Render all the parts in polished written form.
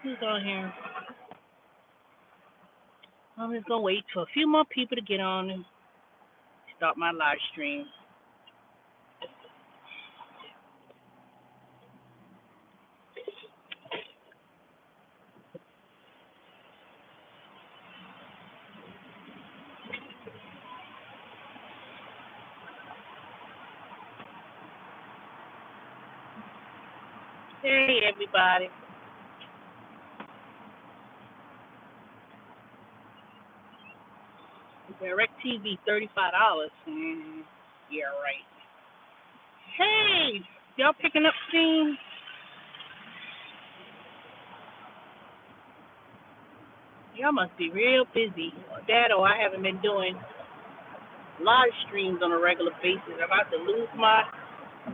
Who's on here? I'm just gonna wait for a few more people to get on and start my live stream. Hey, everybody. DirecTV, $35. Yeah, right. Hey, y'all picking up steam? Y'all must be real busy. That or I haven't been doing live streams on a regular basis. I'm about to lose my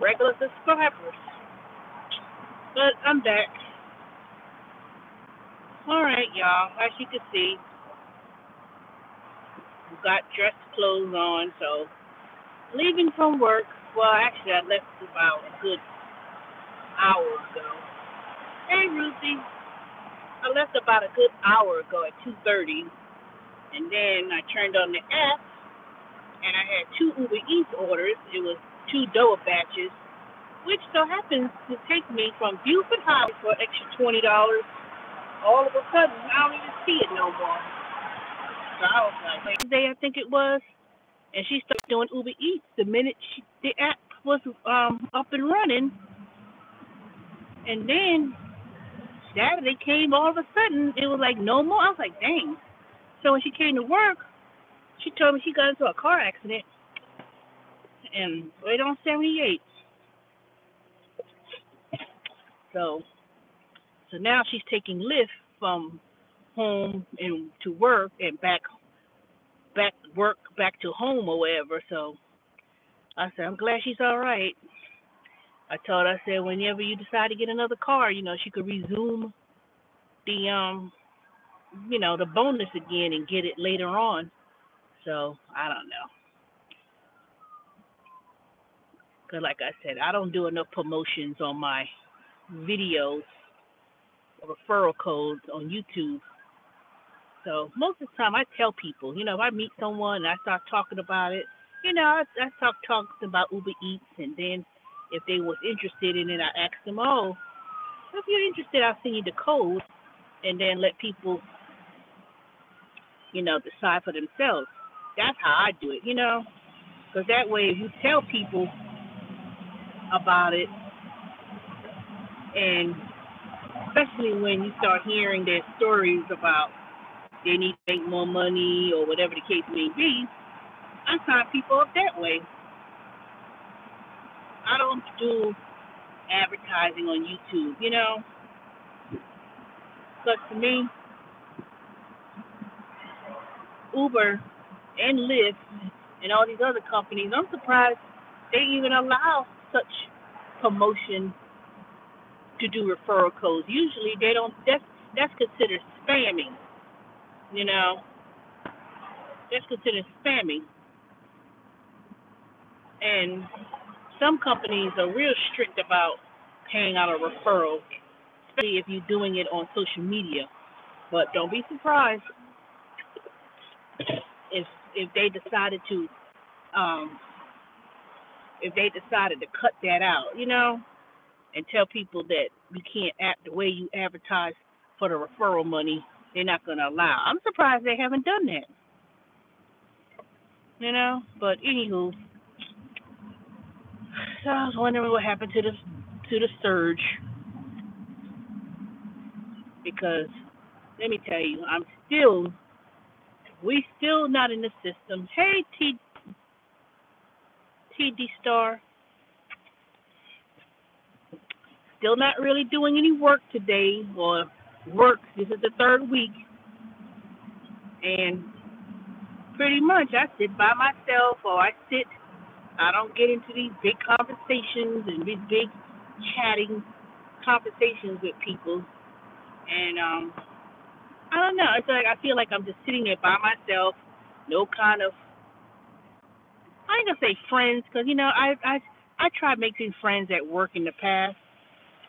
regular subscribers. But I'm back. All right, y'all. As you can see, we got dress clothes on, so leaving from work. Well, actually, I left about a good hour ago. Hey, Ruthie. I left about a good hour ago at 2:30, and then I turned on the app, and I had two Uber Eats orders. It was two Doa batches, which so happens to take me from Buford Highway for an extra $20. All of a sudden, I don't even see it no more. So I was like, Wednesday, I think it was, and she started doing Uber Eats the minute the app was up and running, and then Saturday came all of a sudden. It was like no more. I was like, dang. So when she came to work, she told me she got into a car accident and right on 78. So now she's taking Lyft from home and to work and back work back to home or whatever. So I said, I'm glad she's all right. I told her, I said, whenever you decide to get another car, she could resume the the bonus again and get it later on. So I don't know. Cause like I said, I don't do enough promotions on my videos or referral codes on YouTube. So most of the time I tell people, if I meet someone and I start talking about it, I start talking about Uber Eats, and then if they was interested in it, I ask them, oh, if you're interested, I'll send you the code, and then let people, decide for themselves. That's how I do it, because that way if you tell people about it, and especially when you start hearing their stories about they need to make more money or whatever the case may be, I sign people up that way. I don't do advertising on YouTube, But to me, Uber and Lyft and all these other companies, I'm surprised they even allow such promotion to do referral codes. Usually they don't. That's considered spamming. You know, that's considered spamming. And some companies are real strict about paying out a referral, especially if you're doing it on social media. But don't be surprised if if they decided to um, cut that out, and tell people that you can't act the way you advertise for the referral money. They're not going to allow. I'm surprised they haven't done that, But anywho, so I was wondering what happened to the surge, because let me tell you, we still not in the system. Hey, TD Star, still not really doing any work today, or work. This is the third week, and pretty much I sit by myself, or I don't get into these big conversations and these big chatting conversations with people. And I don't know. It's like I feel like I'm just sitting there by myself, no kind of, I ain't gonna say friends, because I tried making friends at work in the past,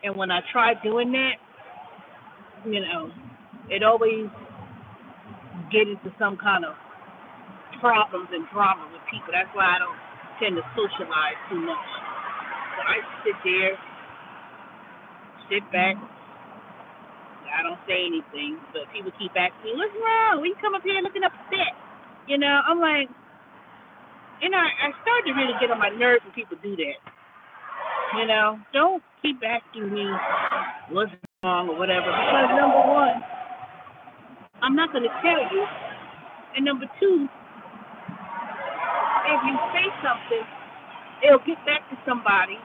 and when I tried doing that, You know, it always get into some kind of problems and drama with people. That's why I don't tend to socialize too much. So I sit there, sit back. I don't say anything, but people keep asking me, "What's wrong? When you come up here looking upset?" You know, I'm like, I start to really get on my nerves when people do that. You know, don't keep asking me what's wrong or whatever, because number one, I'm not going to tell you, and number two, if you say something, it'll get back to somebody,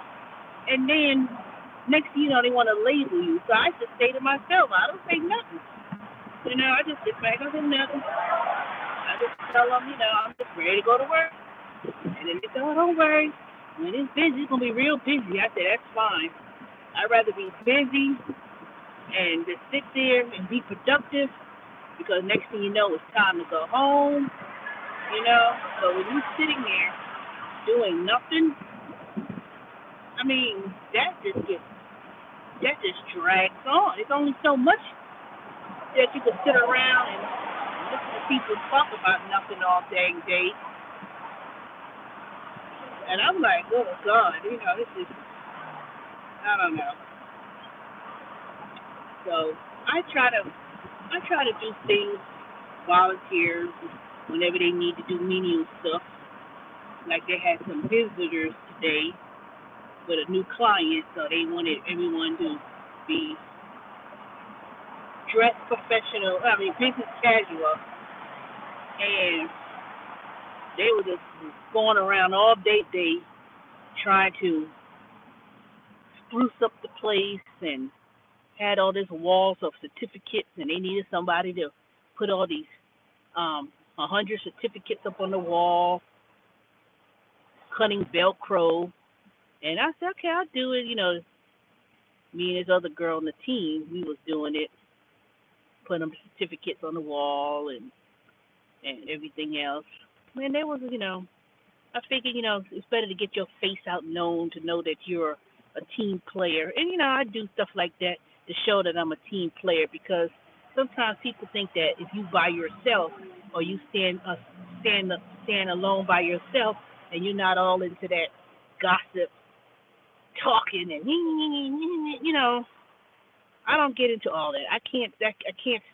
and then next thing you know, they want to label you. So I just say to myself, I don't say nothing. You know, I just sit back, I do nothing. I just tell them, I'm just ready to go to work. And then they say, oh, don't worry. When it's busy, it's going to be real busy. I say, that's fine. I'd rather be busy and just sit there and be productive, because next thing you know, it's time to go home. So when you're sitting there doing nothing, I mean, that just drags on. It's only so much that you can sit around and listen to people talk about nothing all dang day. And I'm like, oh God, this is, I don't know. So I try to do things, volunteer whenever they need to do menial stuff. Like they had some visitors today with a new client, so they wanted everyone to be dressed business casual. And they were just going around all day trying to spruce up the place, and had all these walls of certificates, and they needed somebody to put all these 100 certificates up on the wall, cutting Velcro. And I said, okay, I'll do it. Me and this other girl on the team, we was doing it, putting them certificates on the wall and everything else. And there was, I figured, it's better to get your face out known, to know that you're a team player. And, I do stuff like that to show that I'm a team player, because sometimes people think that if you by yourself, or you stand alone by yourself, and you're not all into that gossip talking and I don't get into all that. I can't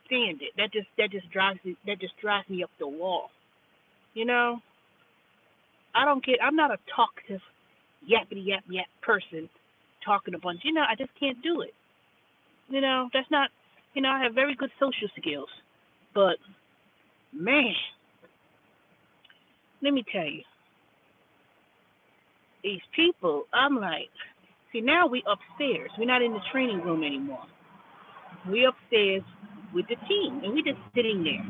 stand it. That just drives me up the wall. I'm not a talkative yappity yap person talking a bunch. I just can't do it. That's not, I have very good social skills, but man, let me tell you, these people, I'm like, see, now we upstairs. We're not in the training room anymore. We upstairs with the team, and we just sitting there.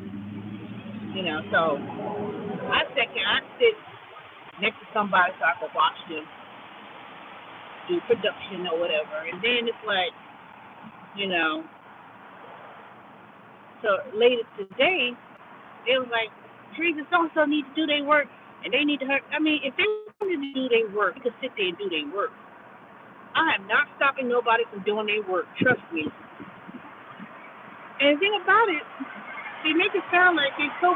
So I sit next to somebody so I can watch them do production or whatever. And then it's like, so later today, it was like, Teresa, so-and-so need to do their work, and they need to hurt. I mean, if they wanted to do their work, they could sit there and do their work. I am not stopping nobody from doing their work. Trust me. And the thing about it, they make it sound like they're so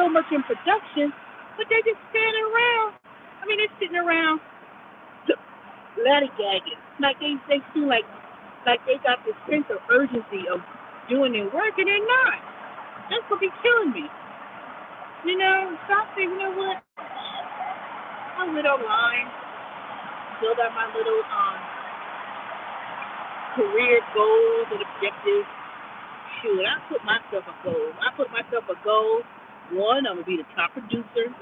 much in production, but they're just standing around. I mean, they're sitting around laddy-gagging. Like they seem like they got this sense of urgency of doing their work, and they're not. That's what be killing me. So I say, you know what? I went online, filled out my little career goals and objectives. Shoot, I put myself a goal. One, I'm going to be the top producer.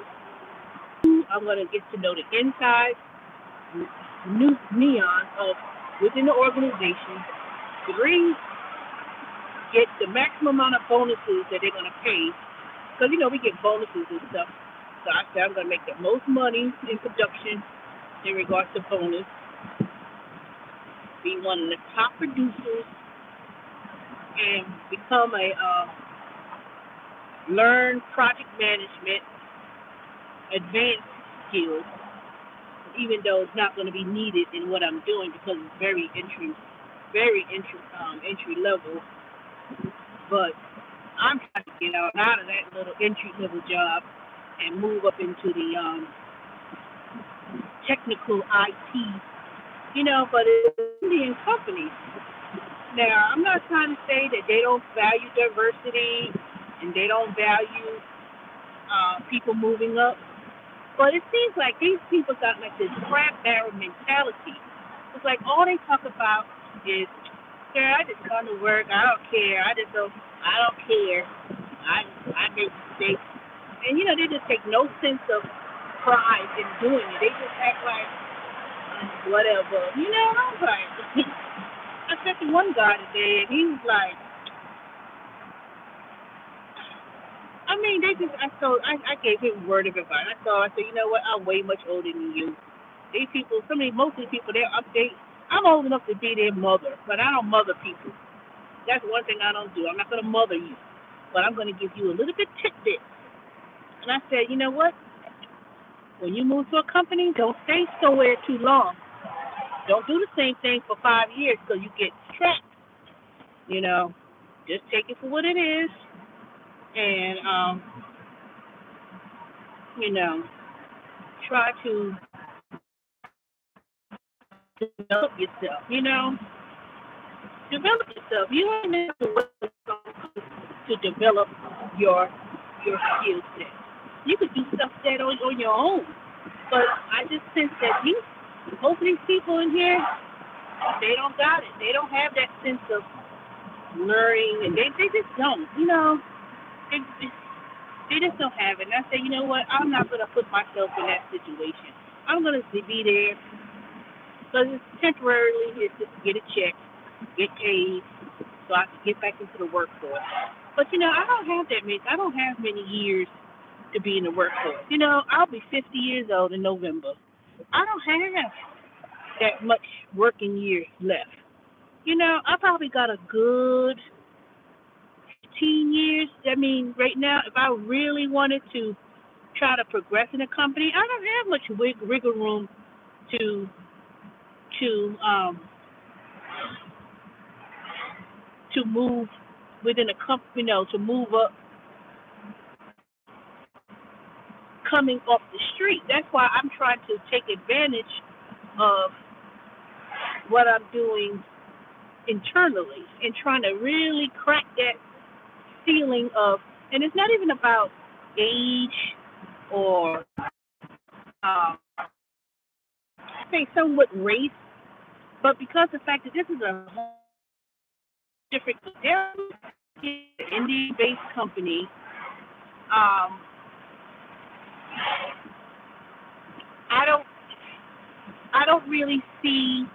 Two, I'm going to get to know the inside neon of within the organization. Three, get the maximum amount of bonuses that they're going to pay. Because, we get bonuses and stuff. So I said I'm going to make the most money in production in regards to bonus. Be one of the top producers and become learn project management, advanced skills, even though it's not going to be needed in what I'm doing because it's very entry level. But I'm trying to get out of that little entry level job and move up into the technical IT, but it's Indian companies. Now, I'm not trying to say that they don't value diversity and they don't value people moving up, but it seems like these people got like this crap barrel mentality. It's like all they talk about is, yeah, I just come to work. I don't care. I don't care. I make mistakes, and they just take no sense of pride in doing it. They just act like whatever. I was like, I said to one guy today, and he was like, I mean, I gave him word of advice. I said, you know what? I'm way much older than you. These people, most of the people, I'm old enough to be their mother, but I don't mother people. That's one thing I don't do. I'm not going to mother you, but I'm going to give you a little bit tidbit. And I said, you know what? When you move to a company, don't stay somewhere too long. Don't do the same thing for 5 years because you get trapped. Just take it for what it is, and try to develop yourself. Develop yourself. You don't have to wait to develop your skill set. You could do stuff that on your own. But I just sense that most of these people in here, they don't got it. They don't have that sense of learning, and they just don't. They, they just don't have it. And I say, you know what? I'm not gonna put myself in that situation. I'm gonna be there because it's temporarily. It's just to get a check, get paid, so I can get back into the workforce. But I don't have many years to be in the workforce. I'll be 50 years old in November. I don't have that much working years left. I probably got a good 15 years. I mean, right now, if I really wanted to try to progress in a company, I don't have much wiggle room to to um to move within a company, to move up coming off the street. That's why I'm trying to take advantage of what I'm doing internally and trying to really crack that feeling of, and it's not even about age or say somewhat race, but because the fact that this is a different, Indian-based company. Um, I don't, I don't really see,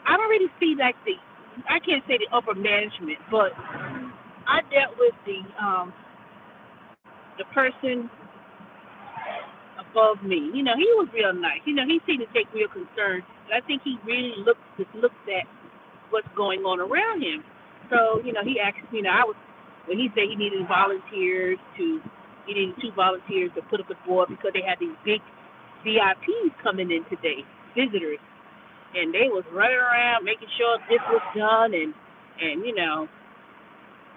I don't really see like I can't say the upper management, but I dealt with the person above me. He was real nice. He seemed to take real concern. And I think he really looked at what's going on around him. So, he asked, when he said he needed two volunteers to put up the board because they had these big VIPs coming in today, visitors, and they was running around making sure this was done, and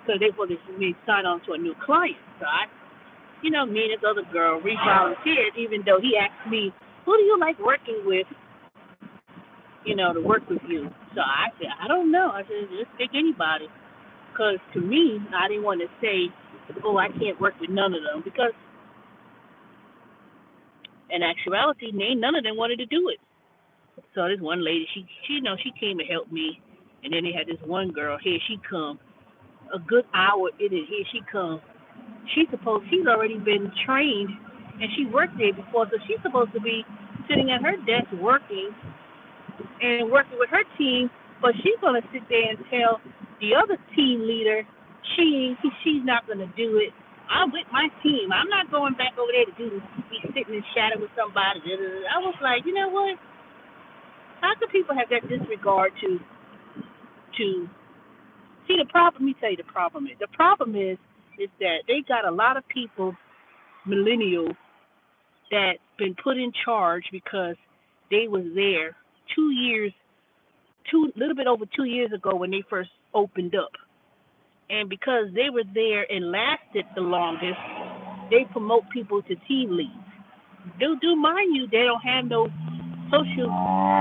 so they wanted me to sign on to a new client. So me and this other girl, we volunteered, even though he asked me, who do you like working with, to work with you? So I said, I don't know. I said, just pick anybody. Because to me, I didn't want to say, oh, I can't work with none of them. Because in actuality, none of them wanted to do it. So this one lady, she came and helped me. And then they had this one girl, here she come. A good hour in it, here she come. She's already been trained, and she worked there before, so she's supposed to be sitting at her desk working and working with her team, but she's going to sit there and tell the other team leader she's not going to do it. I'm with my team. I'm not going back over there to be sitting and chatting with somebody. I was like, you know what? How can people have that disregard to see the problem? Let me tell you the problem is. The problem is that they got a lot of people, millennials, that's been put in charge because they was there 2 years little bit over 2 years ago when they first opened up. And because they were there and lasted the longest, they promote people to team leads. Do mind you, they don't have no social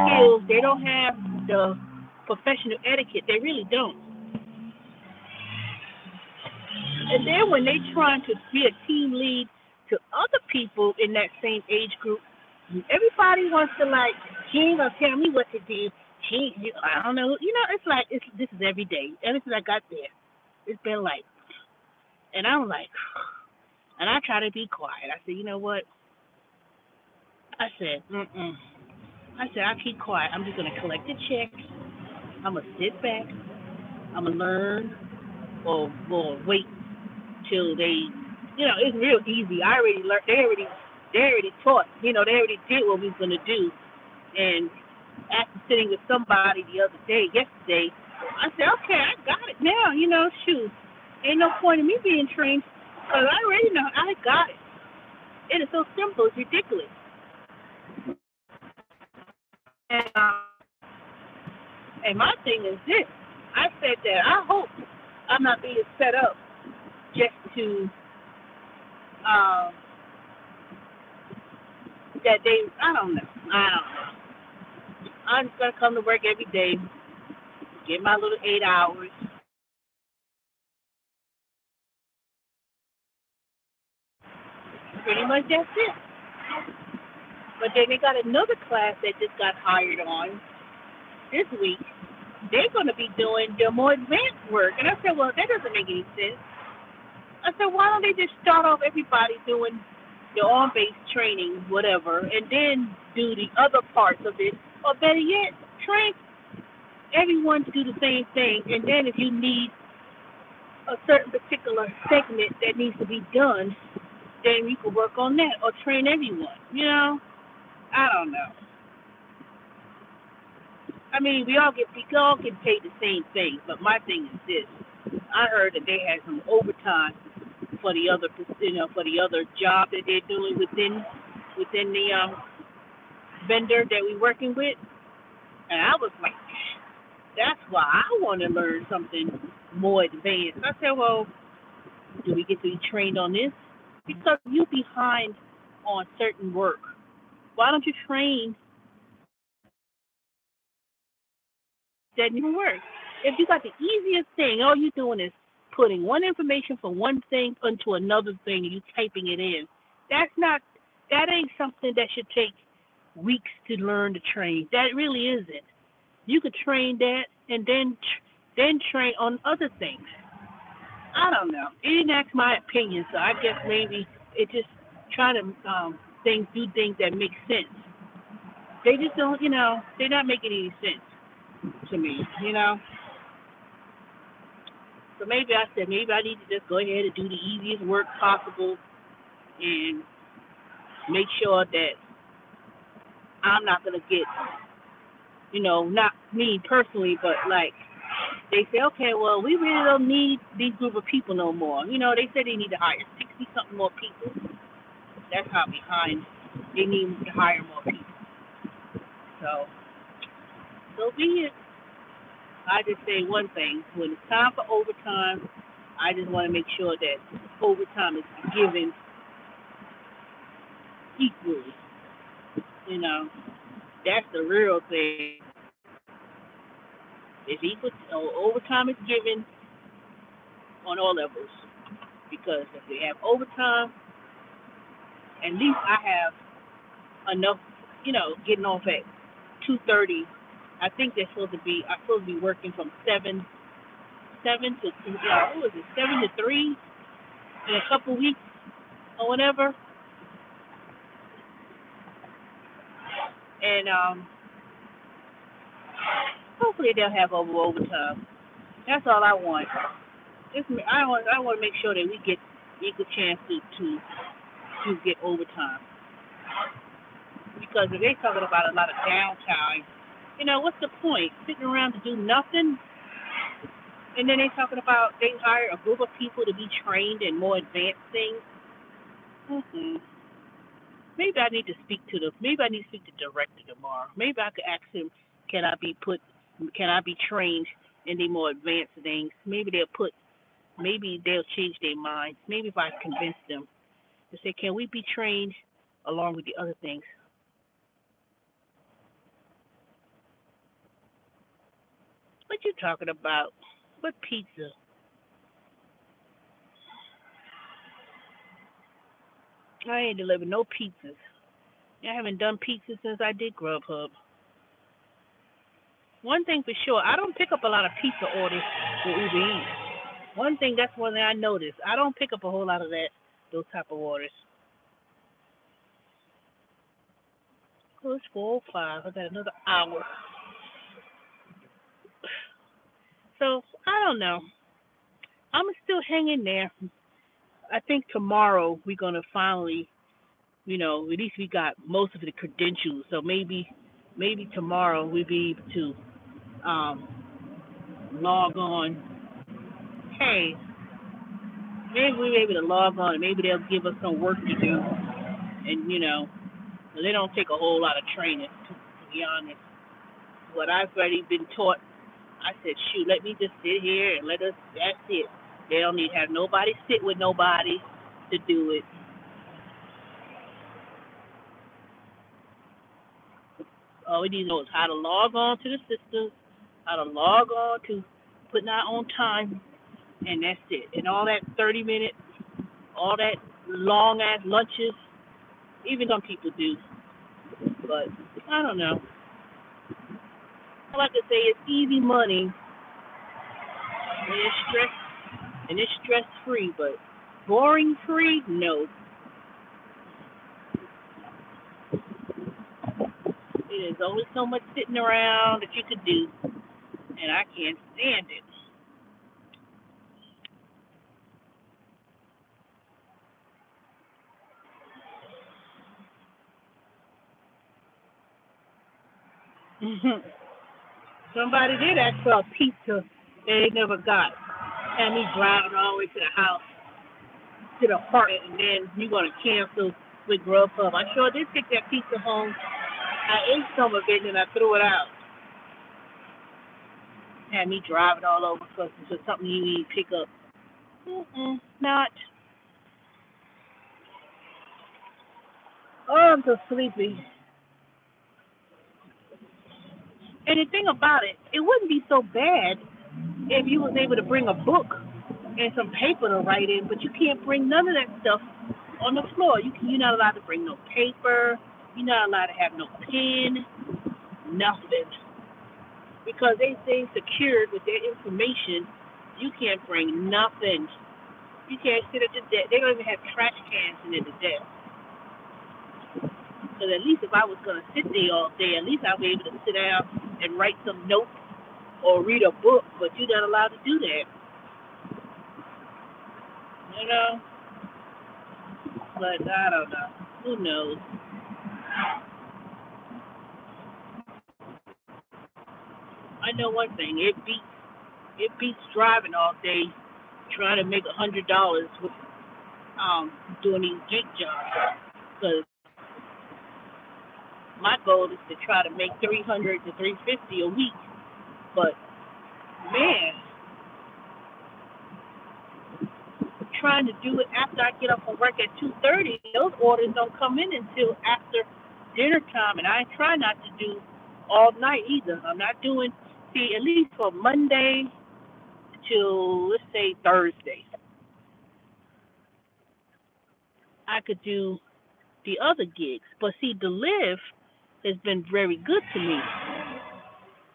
skills. They don't have the professional etiquette. They really don't. And then when they trying to be a team lead to other people in that same age group, everybody wants to like, she ain't gonna tell me what to do. I don't know. It's like this is every day. Ever since I got there, it's been like, and I'm like, and I try to be quiet. I said, you know what? I said, mm-mm. I said, I keep quiet. I'm just gonna collect the check. I'm gonna sit back. I'm gonna learn, or wait till they, it's real easy. I already learned. They already taught. They already did what we was gonna do. And after sitting with somebody yesterday, I said, okay, I got it now. Shoot, ain't no point in me being trained because I already know. I got it. It is so simple. It's ridiculous. And and my thing is this. I said that I hope I'm not being set up just to uh, that they. I don't know. I'm just gonna come to work every day, get my little 8 hours. Pretty much that's it. But then they got another class that just got hired on this week. They're going to be doing the more advanced work. And I said, well, that doesn't make any sense. I said, why don't they just start off everybody doing the on-base training, whatever, and then do the other parts of it? Or better yet, train everyone to do the same thing. And then if you need a certain particular segment that needs to be done, then you can work on that or train everyone. I don't know. I mean, we all get paid the same thing, but my thing is this: I heard that they had some overtime for the other, for the other job that they're doing within the vendor that we're working with, and I was like, that's why I want to learn something more advanced. I said, well, do we get to be trained on this? Because you behind on certain work. Why don't you train that even work? If you got the easiest thing, all you're doing is putting one information from one thing into another thing and you typing it in. That ain't something that should take weeks to learn to train. That really isn't. You could train that and then train on other things. I don't know. It didn't ask my opinion, so I guess maybe it just trying to do things that make sense. They just don't, they're not making any sense to me. So maybe I said maybe I need to just go ahead and do the easiest work possible and make sure that I'm not gonna get, not me personally, but like they say, okay, well we really don't need these group of people no more. They said they need to hire 60 something more people. That's how behind they need to hire more people. So be it. I just say one thing: when it's time for overtime, I just want to make sure that overtime is given equally. You know, that's the real thing. It's equal. Overtime is given on all levels because if we have overtime, at least I have enough. Getting off at 2:30. I think they're supposed to be. I'm supposed to be working from seven to what was it 7 to 3 in a couple weeks or whatever. And hopefully they'll have overtime. That's all I want. I want to make sure that we get equal chance to get overtime. Because if they're talking about a lot of downtime, what's the point? Sitting around to do nothing? And then they're talking about they hire a group of people to be trained in more advanced things. Mm-hmm. Maybe I need to speak to the director tomorrow. Maybe I could ask him, can I be put Can I be trained in the more advanced things? Maybe they'll change their minds. Maybe if I convince them to say, can we be trained along with the other things? What you talking about? What pizza? I ain't delivered no pizzas. I haven't done pizza since I did Grubhub. One thing for sure, I don't pick up a lot of pizza orders with Uber Eats. That's one thing I noticed. I don't pick up a whole lot of those type of orders. Oh, it's 4:05. I got another hour. So I don't know. I'm still hanging there. I think tomorrow we're gonna finally, at least we got most of the credentials. So maybe tomorrow we'll be able to um, log on. Hey, maybe we'll be able to log on, and maybe they'll give us some work to do. And they don't take a whole lot of training, to be honest. What I've already been taught, I said, shoot, let me just sit here and that's it. They don't need to have nobody sit with nobody to do it. All we need to know is how to log on to the systems, how to log on to putting our own time, and that's it. And all that 30 minutes, all that long ass lunches, even some people do. But I don't know. I like to say it's easy money and it's stress free, but boring free, no. It is only so much sitting around that you could do, and I can't stand it. Somebody did ask for a pizza they never got. Had me driving all the way to the house, to the apartment, and then you want to cancel with Grubhub. I sure did take that pizza home. I ate some of it and I threw it out. Had me driving all over because it's something you need to pick up. Not. Oh, I'm so sleepy. And the thing about it, it wouldn't be so bad if you was able to bring a book and some paper to write in, but you can't bring none of that stuff on the floor. You're not allowed to bring no paper. You're not allowed to have no pen, nothing. Because they stay secured with their information, you can't bring nothing. You can't sit at the desk. They don't even have trash cans in the desk. Because at least if I was going to sit there all day, at least I'll be able to sit down and write some notes or read a book, but you're not allowed to do that. You know? But I don't know. Who knows? I know one thing. It beats driving all day trying to make $100 with doing these gig jobs. Because my goal is to try to make 300 to 350 a week. But man, trying to do it after I get off from work at 2:30, those orders don't come in until after dinner time, and I try not to do all night either. I'm not doing, see, at least from Monday to, let's say, Thursday. I could do the other gigs. But see, the live has been very good to me.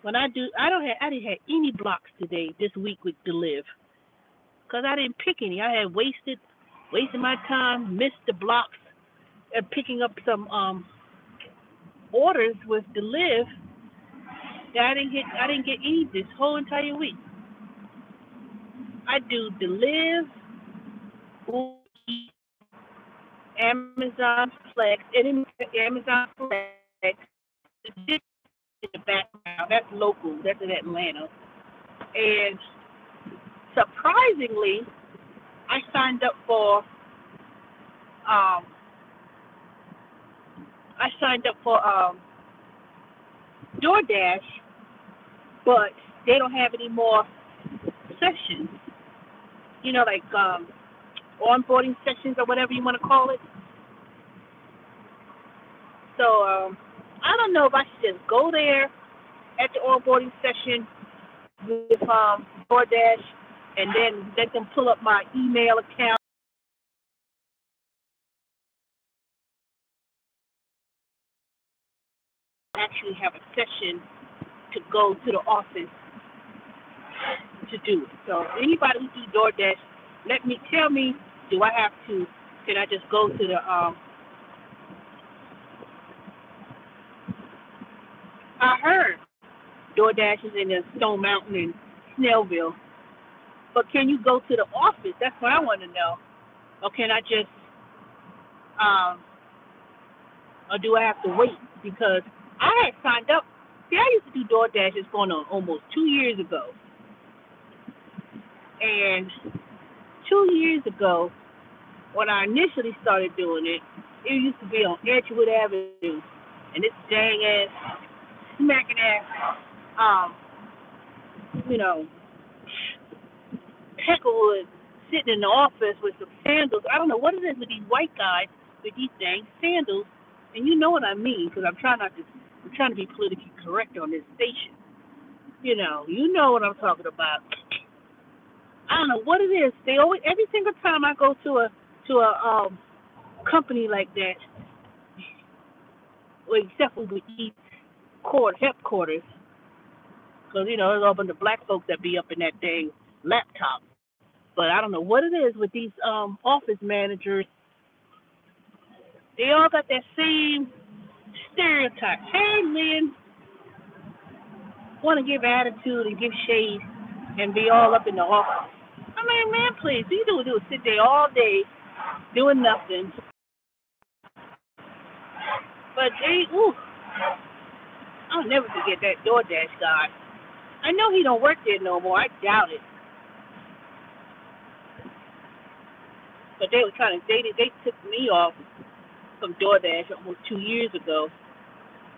When I didn't have any blocks today this week with the live because I didn't pick any. I had wasted my time, missed the blocks, and picking up some orders with the live that I didn't get any this whole entire week. I do the live, Amazon Flex, and Amazon Flex in the background. That's local. That's in Atlanta. And surprisingly, I signed up for um DoorDash but they don't have any more sessions. Like onboarding sessions or whatever you want to call it. So I don't know if I should just go there at the onboarding session with DoorDash and then let them pull up my email account. Actually have a session to go to the office to do it. So anybody who do DoorDash, tell me, do I have to? Can I just go to the? I heard DoorDash is in the Stone Mountain in Snellville, but can you go to the office? That's what I want to know. Or can I just, or do I have to wait? Because I had signed up. See, I used to do DoorDash. It's going on almost 2 years ago, and 2 years ago, when I initially started doing it, it used to be on Edgewood Avenue, and this dang ass, smacking ass, you know, Pecklewood sitting in the office with some sandals. I don't know what it is with these white guys with these dang sandals, and you know what I mean, because I'm trying to be politically correct on this station. You know what I'm talking about. I don't know what it is. They always, every single time I go to a company like that, well, except for we eat headquarters, because it's all bunch of black folks that be up in that dang laptop. But I don't know what it is with these office managers. They all got that same stereotype. Hey, Lynn, want to give attitude and give shade and be all up in the office. I mean, man, please, all you do is sit there all day doing nothing. But I'll never forget that DoorDash guy. I know he don't work there no more. I doubt it. But they were trying to, they took me off from DoorDash almost 2 years ago.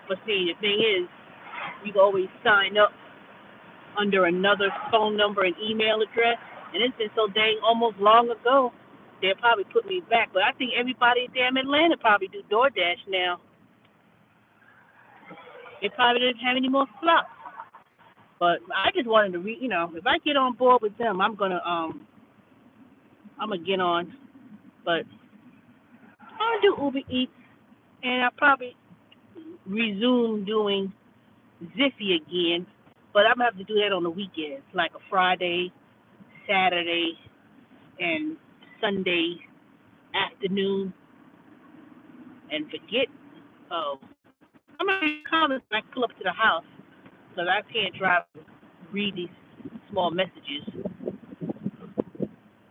But see, the thing is, you can always sign up under another phone number and email address. And it's been so dang almost long ago, they'll probably put me back. But I think everybody in damn Atlanta probably do DoorDash now. They probably didn't have any more slots. But I just wanted to if I get on board with them, I'm gonna get on. But I'll do Uber Eats, and I'll probably resume doing Ziffy again. But I'm gonna have to do that on the weekends, like a Friday, Saturday, and Sunday afternoon, and forget. I'm gonna read comments when I pull up to the house, because I can't drive and read these small messages.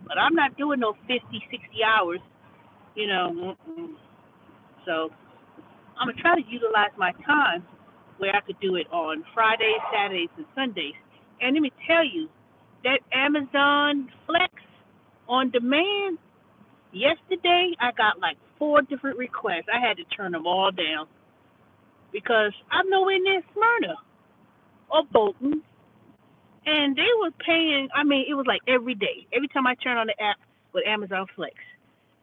But I'm not doing no 50, 60 hours, So I'm gonna try to utilize my time where I could do it on Fridays, Saturdays, and Sundays. And let me tell you, that Amazon Flex on demand, yesterday I got like 4 different requests. I had to turn them all down because I'm nowhere near Smyrna or Bolton. And they were paying, it was like every day. Every time I turn on the app with Amazon Flex,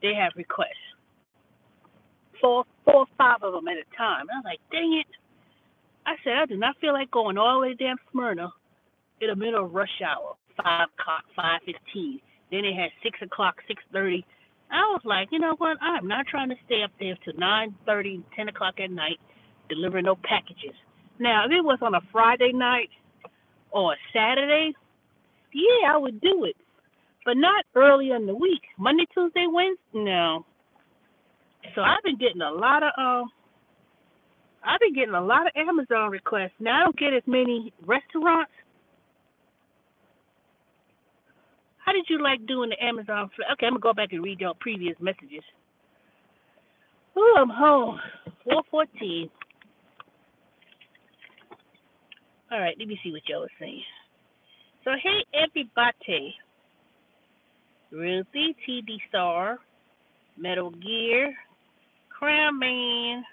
they have requests. 4 or 5 of them at a time. I was like, dang it. I said, I do not feel like going all the way to damn Smyrna in the middle of rush hour, 5 o'clock, 5:15. Then they had 6 o'clock, 6:30. I was like, you know what? I'm not trying to stay up there till 9:30, 10 o'clock at night, delivering no packages. Now, if it was on a Friday night or a Saturday, yeah, I would do it. But not early in the week. Monday, Tuesday, Wednesday, no. So I've been getting a lot of Amazon requests. Now I don't get as many restaurants. How did you like doing the Amazon? Okay, I'm gonna go back and read your previous messages. Oh, I'm home. 4:14. All right, let me see what y'all are saying. So hey everybody, Ruthie, TD Star, Metal Gear, Crown Man,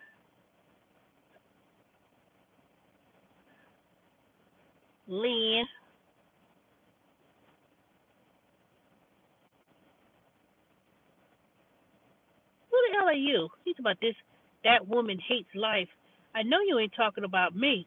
Lynn. Who the hell are you? He's about this. That woman hates life. I know you ain't talking about me.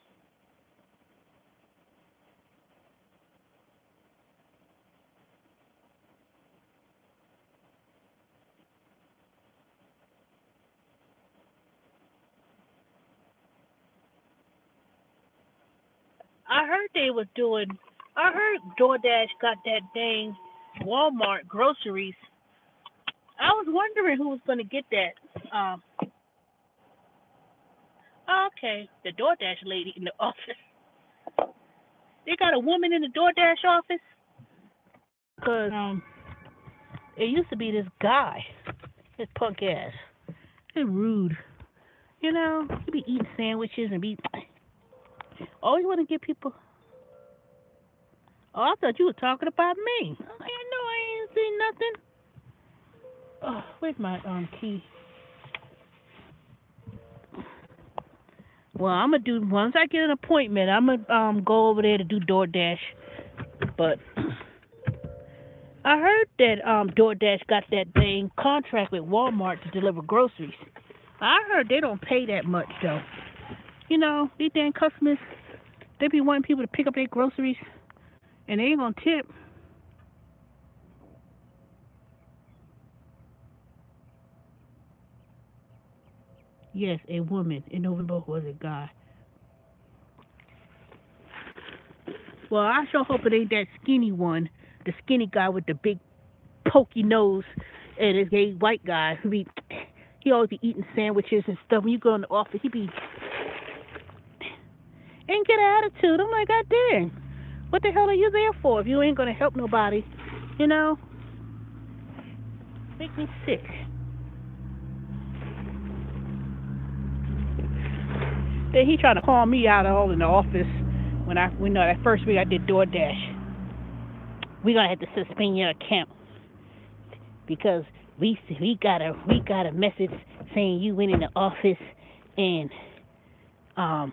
I heard they was doing. I heard DoorDash got that dang Walmart groceries. I was wondering who was going to get that. Okay, the DoorDash lady in the office. They got a woman in the DoorDash office. Cause it used to be this guy, this punk ass. He's rude. You know, he be eating sandwiches and be always want to get people. Oh, I thought you were talking about me. I know I ain't seen nothing. Oh, where's my key? Well, I'm gonna do once I get an appointment. I'm gonna go over there to do DoorDash. But I heard that DoorDash got that dang contract with Walmart to deliver groceries. I heard they don't pay that much though. You know, these dang customers, they be wanting people to pick up their groceries, and they ain't gonna tip. Yes, a woman. In November was a guy. Well, I sure hope it ain't that skinny one, the skinny guy with the big pokey nose, and this gay white guy who be he always be eating sandwiches and stuff. When you go in the office, he be ain't get an attitude. I'm like, God dang, what the hell are you there for if you ain't gonna help nobody? You know, make me sick. Then he trying to call me out all in the office when we know that first week I did DoorDash. We gonna have to suspend your account because we got a message saying you went in the office and um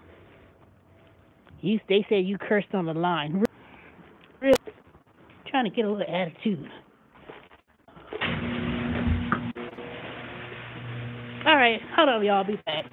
they said you cursed on the line. Really trying to get a little attitude. All right, hold on, y'all. I'll be back.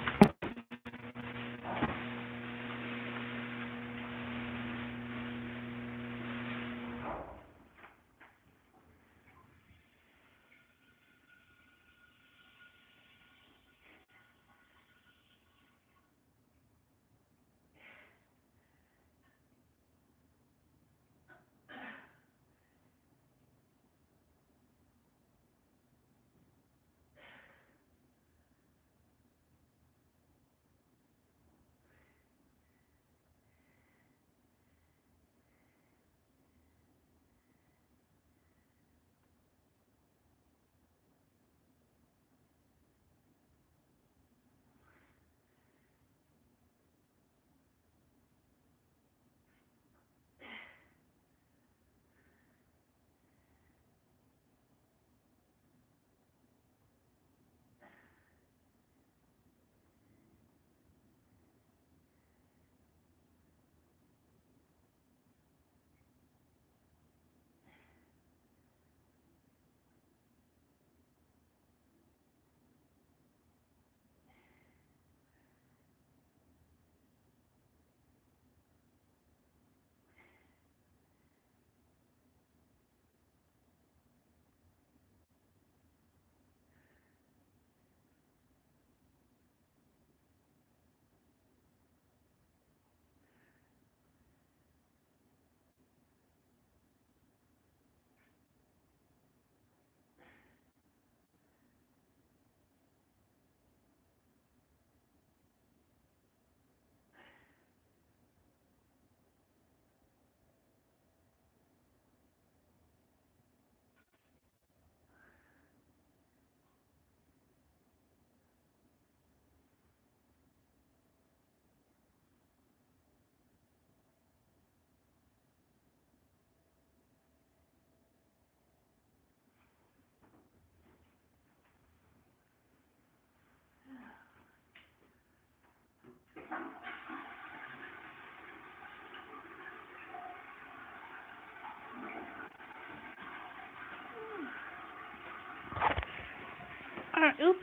Oops.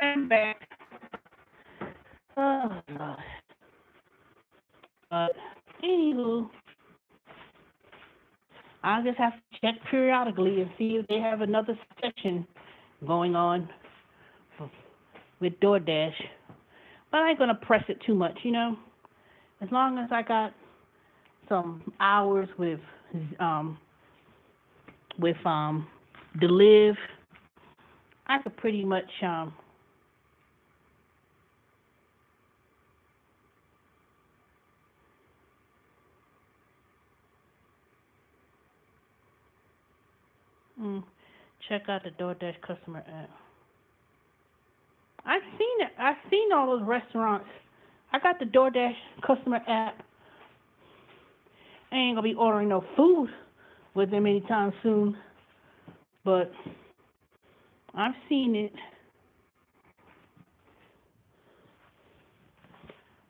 I'm back. Oh, God. But, anywho, I'll just have to check periodically and see if they have another session going on with DoorDash. But I ain't going to press it too much, you know? As long as I got some hours um, with Deliv, I could pretty much check out the DoorDash customer app. I've seen it. I've seen all those restaurants. I got the DoorDash customer app. I ain't gonna be ordering no food with them anytime soon, but I've seen it.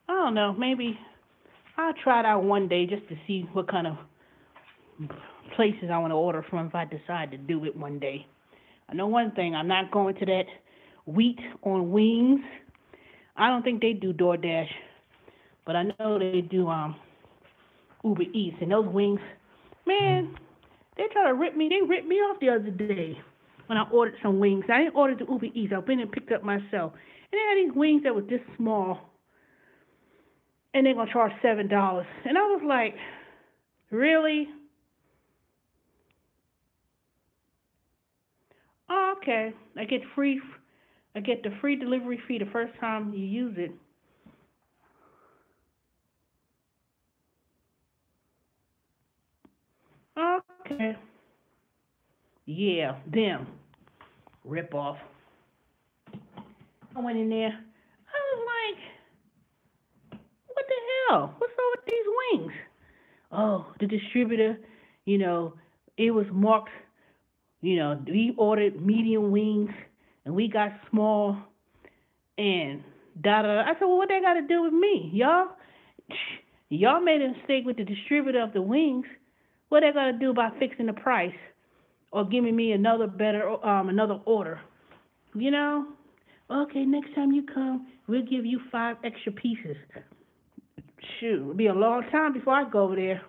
I don't know. Maybe I'll try it out one day just to see what kind of places I want to order from if I decide to do it one day. I know one thing. I'm not going to that Wheat on Wings. I don't think they do DoorDash, but I know they do Uber Eats. And those wings, man, they try to rip me. They ripped me off the other day when I ordered some wings. I didn't order the Uber Eats. I went and picked up myself. And they had these wings that were this small, and they're going to charge $7. And I was like, really? Oh, okay. I get the free delivery fee the first time you use it. Okay. Yeah, them. Rip off. I went in there. I was like, what the hell? What's up with these wings? Oh, the distributor, you know, it was marked, we ordered medium wings and we got small and da da. I said, well, what they got to do with me? Y'all made a mistake with the distributor of the wings. What they got to do about fixing the price or giving me another order? You know? Okay, next time you come, we'll give you 5 extra pieces. Shoot, it'll be a long time before I go over there.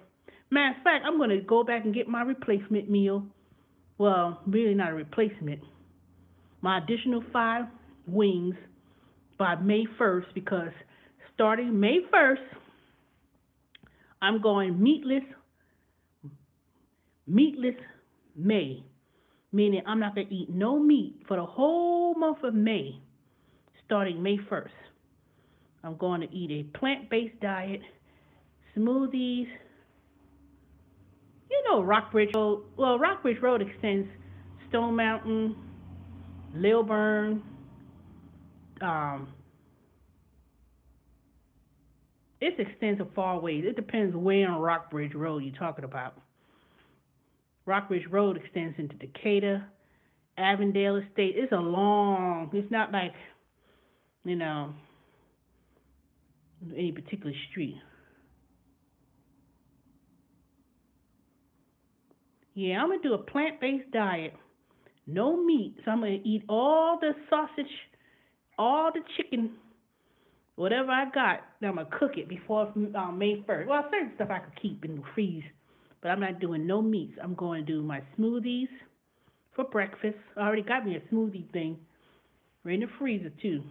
Matter of fact, I'm going to go back and get my replacement meal. Well, really not a replacement. My additional 5 wings by May 1st because starting May 1st, I'm going meatless May, meaning I'm not going to eat no meat for the whole month of May, starting May 1st. I'm going to eat a plant-based diet, smoothies. You know Rockbridge Road. Well, Rockbridge Road extends Stone Mountain, Lilburn. Um, it extends a far ways. It depends where on Rockbridge Road you're talking about. Rockbridge Road extends into Decatur, Avondale Estate. It's a long. It's not like you know any particular street. Yeah, I'm gonna do a plant-based diet, no meat. So I'm gonna eat all the sausage, all the chicken, whatever I got. I'm gonna cook it before May 1st. Well, certain stuff I could keep in the freeze, but I'm not doing no meats. I'm going to do my smoothies for breakfast. I already got me a smoothie thing right in the freezer too.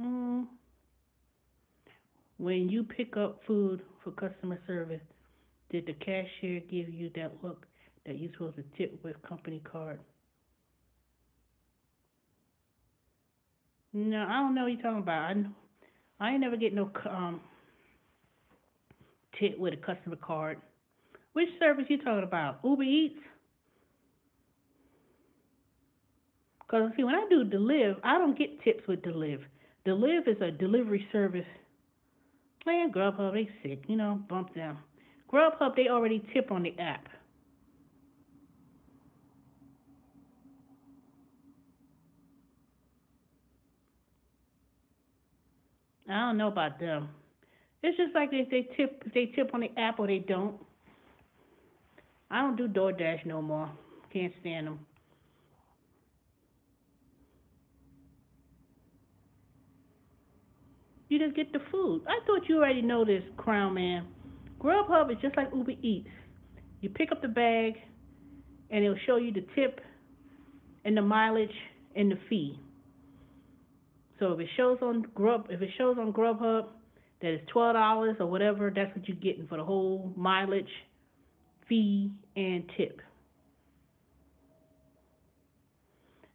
Mm. When you pick up food for customer service, did the cashier give you that look that you're supposed to tip with company card? No, I don't know what you're talking about. I ain't never get no tip with a customer card. Which service you talking about? Uber Eats? Cause see, when I do Deliv, I don't get tips with Deliv. Deliv is a delivery service. Man, Grubhub, they sick. Bump them. Grubhub, they already tip on the app. I don't know about them. It's just like if they tip on the app or they don't. I don't do DoorDash no more. Can't stand them. You just get the food. I thought you already know this, Crown Man. Grubhub is just like Uber Eats. You pick up the bag, and it'll show you the tip and the mileage and the fee. So if it shows on Grubhub that it's $12 or whatever, that's what you're getting for the whole mileage, fee, and tip.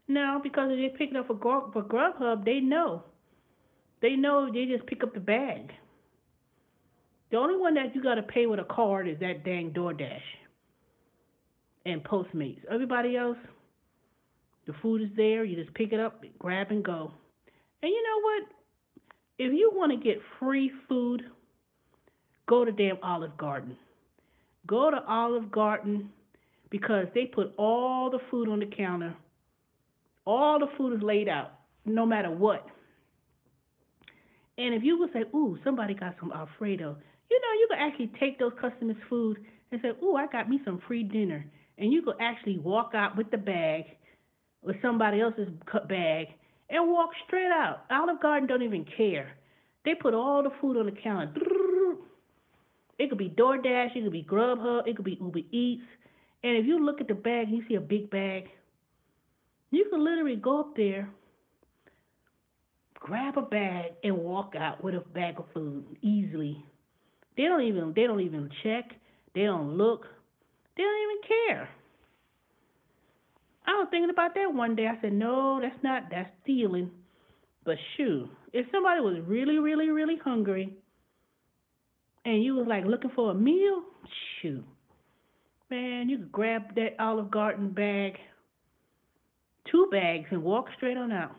No, because if they pick it up for Grubhub, they know. They know they just pick up the bag. The only one that you gotta pay with a card is that dang DoorDash and Postmates. Everybody else, the food is there. You just pick it up, grab and go. And you know what? If you want to get free food, go to damn Olive Garden. Go to Olive Garden because they put all the food on the counter. All the food is laid out, no matter what. And if you would say, "Ooh, somebody got some Alfredo," you could actually take those customers' food and say, "Ooh, I got me some free dinner," and you could actually walk out with the bag, with somebody else's bag, and walk straight out. Olive Garden don't even care. They put all the food on the counter. It could be DoorDash, it could be Grubhub, it could be Uber Eats. And if you look at the bag and you see a big bag, you can literally go up there, grab a bag, and walk out with a bag of food easily. They don't even check. They don't look. They don't even care. I was thinking about that one day. I said, no, that's stealing. But shoot, if somebody was really, really, really hungry and you was like looking for a meal, shoot, man, you could grab that Olive Garden bag, two bags, and walk straight on out.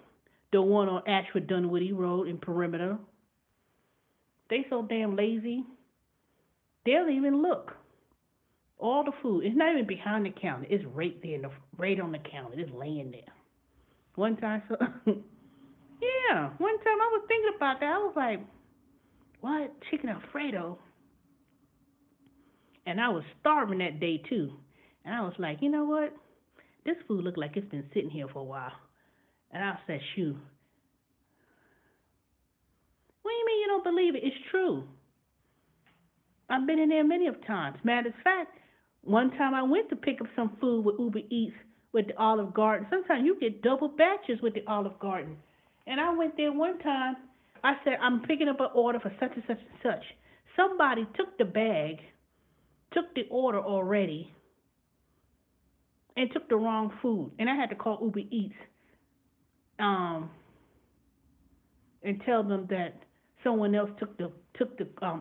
The one on Ashford Dunwoody Road in Perimeter. They so damn lazy. They don't even look. All the food. It's not even behind the counter. It's right there, right on the counter. It's laying there. One time, so yeah, one time I was thinking about that. I was like, what? Chicken Alfredo? And I was starving that day too. And I was like, you know what? This food looked like it's been sitting here for a while. And I said, shoot, what do you mean you don't believe it? It's true. I've been in there many of times. Matter of fact, one time I went to pick up some food with Uber Eats with the Olive Garden. Sometimes you get double batches with the Olive Garden. And I went there one time. I said, I'm picking up an order for such and such and such. Somebody took the bag, took the order already, and took the wrong food. And I had to call Uber Eats um, and tell them that someone else took the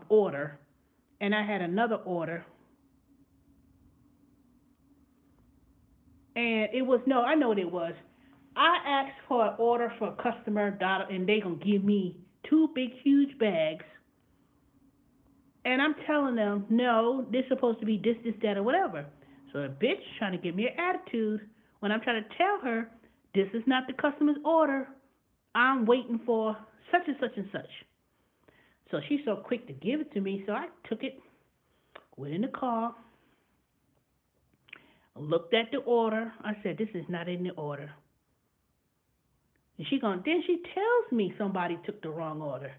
order, and I had another order. And it was no, I know what it was. I asked for an order for a customer dollar, and they gonna give me two big huge bags. And I'm telling them, no, this is supposed to be this, that, or whatever. So the bitch trying to give me an attitude when I'm trying to tell her this is not the customer's order. I'm waiting for such and such and such. So she's so quick to give it to me, so I took it, went in the car, looked at the order. I said, this is not in the order. And then she tells me somebody took the wrong order.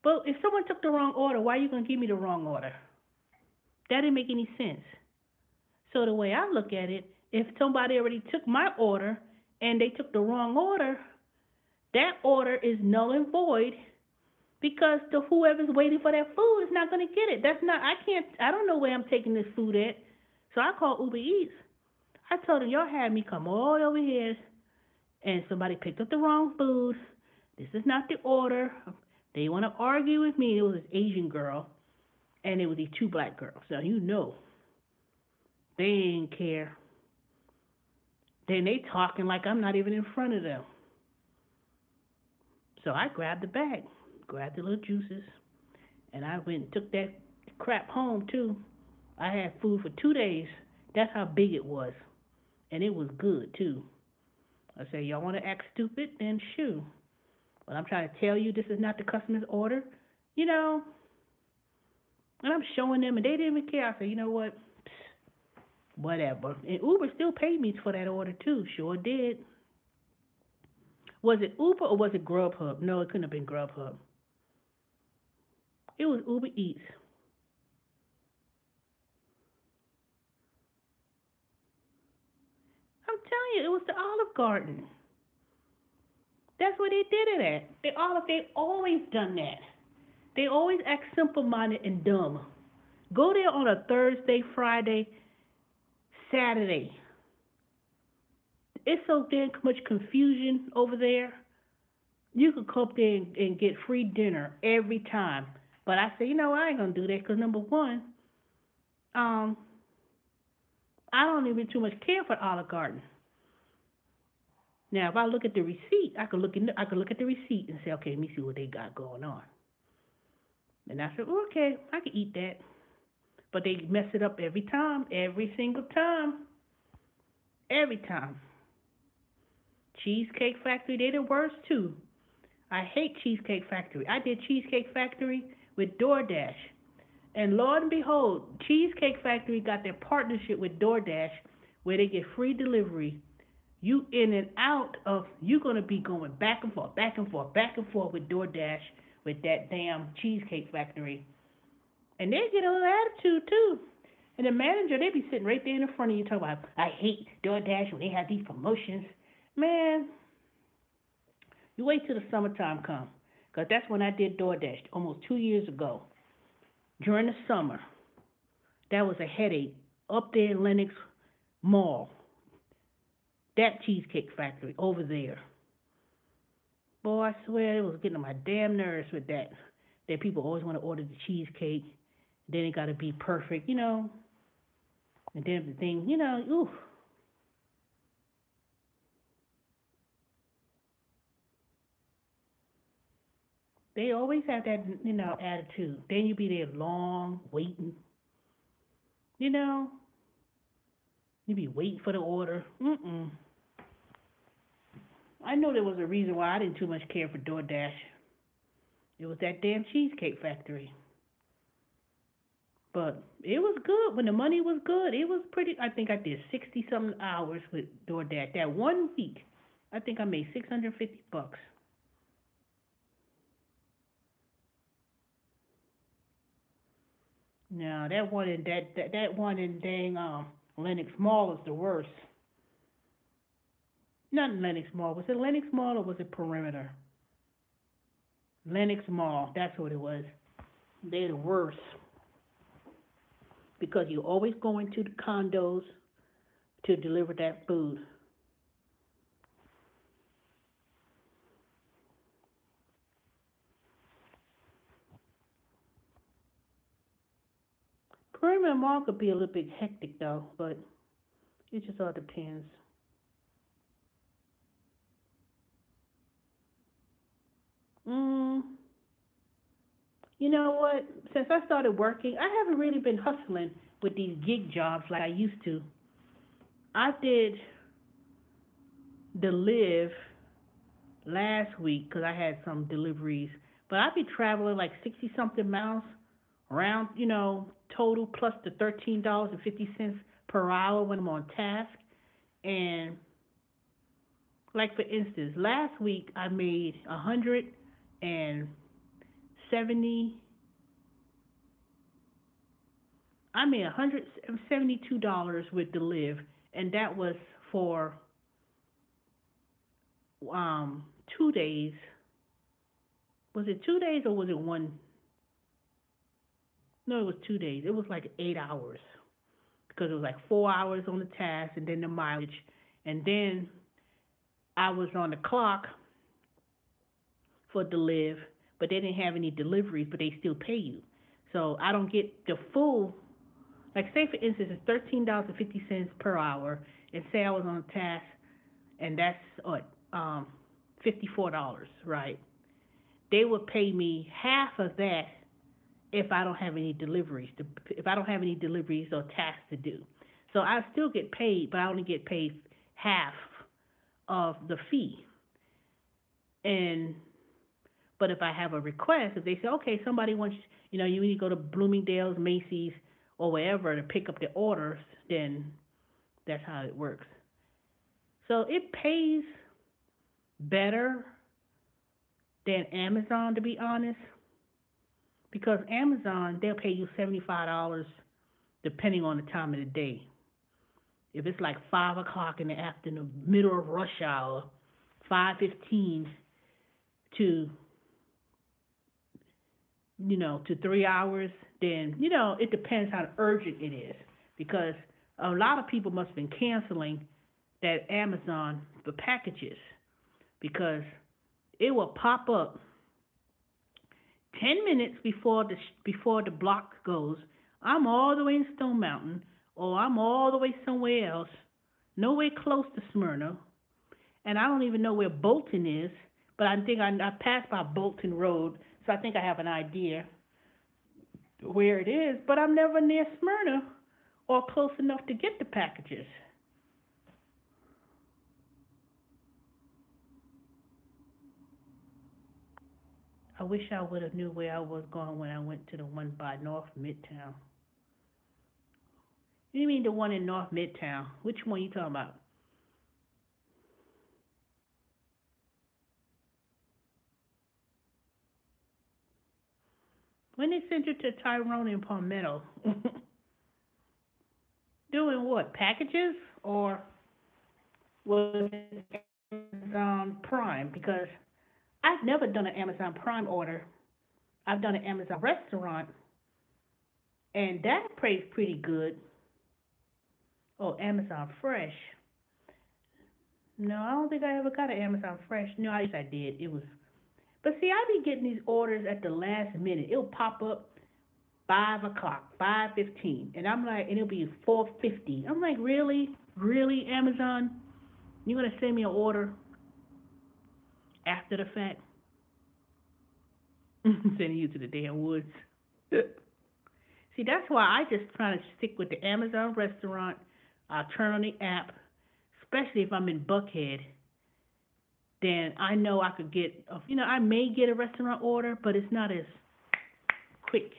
But if someone took the wrong order, why are you gonna give me the wrong order? That didn't make any sense. So the way I look at it, if somebody already took my order and they took the wrong order, that order is null and void because the whoever's waiting for that food is not gonna get it. That's not I don't know where I'm taking this food at. So I called Uber Eats. I told them y'all had me come all over here and somebody picked up the wrong food. This is not the order. They want to argue with me. It was this Asian girl, and it was these two black girls. So they didn't care. Then they talking like I'm not even in front of them. So I grabbed the bag, grabbed the little juices, and I went and took that crap home too. I had food for 2 days. That's how big it was, and it was good too. I said, y'all want to act stupid? Then shoot. But I'm trying to tell you this is not the customer's order. You know, And I'm showing them, and they didn't even care. I said, you know what? Whatever. And Uber still paid me for that order too. Sure did. Was it Uber or was it Grubhub? No, it couldn't have been Grubhub. It was Uber Eats. I'm telling you, it was the Olive Garden. That's where they did it at. They always done that. They always act simple minded and dumb. Go there on a Thursday, Friday, Saturday. It's so damn much confusion over there. You could come up there and get free dinner every time. But I say, you know, I ain't gonna do that because number one, um, I don't even too much care for Olive Garden. Now, if I look at the receipt, I could look at the receipt and say, okay, let me see what they got going on. And I said, well, okay, I can eat that. But they mess it up every time, every single time, every time. Cheesecake Factory, they the worst too. I hate Cheesecake Factory. I did Cheesecake Factory with DoorDash. And Lord and behold, Cheesecake Factory got their partnership with DoorDash where they get free delivery. You in and out of, you're going to be going back and forth, back and forth, back and forth with DoorDash with that damn Cheesecake Factory. And they get a little attitude too. And the manager, they be sitting right there in the front of you talking about, I hate DoorDash when they have these promotions. Man, you wait till the summertime comes. Because that's when I did DoorDash almost 2 years ago. During the summer, that was a headache up there in Lenox Mall. That Cheesecake Factory over there. Boy, I swear it was getting on my damn nerves with that. That people always want to order the cheesecake. Then it got to be perfect, you know. And then the thing, you know, ooh. They always have that, you know, attitude. Then you be there long, waiting. You know, you be waiting for the order. Mm-mm. I know there was a reason why I didn't too much care for DoorDash. It was that damn Cheesecake Factory. But it was good when the money was good. It was pretty. I think I did 60 something hours with DoorDash that 1 week. I think I made $650. Now that one in dang Lenox Mall is the worst. Not Lenox Mall. Was it Lenox Mall or was it Perimeter? Lenox Mall. That's what it was. They're the worst because you always going to the condos to deliver that food. Perimeter Mall could be a little bit hectic though, but it just all depends. Mm, you know what? Since I started working, I haven't really been hustling with these gig jobs like I used to. I did the live last week because I had some deliveries, but I'd be traveling like 60 something miles around, you know, total plus the $13.50 per hour when I'm on task. And like for instance, last week I made 170. I made $172 with the live, and that was for 2 days. Was it 2 days or was it one? No, it was 2 days. It was like 8 hours because it was like 4 hours on the task and then the mileage, and then I was on the clock for the live, but they didn't have any deliveries, but they still pay you. So I don't get the full. Like say for instance, it's $13.50 per hour, and say I was on a task, and that's what $54, right? They would pay me half of that if I don't have any deliveries. If I don't have any deliveries or tasks to do, so I still get paid, but I only get paid half of the fee. And But if I have a request, if they say, okay, somebody wants, you need to go to Bloomingdale's, Macy's, or wherever to pick up the orders, then that's how it works. So it pays better than Amazon, to be honest, because Amazon, they'll pay you $75 depending on the time of the day. If it's like 5 o'clock in the afternoon, middle of rush hour, 5:15 to to 3 hours, then it depends how urgent it is. Because a lot of people must have been canceling that Amazon for packages because it will pop up 10 minutes before the block goes. I'm all the way in Stone Mountain, or I'm all the way somewhere else, nowhere close to Smyrna, and I don't even know where Bolton is. But I think I passed by Bolton Road, so I think I have an idea where it is. But I'm never near Smyrna or close enough to get the packages. I wish I would have knew where I was going when I went to the one by North Midtown. You mean the one in North Midtown? Which one are you talking about? When they sent you to Tyrone and Palmetto, doing what? Packages or was it Amazon Prime? Because I've never done an Amazon Prime order. I've done an Amazon restaurant, and that pays pretty good. Oh, Amazon Fresh. No, I don't think I ever got an Amazon Fresh. No, I guess I did. It was, but see, I be getting these orders at the last minute. It'll pop up 5 o'clock, 5:15, and I'm like, and it'll be 4:50. I'm like, really, Amazon? You gonna send me an order after the fact? Sending you to the damn woods. See, that's why I just try to stick with the Amazon restaurant. I'll turn on the app, especially if I'm in Buckhead. Then I know I could get, I may get a restaurant order, but it's not as quick.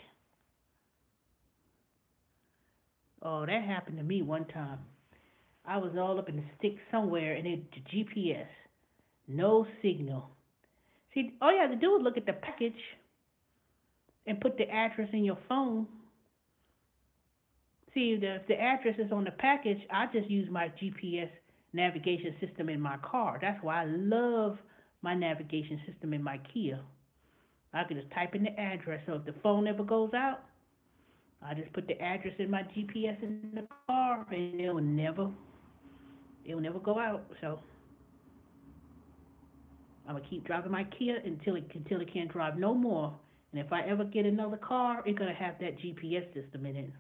Oh, that happened to me one time. I was all up in the sticks somewhere, and the GPS, no signal. See, all you have to do is look at the package and put the address in your phone. See, if the address is on the package, I just use my GPS navigation system in my car. That's why I love my navigation system in my Kia. I can just type in the address, so if the phone ever goes out, I just put the address in my GPS in the car, and it'll never go out. So I'm gonna keep driving my Kia until it can't drive no more. And if I ever get another car, it's gonna have that GPS system in it.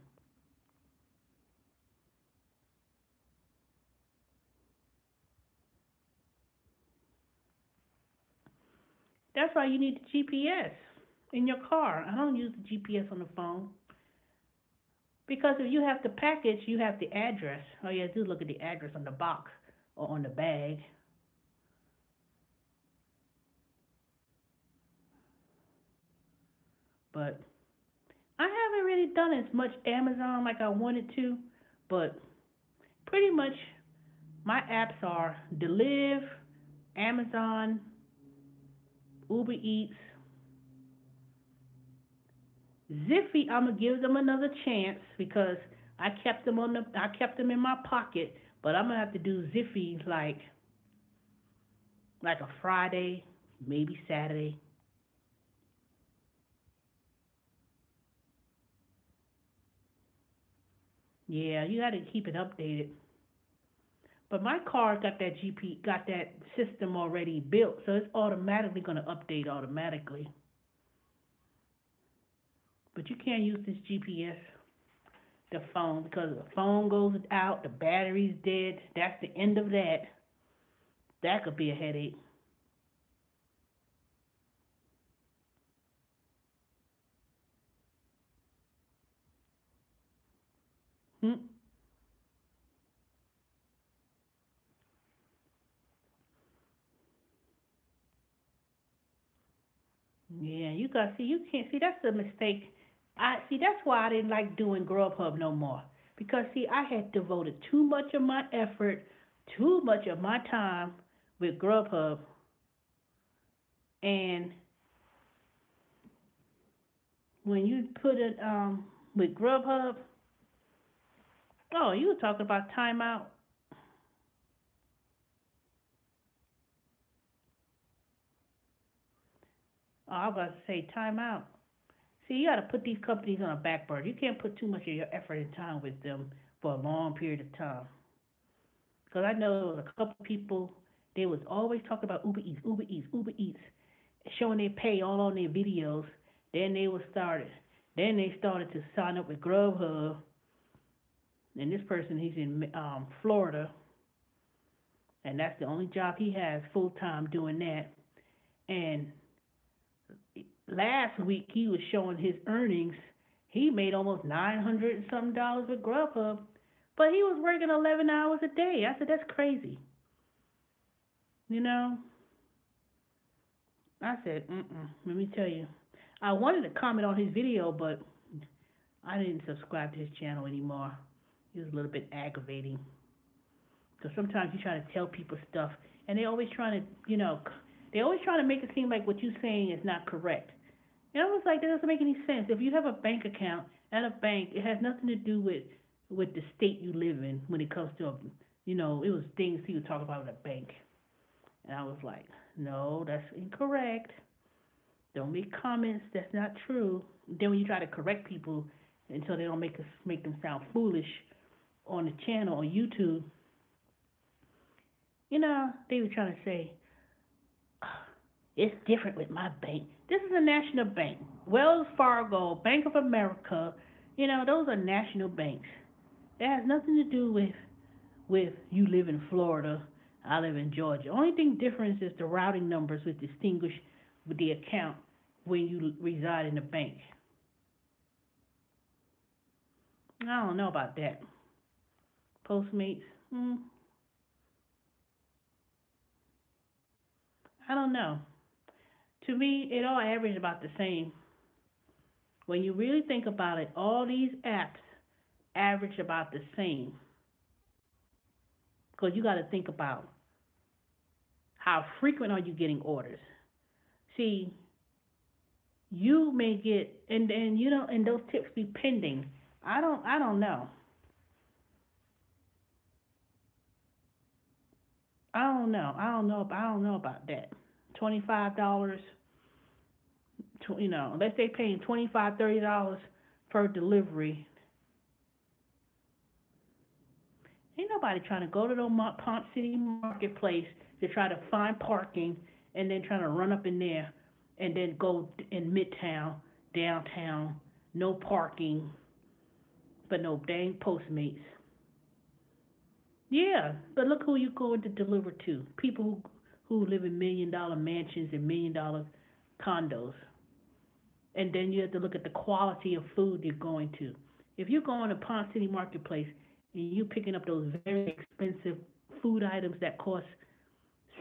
That's why you need the GPS in your car. I don't use the GPS on the phone. Because if you have the package, you have the address. All you have to do is look at the address on the box or on the bag. But I haven't really done as much Amazon like I wanted to. But pretty much my apps are Deliv, Amazon, Uber Eats, Ziffy. I'm gonna give them another chance because I kept them in my pocket. But I'm gonna have to do Ziffy like a Friday, maybe Saturday. Yeah, you got to keep it updated. But my car got that system already built, so it's automatically going to update automatically. But you can't use this GPS, the phone, because the phone goes out, the battery's dead. That's the end of that. That could be a headache. Hmm. Yeah, you got see. You can't see. That's a mistake. I see. That's why I didn't like doing Grubhub no more. Because see, I had devoted too much of my effort, too much of my time with Grubhub, and when you put it with Grubhub, oh, you were talking about timeout. Oh, I was about to say timeout. See, you got to put these companies on a back burner. You can't put too much of your effort and time with them for a long period of time. Because I know there was a couple people, they was always talking about Uber Eats, Uber Eats, Uber Eats, showing their pay all on their videos. Then they was started. Then they started to sign up with Grubhub. And this person, he's in Florida, and that's the only job he has full time doing that. And last week he was showing his earnings. He made almost 900 and some dollars with Grubhub, but he was working 11 hours a day. I said that's crazy. You know, I said, mm-mm. Let me tell you, I wanted to comment on his video, but I didn't subscribe to his channel anymore. He was a little bit aggravating. Because sometimes you try to tell people stuff, and they always trying to, they always trying to make it seem like what you're saying is not correct. And I was like, that doesn't make any sense. If you have a bank account at a bank, it has nothing to do with the state you live in when it comes to, it was things he would talk about at a bank. And I was like, no, that's incorrect. Don't make comments that's not true. Then when you try to correct people until they don't make them sound foolish on the channel on YouTube, they were trying to say, it's different with my bank. This is a national bank. Wells Fargo, Bank of America, those are national banks. It has nothing to do with you live in Florida, I live in Georgia. Only thing difference is the routing numbers would distinguish with the account when you reside in the bank. I don't know about that. Postmates, I don't know. To me, it all averages about the same. When you really think about it, all these apps average about the same. Because you got to think about how frequent are you getting orders. See, you may get and those tips be pending. I don't know. I don't know about that. $25, let's say paying $25, $30 per delivery. Ain't nobody trying to go to the Ponce City Marketplace to try to find parking and then trying to run up in there and then go in Midtown, downtown, no parking, but no dang Postmates. Yeah, but look who you going to deliver to. People who live in $1 million mansions and $1 million condos. And then you have to look at the quality of food you're going to. If you're going to Ponce City Marketplace and you're picking up those very expensive food items that cost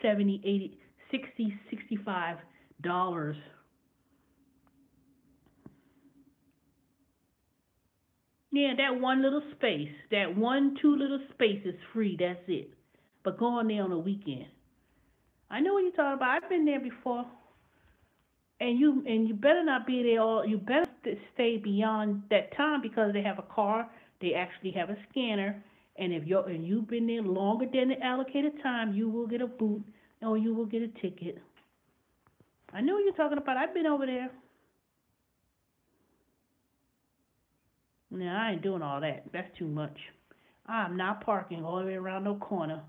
70, 80, 60, $65, yeah, that one little space, that one, two little space is free. That's it. But go on there on a weekend. I know what you're talking about. I've been there before. And you better not be there all. You better stay beyond that time because they have a car. They actually have a scanner, and if you've been there longer than the allocated time, you will get a boot or you will get a ticket. I know what you're talking about. I've been over there. No, I ain't doing all that. That's too much. I'm not parking all the way around no corner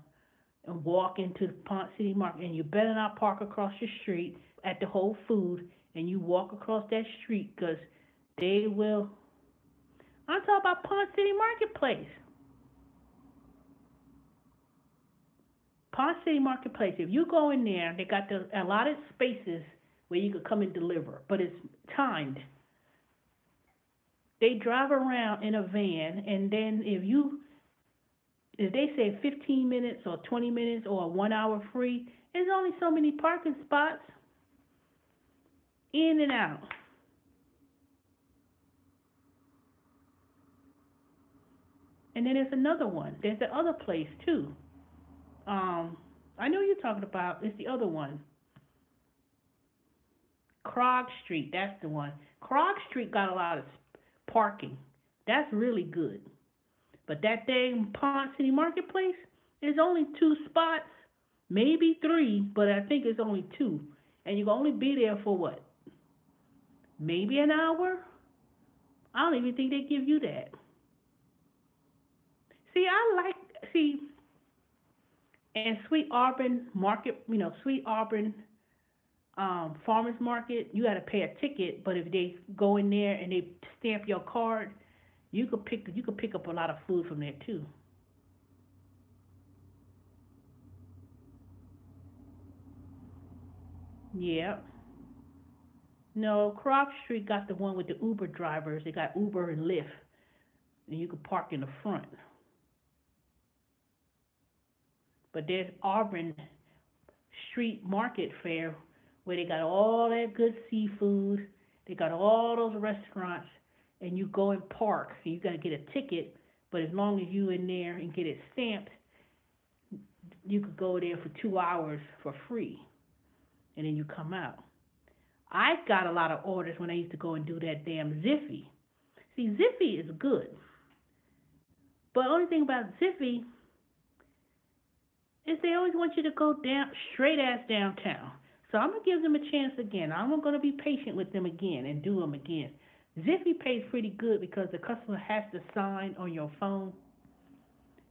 and walk into the Ponce City Market. And you better not park across the street at the Whole Food and you walk across that street because they will. I'm talking about Ponce City Marketplace. Ponce City Marketplace. If you go in there, they got the allotted spaces where you could come and deliver, but it's timed. They drive around in a van, and then if they say 15 minutes or 20 minutes or 1 hour free, there's only so many parking spots. In and out. And then there's another one. There's the other place too. Um, I know you're talking about. It's the other one. Krog Street. That's the one. Krog Street got a lot of parking. That's really good. But that dang Pond City Marketplace, there's only two spots, maybe three, but I think it's only two. And you can only be there for what? Maybe an hour? I don't even think they give you that. See, and Sweet Auburn Market, Sweet Auburn Farmers Market, you got to pay a ticket, but if they go in there and they stamp your card, you could pick up a lot of food from there too. Yeah. No, Croc Street got the one with the Uber drivers. They got Uber and Lyft, and you could park in the front. But there's Auburn Street Market Fair where they got all that good seafood. They got all those restaurants, and you go and park. And you got to get a ticket, but as long as you in there and get it stamped, you could go there for 2 hours for free, and then you come out. I got a lot of orders when I used to go and do that damn Ziffy. See, Ziffy is good, but the only thing about Ziffy is they always want you to go down straight ass downtown. So I'm gonna give them a chance again. I'm gonna be patient with them again and do them again. Ziffy pays pretty good because the customer has to sign on your phone,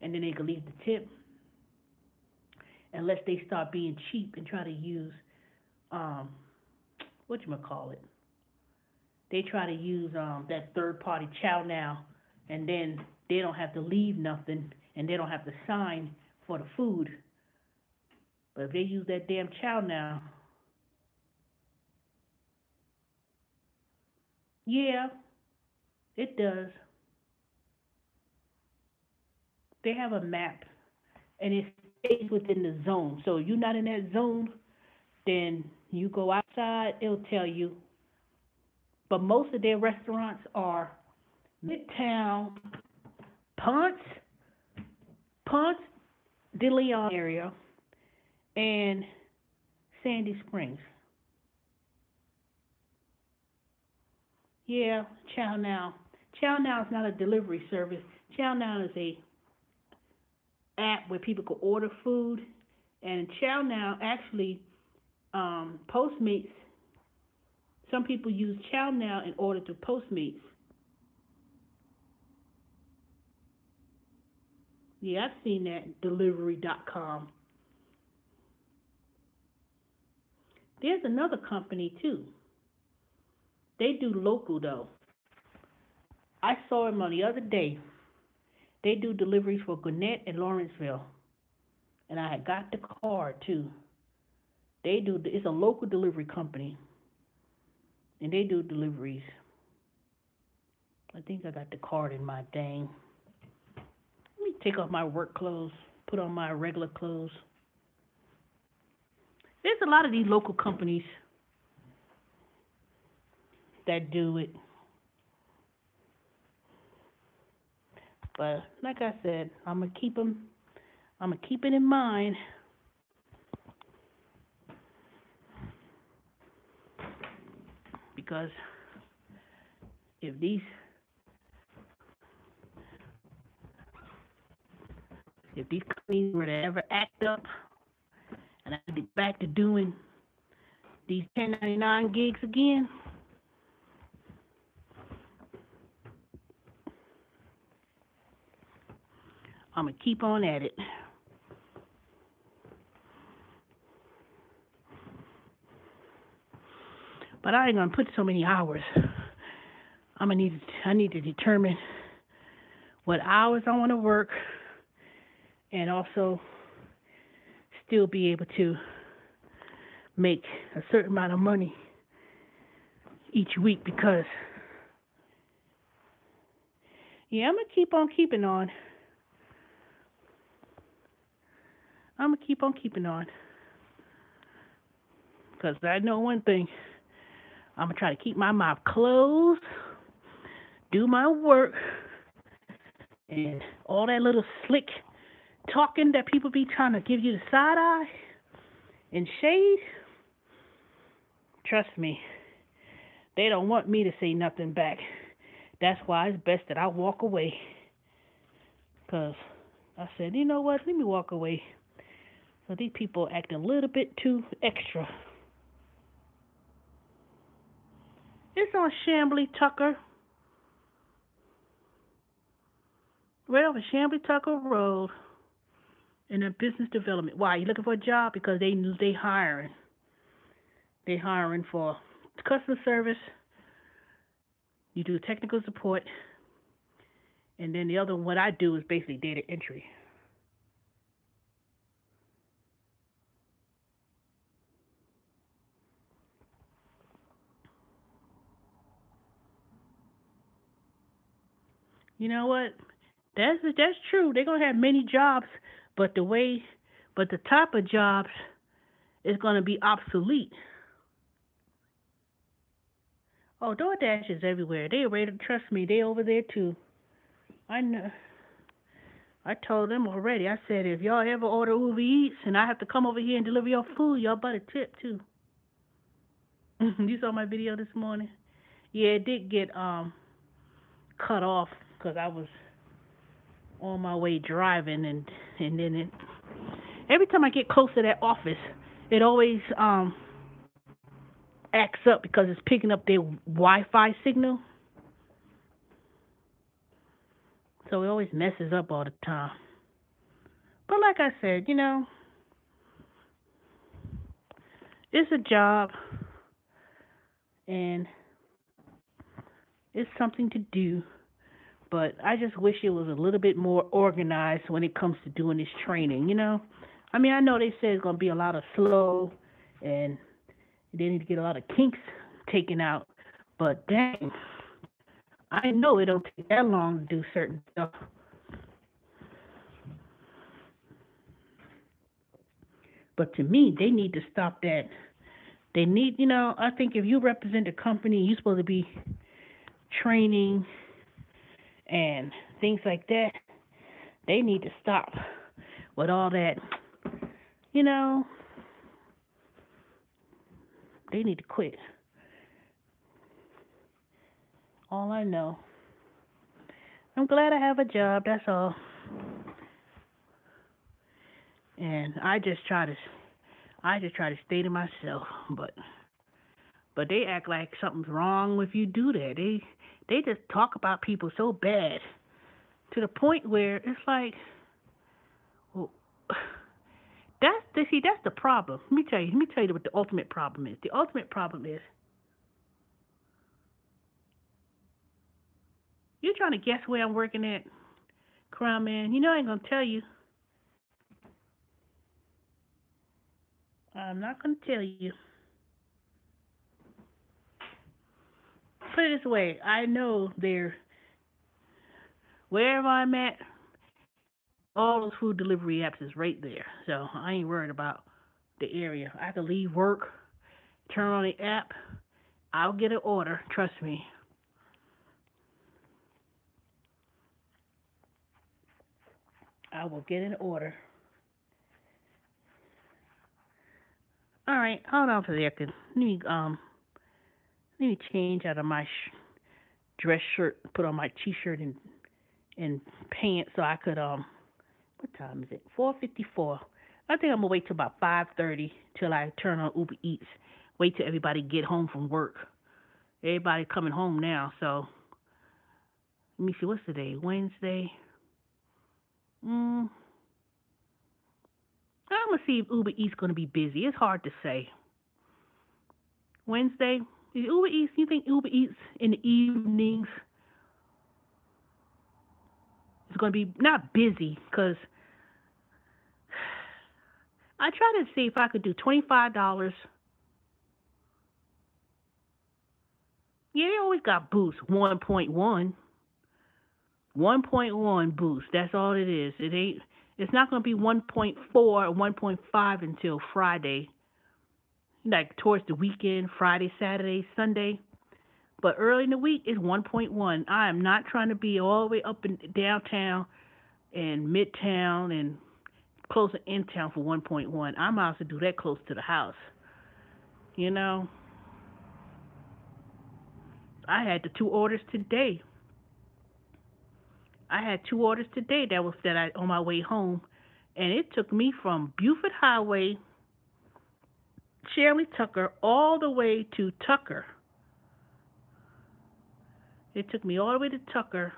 and then they can leave the tip, unless they start being cheap and try to use um what you call it. They try to use that third party Chow Now, and then they don't have to leave nothing, and they don't have to sign for the food. But if they use that damn Chow Now, yeah, it does. They have a map, and it stays within the zone. So if you're not in that zone, then you go outside, it'll tell you. But most of their restaurants are Midtown, Ponce, Ponce de Leon area, and Sandy Springs. Yeah, Chow Now. Chow Now is not a delivery service. Chow Now is a app where people can order food, and Chow Now actually Postmates. Some people use Chow Now in order to Postmates. Yeah, I've seen that delivery.com. There's another company too. They do local though. I saw them on the other day. They do deliveries for Gwinnett and Lawrenceville, and I had got the card too. It's a local delivery company, and they do deliveries. I think I got the card in my dang. Let me take off my work clothes, put on my regular clothes. There's a lot of these local companies that do it. But like I said, I'm gonna keep them. I'm gonna keep it in mind because if these companies were to ever act up, and I get back to doing these 1099 gigs again, I'm gonna keep on at it. But I ain't gonna put so many hours. I need to determine what hours I want to work, and also still be able to make a certain amount of money each week because yeah, I'm gonna keep on keeping on. I'm gonna keep on keeping on because I know one thing. I'm going to try to keep my mouth closed, do my work, and all that little slick talking that people be trying to give you the side eye and shade. Trust me, they don't want me to say nothing back. That's why it's best that I walk away. Because I said, you know what, let me walk away. So these people are acting a little bit too extra. It's on Chamblee Tucker. Right off of Chamblee Tucker Road in a business development. Why? You looking for a job? Because they hiring. They hiring for customer service. You do technical support. And then the other what I do is basically data entry. You know what? That's true. They're gonna have many jobs, but the type of jobs is gonna be obsolete. Oh, DoorDash is everywhere. They ready to trust me. They over there too. I know. I told them already. I said if y'all ever order Uber Eats and I have to come over here and deliver your food, y'all better tip too. You saw my video this morning. Yeah, it did get cut off because I was on my way driving, and then every time I get close to that office, it always acts up because it's picking up their Wi-Fi signal. So it always messes up all the time. But like I said, it's a job and it's something to do. But I just wish it was a little bit more organized when it comes to doing this training. I mean, I know they say it's going to be a lot of slow and they need to get a lot of kinks taken out. But dang, I know it don't take that long to do certain stuff. But to me, they need to stop that. They need, I think if you represent a company, you're supposed to be training and things like that. They need to stop with all that. They need to quit. All I know. I'm glad I have a job, that's all. And I just try to stay to myself, but they act like something's wrong if you do that. They just talk about people so bad to the point where it's like, well, that's the problem. Let me tell you what the ultimate problem is. The ultimate problem is you're trying to guess where I'm working at, Crown Man. I ain't gonna tell you. I'm not gonna tell you. Put it this way, I know wherever I'm at, all those food delivery apps is right there. So I ain't worried about the area. I can leave work, turn on the app, I'll get an order, trust me. I will get an order. All right, hold on for a second. Let me change out of my dress shirt, put on my t-shirt and pants so I could what time is it? 4:54. I think I'm gonna wait till about 5:30 till I turn on Uber Eats. Wait till everybody get home from work. Everybody coming home now, so let me see. What's today? Wednesday. I'm gonna see if Uber Eats gonna be busy. It's hard to say. Wednesday. Is Uber Eats? You think Uber Eats in the evenings is gonna be not busy? Cause I tried to see if I could do $25. Yeah, they always got boost 1.1. 1.1 boost. That's all it is. It ain't. It's not going to be 1.4 or 1.5 until Friday. like towards the weekend, Friday, Saturday, Sunday. But early in the week is 1.1. I am not trying to be all the way up in downtown and midtown and closer in town for 1.1. I'm out to do that close to the house. You know, I had the two orders today. I had two orders today that I on my way home, and it took me from Buford Highway, Shirley Tucker, all the way to Tucker. It took me all the way to Tucker,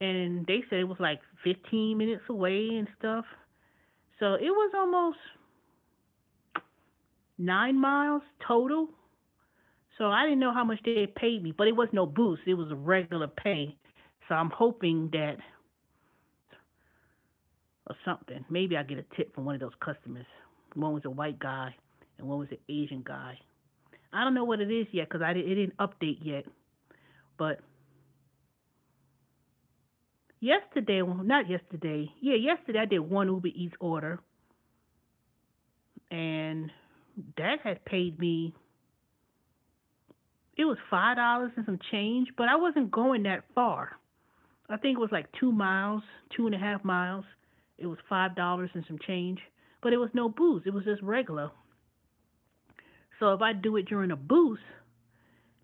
and they said it was like 15 minutes away and stuff. So it was almost 9 miles total. So I didn't know how much they had paid me, but it was no boost. It was a regular pay. So I'm hoping that or something. Maybe I get a tip from one of those customers. One was a white guy and one was an Asian guy. I don't know what it is yet because it didn't update yet. But yesterday, well, not yesterday. Yeah, yesterday I did one Uber Eats order, and that had paid me. It was $5 and some change, but I wasn't going that far. I think it was like 2 miles, 2.5 miles. It was $5 and some change, but it was no boost. It was just regular. So if I do it during a boost,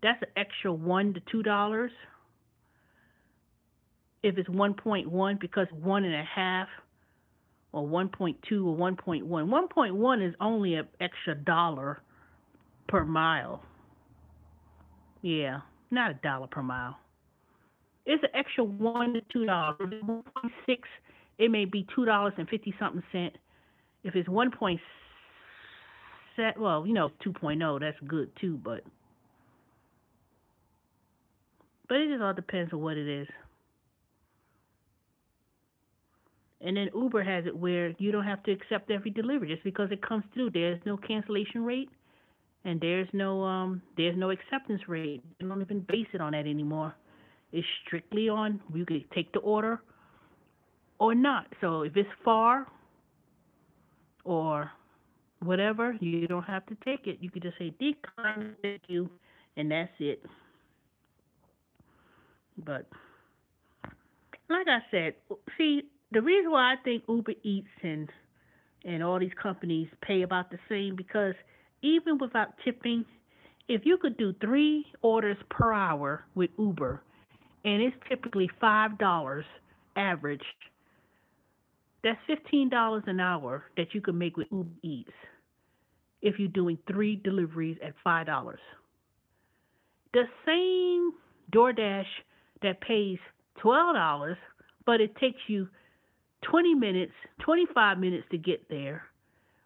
that's an extra $1 to $2. If it's 1.1, because 1.5 or 1.2 or 1.1, 1.1 is only an extra dollar per mile. Yeah, not $1 per mile. It's an extra $1 to $2. If it's 1.6, it may be $2.50 something cent. If it's 1.7, well, 2.0, that's good too, but it just all depends on what it is. And then Uber has it where you don't have to accept every delivery just because it comes through. There's no cancellation rate and there's no acceptance rate. They don't even base it on that anymore. It's strictly on you can take the order or not. So if it's far or whatever, you don't have to take it. You can just say decline, thank you, and that's it. But like I said, see, the reason why I think Uber Eats and all these companies pay about the same because even without tipping, if you could do 3 orders per hour with Uber, and it's typically $5 average, that's $15 an hour that you can make with Uber Eats if you're doing 3 deliveries at $5. The same DoorDash that pays $12, but it takes you 20 minutes, 25 minutes to get there,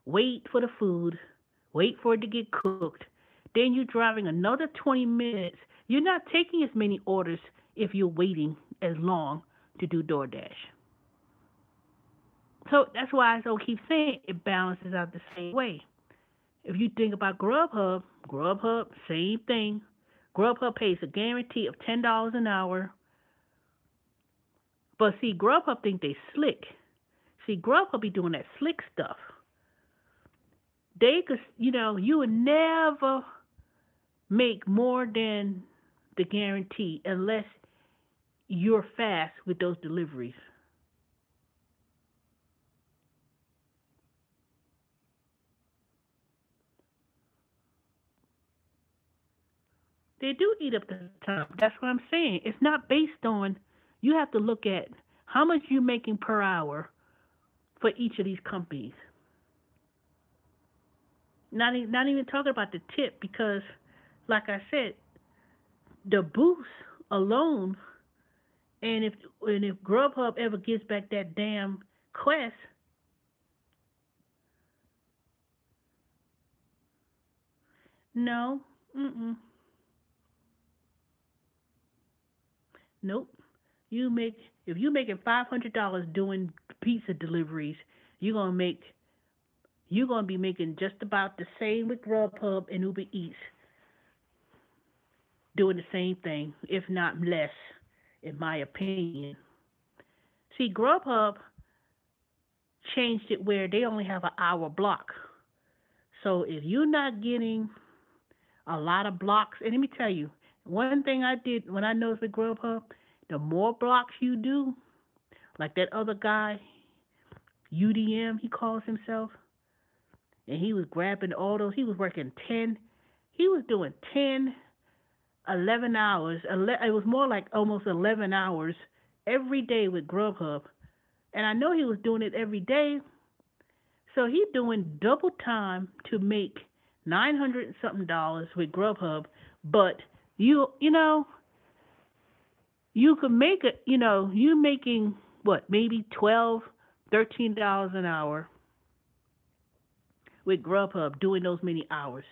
wait for the food, wait for it to get cooked, then you're driving another 20 minutes. You're not taking as many orders if you're waiting as long to do DoorDash. So that's why I so keep saying it balances out the same way. If you think about Grubhub, same thing. Grubhub pays a guarantee of $10 an hour. But see, Grubhub think they slick. See, Grubhub be doing that slick stuff. They could, you would never make more than the guarantee unless you're fast with those deliveries. They do eat up the time. That's what I'm saying. It's not based on, you have to look at how much you're making per hour for each of these companies. Not even talking about the tip because, like I said, the boost alone, and if Grubhub ever gets back that damn Quest, no, nope. You make if you're making $500 doing pizza deliveries, you're gonna make you're gonna be making just about the same with Grubhub and Uber Eats doing the same thing, if not less, in my opinion. See, Grubhub changed it where they only have an hour block. So if you're not getting a lot of blocks, and let me tell you, one thing I did when I noticed with Grubhub, the more blocks you do, like that other guy, UDM, he calls himself, and he was grabbing all those, he was working 10, he was doing 10, 11 hours, it was more like almost 11 hours every day with Grubhub. And I know he was doing it every day, so he doing double time to make 900 and something dollars with Grubhub. But you know, you could make it, you making what, maybe 12, $13 an hour with Grubhub doing those many hours.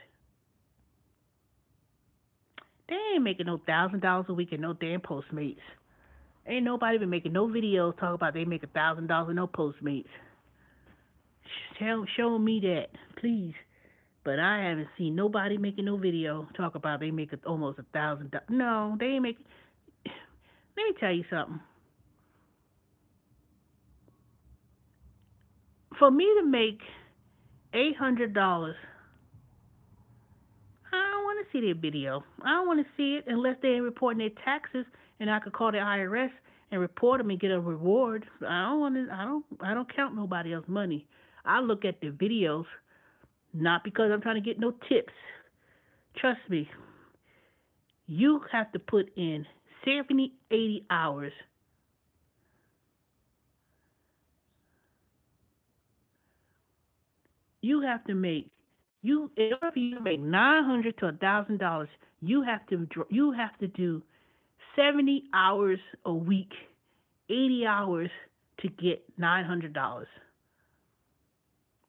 They ain't making no $1,000 a week in no damn Postmates. Ain't nobody been making no videos talk about they make $1,000 in no Postmates. Show me that, please. But I haven't seen nobody making no video talk about they make almost $1,000. No, they ain't making. Let me tell you something. For me to make $800, I don't want to see their video. I don't want to see it unless they're reporting their taxes, and I could call the IRS and report them and get a reward. I don't want to. I don't count nobody else's money. I look at the videos, not because I'm trying to get no tips. Trust me. You have to put in 70, 80 hours. You have to make in order for you to make $900 to $1,000. You have to do 70 hours a week, 80 hours to get $900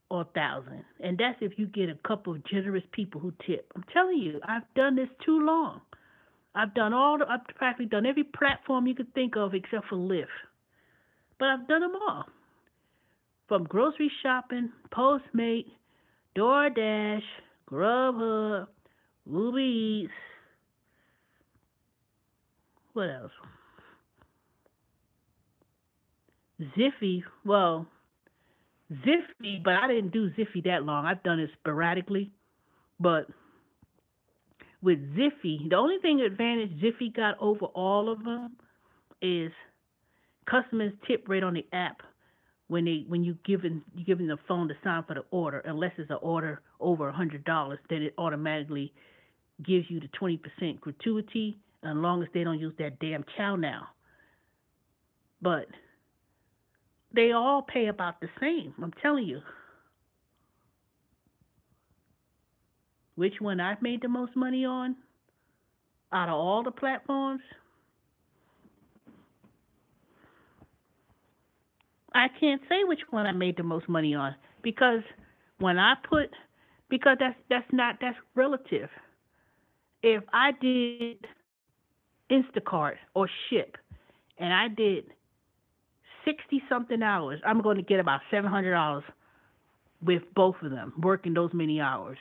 or 1,000, and that's if you get a couple of generous people who tip. I'm telling you, I've done this too long. I've practically done every platform you could think of except for Lyft, but I've done them all. From grocery shopping, Postmate, DoorDash, Grubhub, Uber Eats, what else? Ziffy. Well, Ziffy, but I didn't do Ziffy that long. I've done it sporadically. But with Ziffy, the only thing advantage Ziffy got over all of them is customers tip rate on the app when you giving the phone to sign for the order, unless it's an order over $100, then it automatically gives you the 20% gratuity, as long as they don't use that damn chow now. But they all pay about the same. I'm telling you. Which one I've made the most money on out of all the platforms? I can't say which one I made the most money on because when I put because that's relative. If I did Instacart or Ship and I did 60 something hours, I'm going to get about $700 with both of them working those many hours.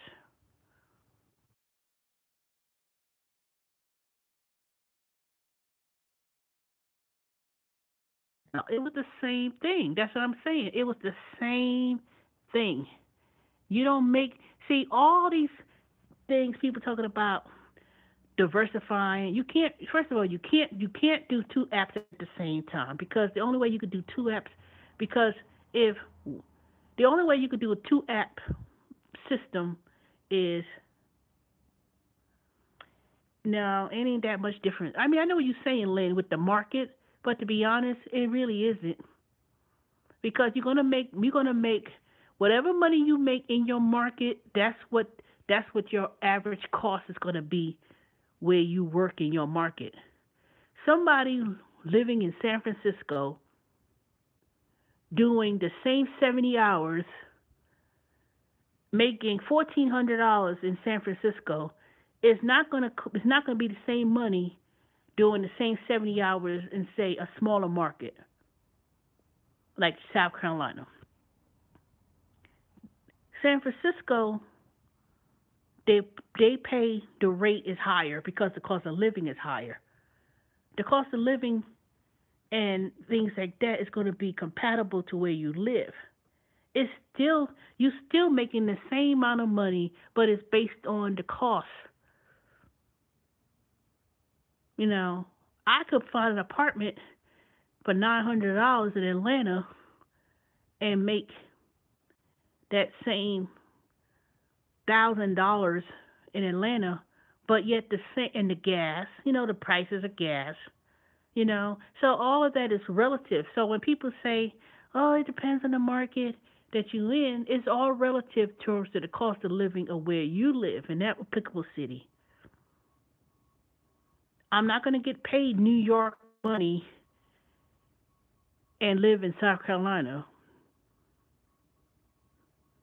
Now, it was the same thing. That's what I'm saying. It was the same thing. You don't make see all these things people talking about diversifying. You can't. First of all, you can't do two apps at the same time because the only way you could do two apps because if the only way you could do a two app system is no, it ain't that much different. I mean, I know what you're saying, Lynn, with the market, but to be honest, it really isn't because you're gonna make whatever money you make in your market. That's what your average cost is gonna be where you work in your market. Somebody living in San Francisco doing the same 70 hours, making $1,400 in San Francisco, is not gonna be the same money doing the same 70 hours in say a smaller market like South Carolina. San Francisco, they they pay the rate is higher because the cost of living is higher. The cost of living and things like that is going to be compatible to where you live. It's still you still making the same amount of money, but it's based on the cost. You know, I could find an apartment for $900 in Atlanta and make that same $1,000 in Atlanta, but yet the same and the gas, the prices of gas, so all of that is relative. So when people say, "Oh, it depends on the market that you in," it's all relative towards to the cost of living of where you live in that applicable city. I'm not going to get paid New York money and live in South Carolina.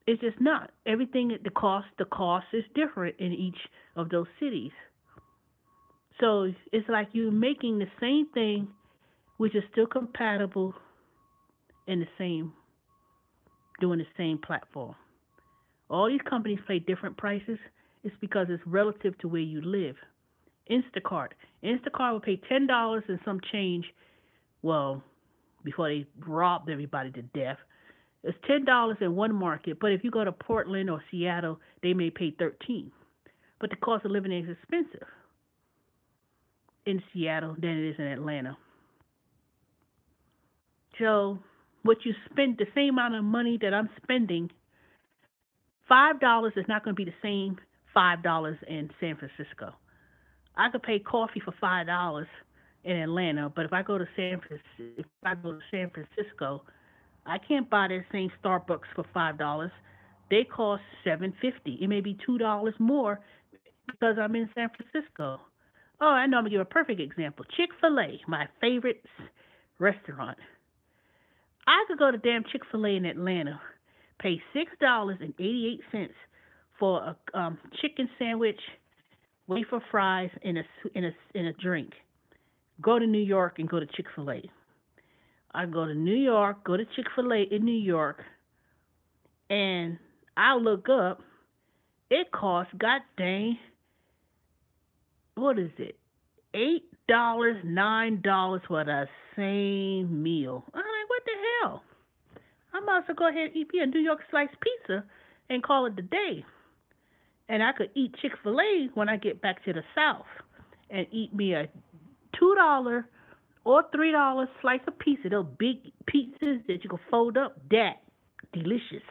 It's just not. Everything the cost is different in each of those cities. So it's like you're making the same thing, which is still compatible in the same, doing the same platform. All these companies pay different prices. It's because it's relative to where you live. Instacart. Instacart will pay $10 and some change. Well, before they robbed everybody to death, it's $10 in one market. But if you go to Portland or Seattle, they may pay 13. But the cost of living is expensive in Seattle than it is in Atlanta. So what you spend, the same amount of money that I'm spending, $5 is not going to be the same $5 in San Francisco. I could pay coffee for $5 in Atlanta, but if I go to San Francisco, I can't buy that same Starbucks for $5. They cost $7.50. It may be $2 more because I'm in San Francisco. Oh, I know. I'm gonna give a perfect example. Chick-fil-A, my favorite restaurant. I could go to damn Chick-fil-A in Atlanta, pay $6.88 for a chicken sandwich, wafer fries, and a drink. Go to New York and go to Chick-fil-A. I go to New York, go to Chick-fil-A in New York, and I look up. It costs, god dang, what is it? $8, $9 for the same meal. I'm like, what the hell? I might as well go ahead and eat me a New York slice pizza and call it the day. And I could eat Chick-fil-A when I get back to the South and eat me a $2 or $3 slice of pizza. Those big pizzas that you can fold up. That delicious.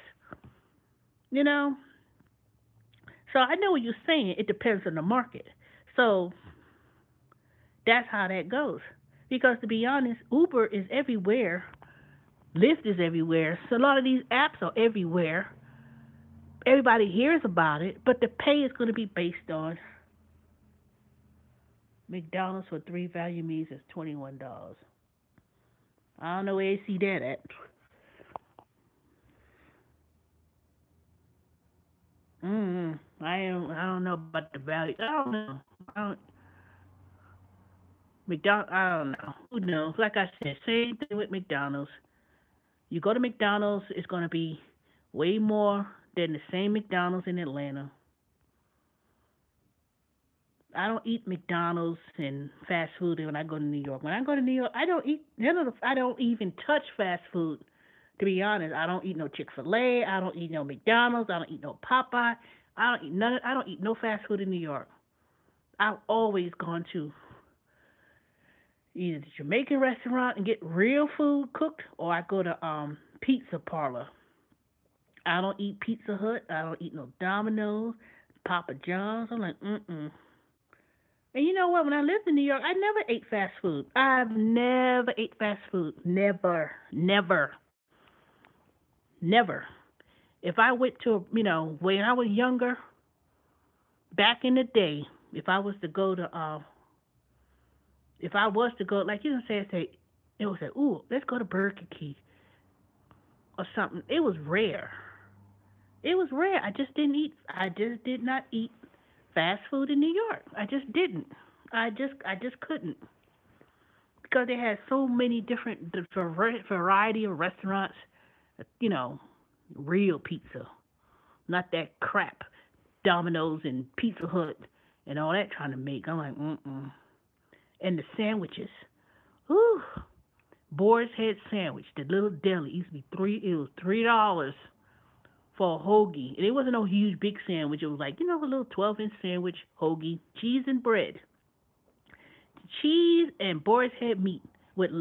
You know? So I know what you're saying. It depends on the market. So that's how that goes. Because to be honest, Uber is everywhere. Lyft is everywhere. So a lot of these apps are everywhere. Everybody hears about it, but the pay is going to be based on McDonald's for three value meals is $21. I don't know where you see that at. I don't know about the value. I don't know. I don't, McDonald. I don't know. Who knows? Like I said, same thing with McDonald's. You go to McDonald's, it's gonna be way more than the same McDonald's in Atlanta. I don't eat McDonald's and fast food when I go to New York. When I go to New York, I don't eat none of the. I don't even touch fast food. To be honest, I don't eat no Chick-fil-A. I don't eat no McDonald's. I don't eat no Popeye. I don't eat none. I don't eat no fast food in New York. I've always gone to either the Jamaican restaurant and get real food cooked, or I go to pizza parlor. I don't eat Pizza Hut. I don't eat no Domino's, Papa John's. I'm like, mm-mm. And you know what? When I lived in New York, I never ate fast food. I've never ate fast food. Never, never, never. If I went to, when I was younger, back in the day, if I was to go to, if I was to go, like say, it was like, ooh, let's go to Burger King or something. It was rare. It was rare. I just did not eat fast food in New York. I just didn't. I just couldn't because they had so many different variety of restaurants. You know, real pizza, not that crap Domino's and Pizza Hut and all that trying to make. I'm like, mm-mm. And the sandwiches, ooh, Boar's Head sandwich, the little deli, used to be it was $3 for a hoagie. And it wasn't no huge big sandwich. It was like, a little 12-inch sandwich, hoagie, cheese and bread. Cheese and Boar's Head meat with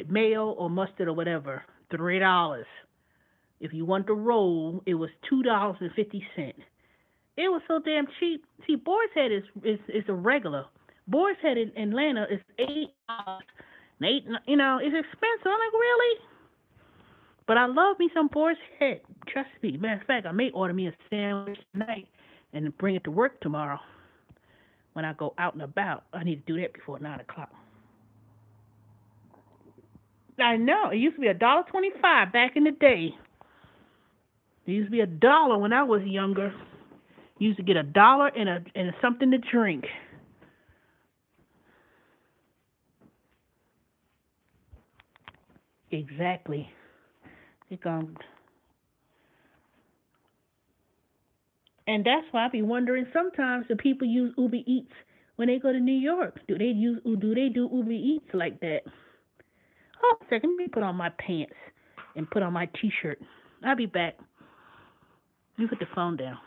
mayo or mustard or whatever. $3. If you want the roll, it was $2.50. It was so damn cheap. See, Boar's Head is a regular. Boar's Head in Atlanta is $8. It's expensive. I'm like, really? But I love me some Boar's Head. Trust me. Matter of fact, I may order me a sandwich tonight and bring it to work tomorrow when I go out and about. I need to do that before 9 o'clock. I know. It used to be $1.25 back in the day. It used to be $1 when I was younger. You used to get $1 and something to drink. Exactly. It And that's why I be wondering sometimes do people use Uber Eats when they go to New York? Do they do Uber Eats like that? Oh, second, let me put on my pants and put on my T-shirt. I'll be back. Let me put the phone down.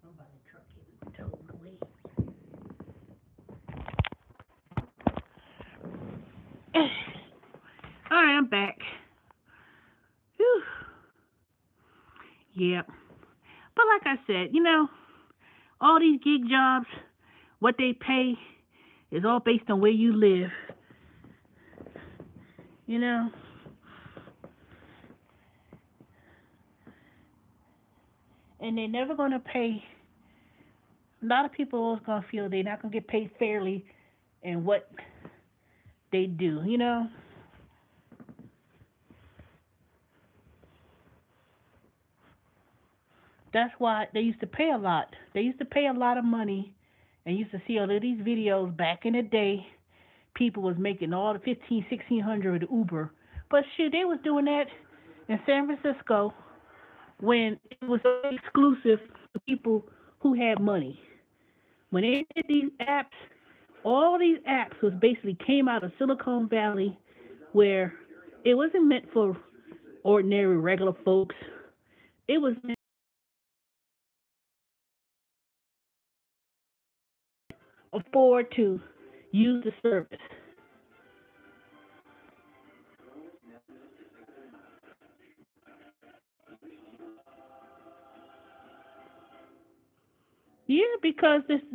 Somebody truck getting towed away. All right, I'm back. Whew. Yeah. But like I said, all these gig jobs, what they pay is all based on where you live. You know? And they're never going to pay. A lot of people always going to feel they're not going to get paid fairly in what they do. That's why they used to pay a lot. They used to pay a lot of money and used to see all of these videos back in the day. People was making all the 1,600 Uber. But shoot, they was doing that in San Francisco when it was exclusive to people who had money. When they did these apps, all these apps was basically came out of Silicon Valley where it wasn't meant for ordinary regular folks. It was meant to afford to use the service. Yeah, because it's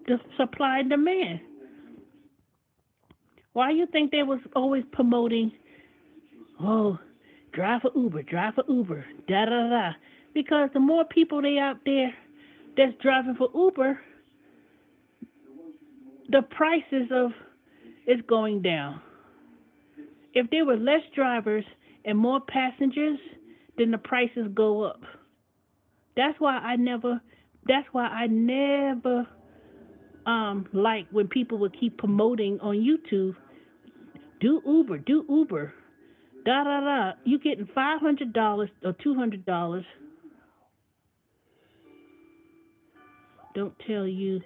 the supply and demand. Why you think they was always promoting, oh, drive for Uber, da da da? Because the more people they out there that's driving for Uber, the prices of it's going down. If there were less drivers and more passengers, then the prices go up. That's why I never. That's why I never like when people would keep promoting on YouTube. Do Uber, da da da. You getting $500 or $200. Don't tell you.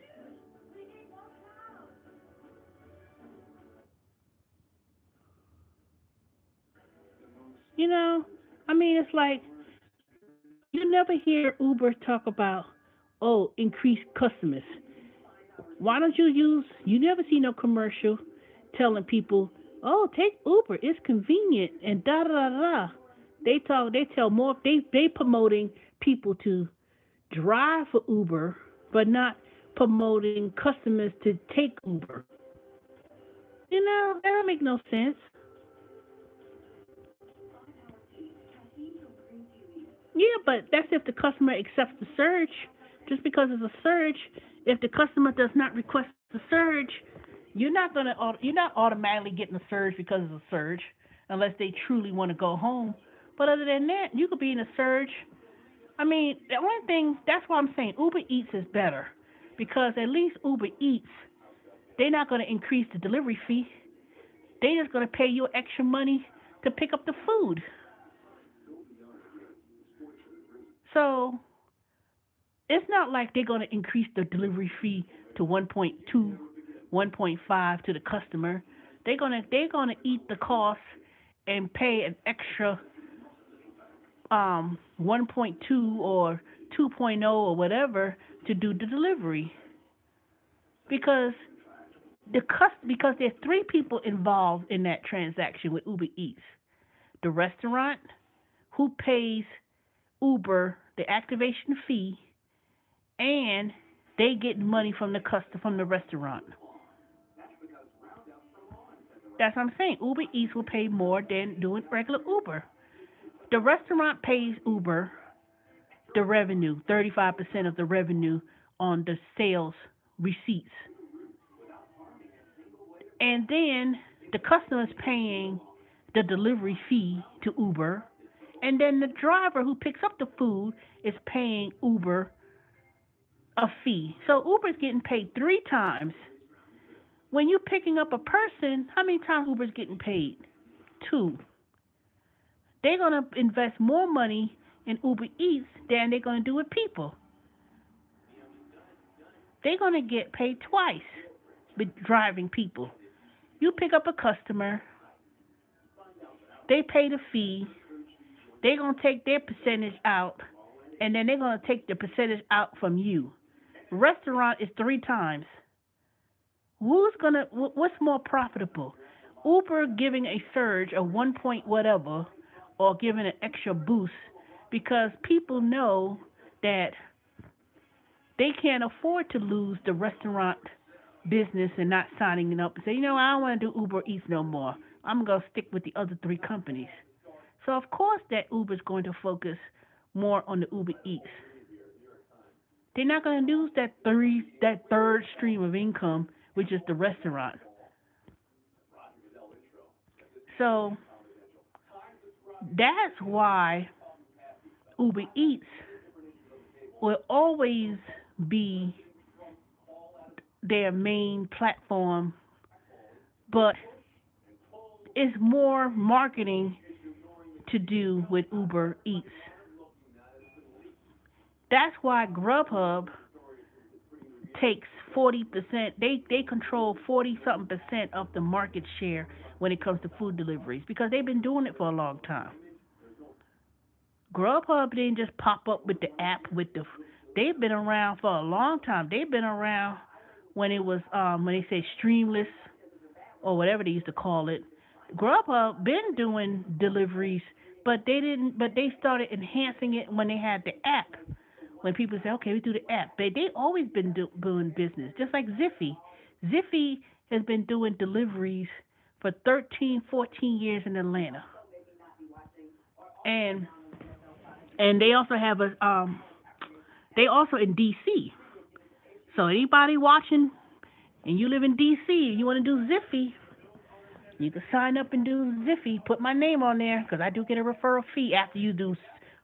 it's like you never hear Uber talk about, oh, increase customers. Why don't you use? You never see no commercial telling people, oh, take Uber. It's convenient and da da da da. They talk. They tell more. They promoting people to drive for Uber, but not promoting customers to take Uber. That don't make no sense. Yeah, but that's if the customer accepts the surge. Just because it's a surge, if the customer does not request the surge, you're not automatically getting a surge because it's a surge, unless they truly want to go home. But other than that, you could be in a surge. I mean, the only thing that's why I'm saying Uber Eats is better, because at least Uber Eats, they're not going to increase the delivery fee. They're just going to pay you extra money to pick up the food. So it's not like they're going to increase the delivery fee to 1.2, 1.5 to the customer. They're gonna eat the cost and pay an extra 1.2 or 2.0 or whatever to do the delivery, because because there's three people involved in that transaction with Uber Eats: the restaurant, who pays Uber the activation fee, and they get money from the restaurant. That's what I'm saying. Uber Eats will pay more than doing regular Uber. The restaurant pays Uber the revenue, 35% of the revenue on the sales receipts. And then the customer is paying the delivery fee to Uber. And then the driver who picks up the food is paying Uber a fee. So Uber's getting paid three times. When you're picking up a person, how many times Uber's getting paid? Two. They're going to invest more money in Uber Eats than they're going to do with people. They're going to get paid twice with driving people. You pick up a customer, they pay the fee, they're going to take their percentage out, and then they're going to take the percentage out from you. Restaurant is three times. What's more profitable? Uber giving a surge of 1 point whatever, or giving an extra boost, because people know that they can't afford to lose the restaurant business and not signing it up and say, I don't want to do Uber Eats no more. I'm going to stick with the other three companies. So of course that Uber's going to focus more on the Uber Eats. They're not going to lose that third stream of income, which is the restaurant. So that's why Uber Eats will always be their main platform, but it's more marketing to do with Uber Eats. That's why Grubhub takes 40%. They control 40 something percent of the market share when it comes to food deliveries, because they've been doing it for a long time. Grubhub didn't just pop up with the app with the. They've been around for a long time. They've been around when it was when they say Streamless or whatever they used to call it. Grubhub been doing deliveries, but they didn't. But they started enhancing it when they had the app. When people say, okay, we do the app, they always been doing business, just like Ziffy. Ziffy has been doing deliveries for 13, 14 years in Atlanta, and they also have they also in DC. So anybody watching and you live in DC and you want to do Ziffy, you can sign up and do Ziffy. Put my name on there, because I do get a referral fee after you do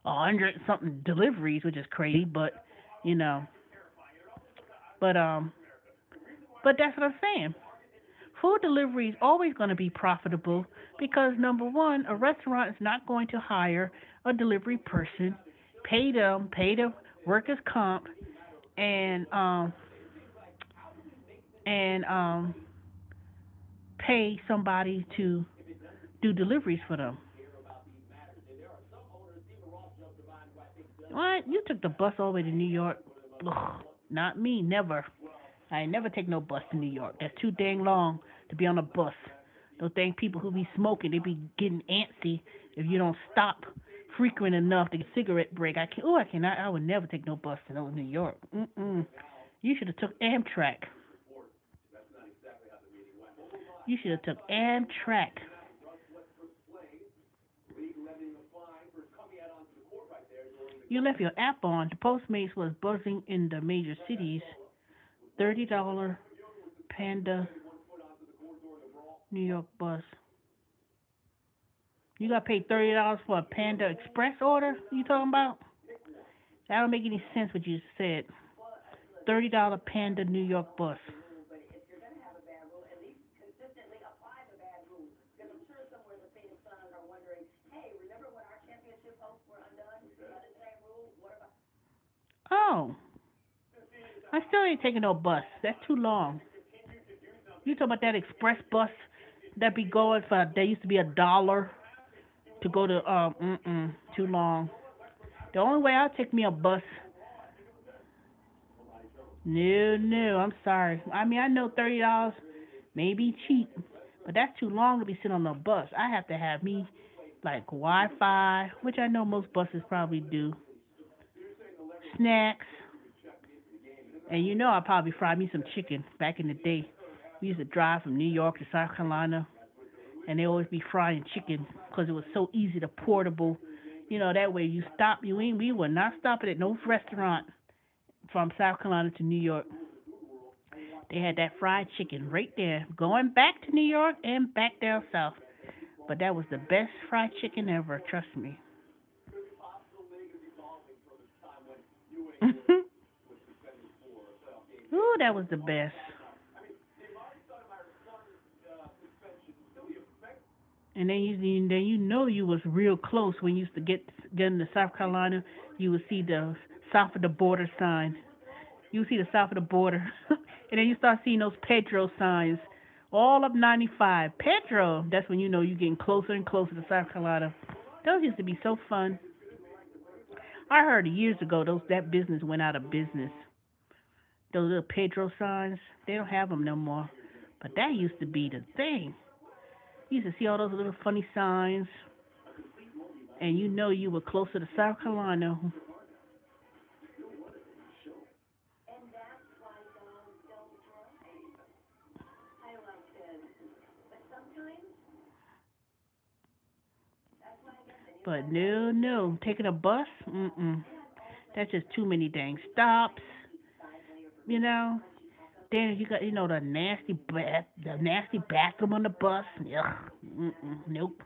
100 something deliveries, which is crazy, but you know, but but that's what I'm saying. Food delivery is always going to be profitable, because number one, a restaurant is not going to hire a delivery person, pay the workers comp, and and pay somebody to do deliveries for them. What? You took the bus all the way to New York? Ugh, not me, never. I ain't never take no bus to New York. That's too dang long to be on a bus. Those dang people who be smoking, they be getting antsy if you don't stop frequent enough to get a cigarette break. I can't. Oh, I cannot. I would never take no bus to New York. Mm-mm. You should have took Amtrak. You should have took Amtrak. You left your app on. The Postmates was buzzing in the major cities. $30 Panda New York bus. You got paid $30 for a Panda Express order? You talking about? That don't make any sense what you said. $30 Panda New York bus. Oh, I still ain't taking no bus. That's too long. You talking about that express bus that be going for? There used to be $1 to go to. Too long. The only way I'll take me a bus. No, no, I'm sorry. I mean, I know $30 may be cheap, but that's too long to be sitting on the bus. I have to have me like Wi-Fi, which I know most buses probably do. Snacks, and you know I probably fry me some chicken. Back in the day, we used to drive from New York to South Carolina, and they always be frying chicken because it was so easy to portable. You know that way you stop. You ain't. We were not stopping at no restaurant from South Carolina to New York. They had that fried chicken right there, going back to New York and back down south. But that was the best fried chicken ever. Trust me. Ooh, that was the best. And then you know you was real close when you used to get into South Carolina. You would see the south of the border sign. You would see the south of the border, and then you start seeing those Pedro signs all up 95. Pedro. That's when you know you're getting closer and closer to South Carolina. Those used to be so fun. I heard years ago those that business went out of business. Those little Pedro signs, they don't have them no more. But that used to be the thing. You used to see all those little funny signs, and you know you were closer to South Carolina. But no, no, taking a bus, that's just too many dang stops. You know. Then you got the nasty bathroom on the bus. Ugh, nope,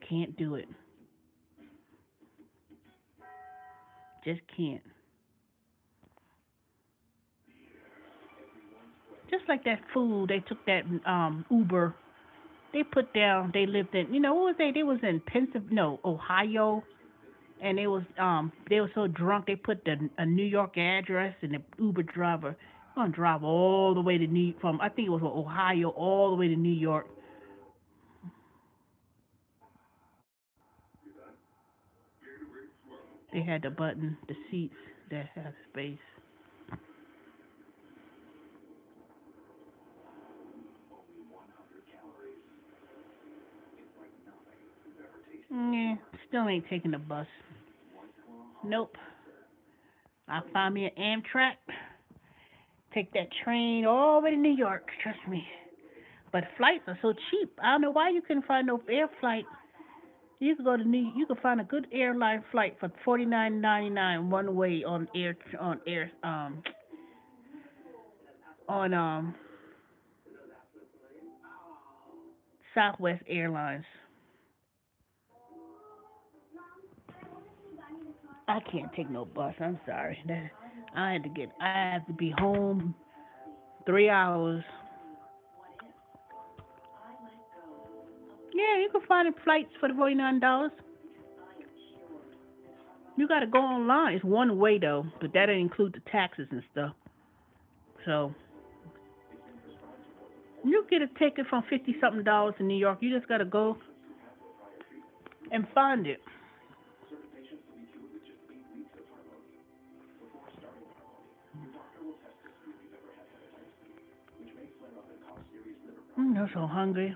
can't do it. Just can't. Just like that fool, they took that Uber. They put down. They lived in. What was they? They was in Pennsylvania, no, Ohio, and they were so drunk they put a New York address, and the Uber driver gonna drive all the way to New from I think it was Ohio all the way to New York. They had the button, the seats that had space. Yeah, still ain't taking the bus. Nope. I find me an Amtrak, take that train all the way to New York. Trust me. But flights are so cheap. I don't know why you couldn't find no air flight. You could go to New. You could find a good airline flight for $49.99 one way on Southwest Airlines. I can't take no bus. I'm sorry. I have to be home 3 hours. Yeah, you can find flights for the $49. You got to go online. It's one way though, but that didn't include the taxes and stuff. So you get a ticket from 50 something dollars in New York. You just got to go and find it. I'm so hungry.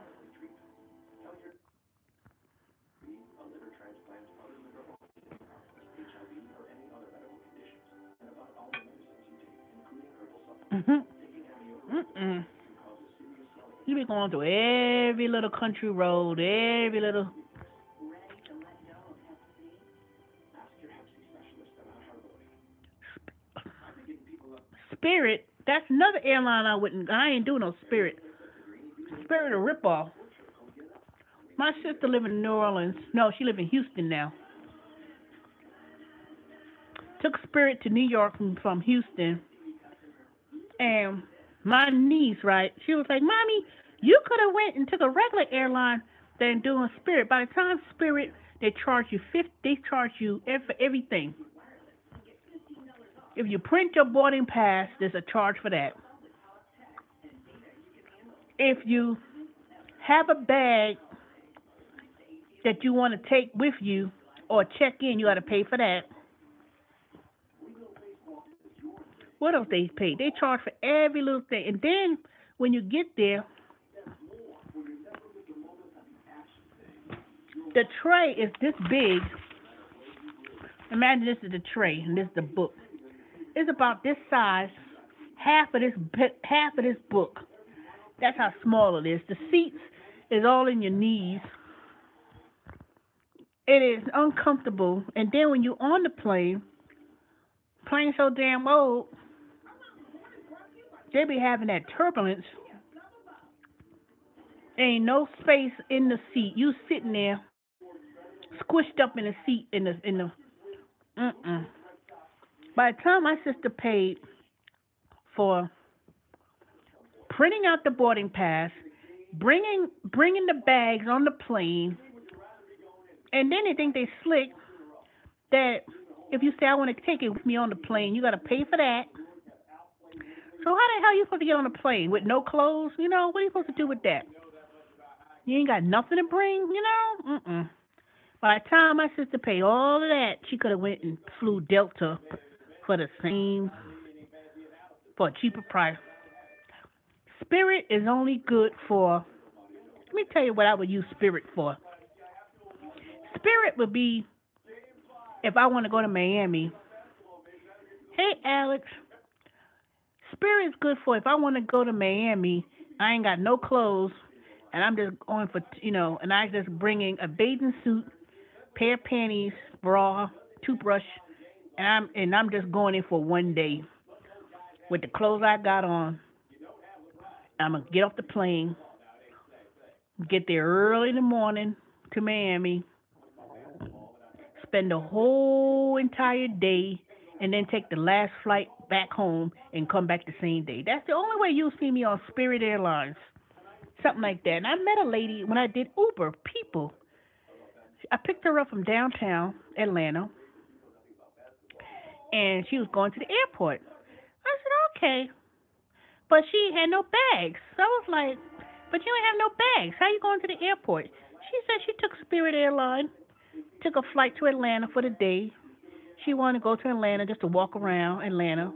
Mhm. Mm-mm. You be going through every little country road, every little Spirit. That's another airline I wouldn't. I ain't doing no Spirit. Spirit a ripoff. My sister live in New Orleans. No, she live in Houston now. Took Spirit to New York from Houston, and my niece, right? She was like, "Mommy, you could have went and took a regular airline than doing Spirit. By the time Spirit, they charge you 50. They charge you for everything. If you print your boarding pass, there's a charge for that. If you have a bag that you want to take with you or check in, you got to pay for that. What else they pay? They charge for every little thing. And then when you get there, the tray is this big. Imagine this is the tray and this is the book. It's about this size. Half of this book. That's how small it is. The seats is all in your knees. It is uncomfortable. And then when you're on the plane so damn old, they be having that turbulence. Ain't no space in the seat. You sitting there squished up in the seat in the. Mm-mm. By the time my sister paid for printing out the boarding pass, bringing the bags on the plane, and then they think they slick that if you say I want to take it with me on the plane, you got to pay for that. So how the hell you supposed to get on a plane with no clothes? What are you supposed to do with that? You ain't got nothing to bring. Mm-mm. By the time my sister paid all of that, she could have went and flew Delta for the same, for a cheaper price. Spirit is only good for, let me tell you what I would use Spirit for. Spirit would be if I want to go to Miami. Hey, Alex. Spirit is good for if I want to go to Miami. I ain't got no clothes, and I'm just going for, and I just bringing a bathing suit, pair of panties, bra, toothbrush, and I'm just going in for one day with the clothes I got on. I'm gonna get off the plane, get there early in the morning to Miami, spend the whole entire day, and then take the last flight back home and come back the same day. That's the only way you'll see me on Spirit Airlines, something like that. And I met a lady when I did Uber. People, I picked her up from downtown Atlanta, and she was going to the airport. I said, okay, but she had no bags. So I was like, but you ain't have no bags. How you going to the airport? She said she took Spirit Airline, took a flight to Atlanta for the day. She wanted to go to Atlanta just to walk around Atlanta.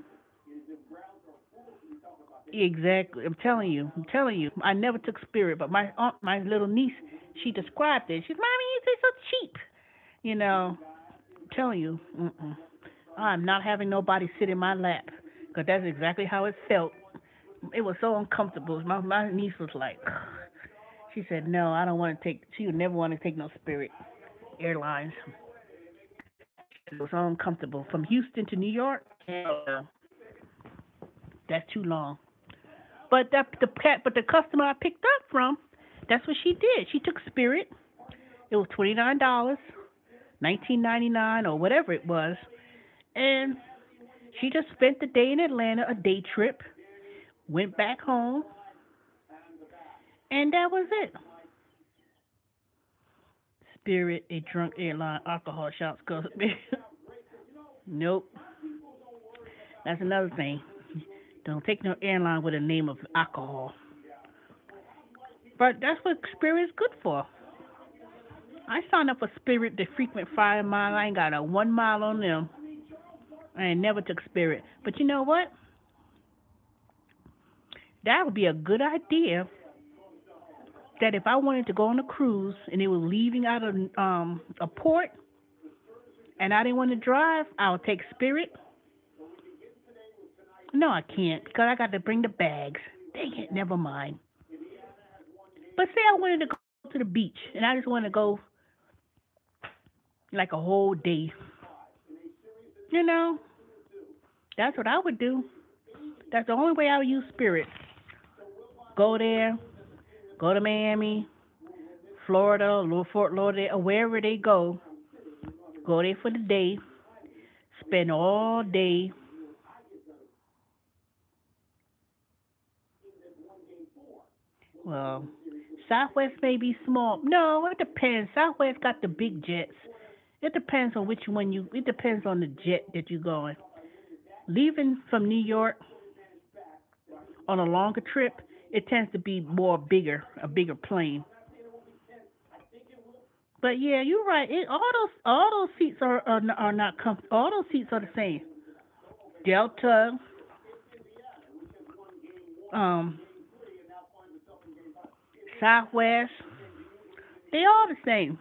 Exactly. I'm telling you. I'm telling you. I never took Spirit, but my little niece, she described it. She's, Mommy, it's so cheap. You know, I'm telling you. I'm not having nobody sit in my lap, because that's exactly how it felt. It was so uncomfortable. My niece was like, she said, no, I don't want to take, she would never want to take no Spirit Airlines. It was so uncomfortable. From Houston to New York, hell no, that's too long. But the customer I picked up from, that's what she did. She took Spirit. It was $29, 19.99 or whatever it was, and she just spent the day in Atlanta, a day trip, went back home, and that was it. Spirit, a drunk airline, alcohol shots. Cause nope, that's another thing. Don't take no airline with a name of alcohol. But that's what Spirit is good for. I signed up for Spirit, the frequent flyer mile. I ain't got a 1 mile on them. I ain't never took Spirit. But you know what? That would be a good idea that if I wanted to go on a cruise and it was leaving out of a port and I didn't want to drive, I'll take Spirit. No, I can't because I got to bring the bags. Dang it, never mind. But say I wanted to go to the beach and I just want to go like a whole day. You know, that's what I would do. That's the only way I would use Spirit. Go there, go to Miami, Florida, Fort Lauderdale, or wherever they go. Go there for the day, spend all day. Well, Southwest may be small. No, it depends. Southwest got the big jets. It depends on which one you. It depends on the jet that you're going. Leaving from New York on a longer trip, it tends to be more bigger, a bigger plane. But yeah, you're right. All those seats are not all those seats are the same. Delta, um, Southwest, they all the same.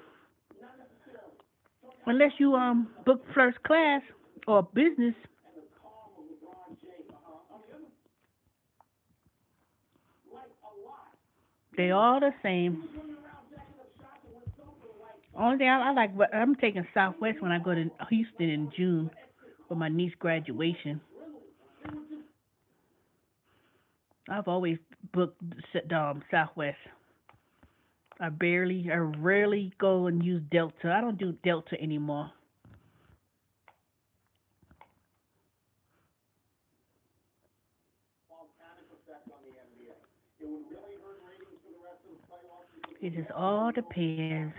Unless you book first class or business, they all the same. Only thing I like, but I'm taking Southwest when I go to Houston in June for my niece graduation. I've always booked Southwest. I rarely go and use Delta. I don't do Delta anymore. It just all depends.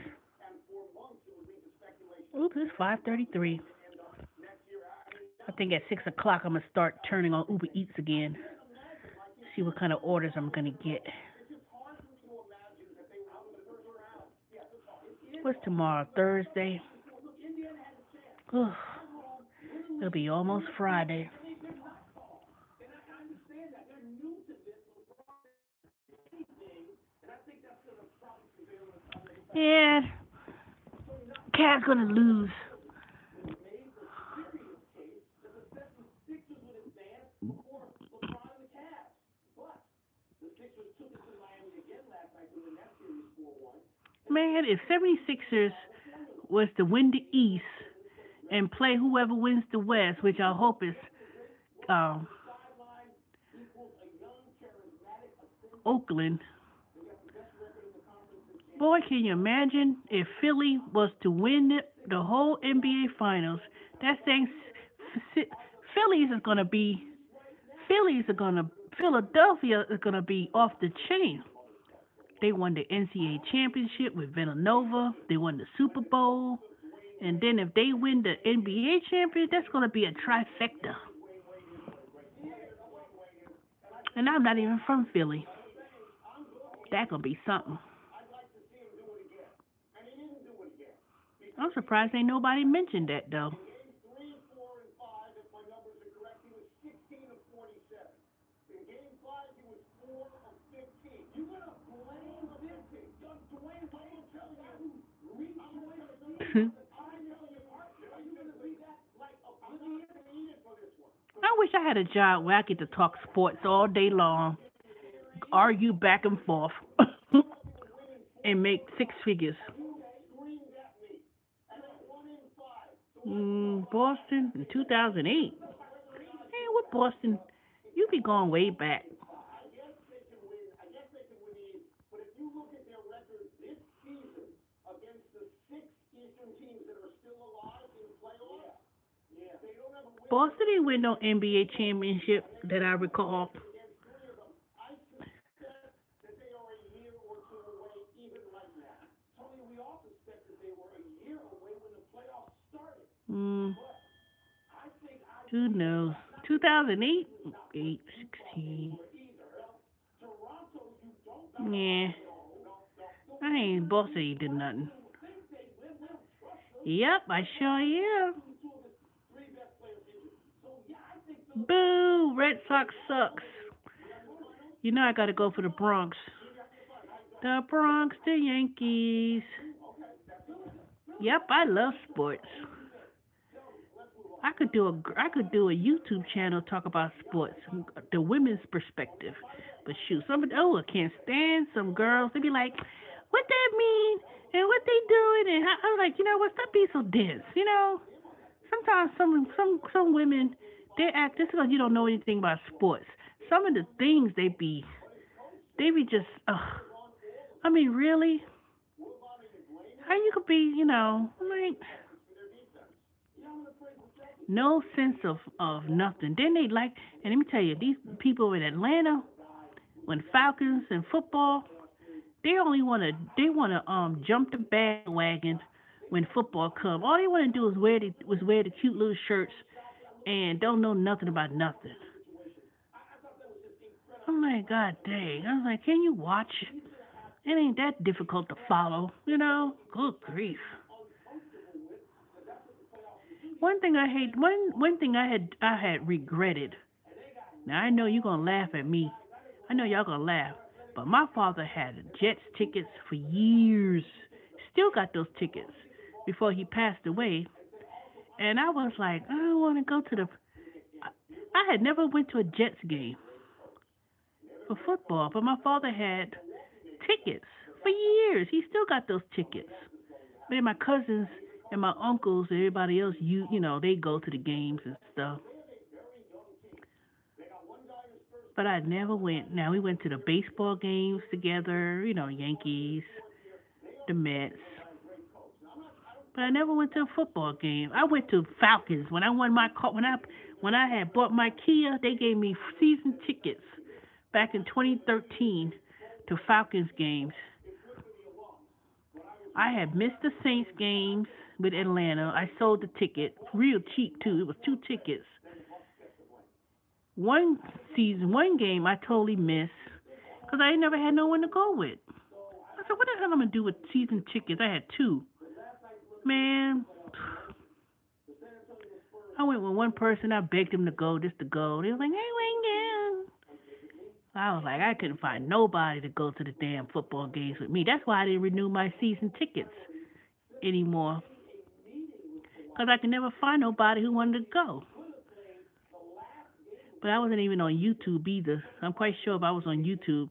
Oops, it's 5:33. I think at 6 o'clock I'm gonna start turning on Uber Eats again. See what kind of orders I'm gonna get. What's tomorrow? Thursday. Ugh, it'll be almost Friday. Yeah, Cavs gonna lose. Man, if 76ers was to win the East and play whoever wins the West, which I hope is um, Oakland, boy, can you imagine if Philly was to win the whole NBA Finals? That thing, Phillies is gonna be, Phillies are gonna, Philadelphia is gonna be off the chain. They won the NCAA championship with Villanova. They won the Super Bowl. And then if they win the NBA championship, that's going to be a trifecta. And I'm not even from Philly. That going to be something. I'm surprised ain't nobody mentioned that, though. I wish I had a job where I get to talk sports all day long, argue back and forth, and make six figures. Boston in 2008. Hey, what Boston? You be going way back. Boston didn't win no NBA championship that I recall. Mm, who knows? 2008? 8, 16. Yeah. I ain't Boston ain't did nothing. Yep, I sure am. Boo! Red Sox sucks. You know I gotta go for the Bronx. The Bronx, the Yankees. Yep, I love sports. I could do a YouTube channel talk about sports, the women's perspective. But shoot, I can't stand some girls. They be like, "What that mean?" and "What they doing?" and I'm like, you know what? Stop being so dense. You know, sometimes some women they act just because you don't know anything about sports. Some of the things they be just. I mean, really? How you could be? You know, like no sense of nothing. Then they like, and let me tell you, these people in Atlanta, when Falcons and football, they wanna jump the bandwagon when football come. All they wanna do is wear the cute little shirts and don't know nothing about nothing. I'm like, God dang. I was like, can you watch? It ain't that difficult to follow, you know? Good grief. One thing I had regretted. Now I know you're gonna laugh at me. I know y'all gonna laugh. But my father had Jets tickets for years. Still got those tickets before he passed away. And I was like, I don't want to go to the. I had never went to a Jets game for football, but my father had tickets for years. He still got those tickets. But my cousins and my uncles and everybody else, they go to the games and stuff. But I never went. Now we went to the baseball games together. Yankees, the Mets. But I never went to a football game. I went to Falcons when I won my car. When I had bought my Kia, they gave me season tickets back in 2013 to Falcons games. I had missed the Saints games with Atlanta. I sold the ticket real cheap too. It was two tickets. One game I totally missed because I never had no one to go with. I said, what the hell am I gonna do with season tickets? I had two. Man, I went with one person. I begged him to go, just to go. They was like, "Hey, Wayne." I was like, I couldn't find nobody to go to the damn football games with me. That's why I didn't renew my season tickets anymore. Because I could never find nobody who wanted to go. But I wasn't even on YouTube either. I'm quite sure if I was on YouTube,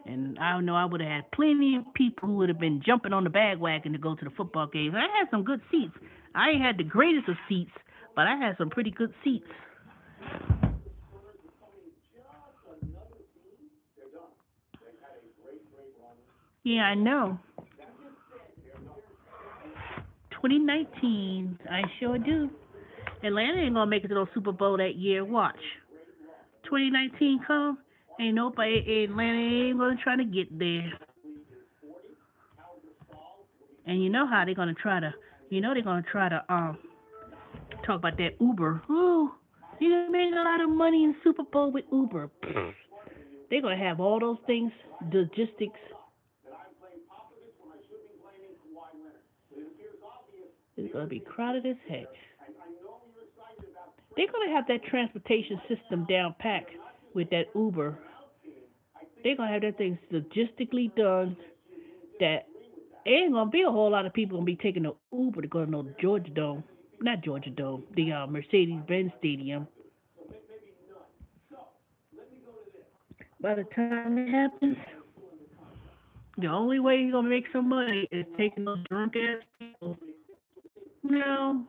and I know I would have had plenty of people who would have been jumping on the bandwagon to go to the football games. I had some good seats. I ain't had the greatest of seats, but I had some pretty good seats. Yeah, I know. 2019, I sure do. Atlanta ain't gonna make it to the Super Bowl that year. Watch. 2019 come, ain't nobody Atlanta ain't gonna try to get there. And you know how they're gonna try to, they're gonna try to talk about that Uber. Ooh, you done made a lot of money in Super Bowl with Uber. They're gonna have all those things, logistics. It's gonna be crowded as heck. They're gonna have that transportation system down packed with that Uber. They're gonna have that thing logistically done that ain't gonna be a whole lot of people gonna be taking the Uber to go to no Georgia Dome, not Georgia Dome, the Mercedes Benz Stadium. By the time it happens, the only way you're gonna make some money is taking those drunk ass people. No,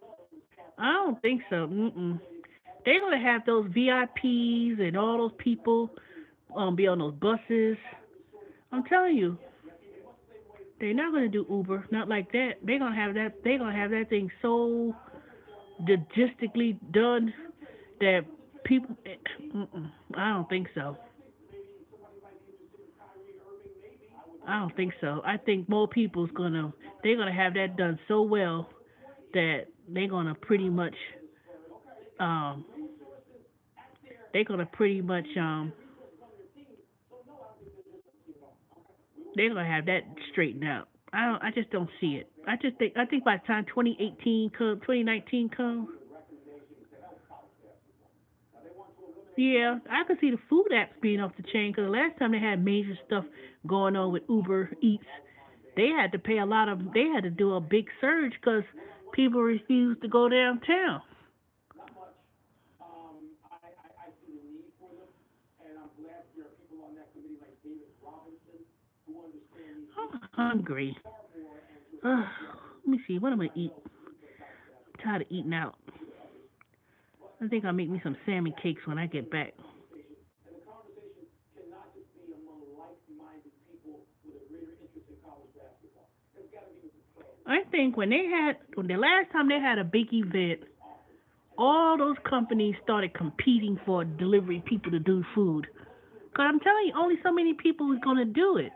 I don't think so. Mm-mm. They're gonna have those VIPs and all those people be on those buses. I'm telling you, they're not gonna do Uber, not like that. They're gonna have that. They're gonna have that thing so logistically done that people. Mm-mm, I don't think so. I don't think so. I think more people's gonna. They're gonna have that done so well that they're gonna pretty much. Um, they're gonna pretty much. They're gonna have that straightened out. I don't. I just don't see it. I just think. I think by the time 2018 come, 2019 come, Yeah, I could see the food apps being off the chain because last time they had major stuff going on with Uber Eats, they had to pay a lot of, they had to do a big surge because people refused to go downtown. I'm hungry. Ugh, let me see, what am I eat? I'm tired of eating out. I think I'll make me some salmon cakes when I get back. I think when the last time they had a big event, all those companies started competing for delivery people to do food. Cause I'm telling you, only so many people is gonna do it.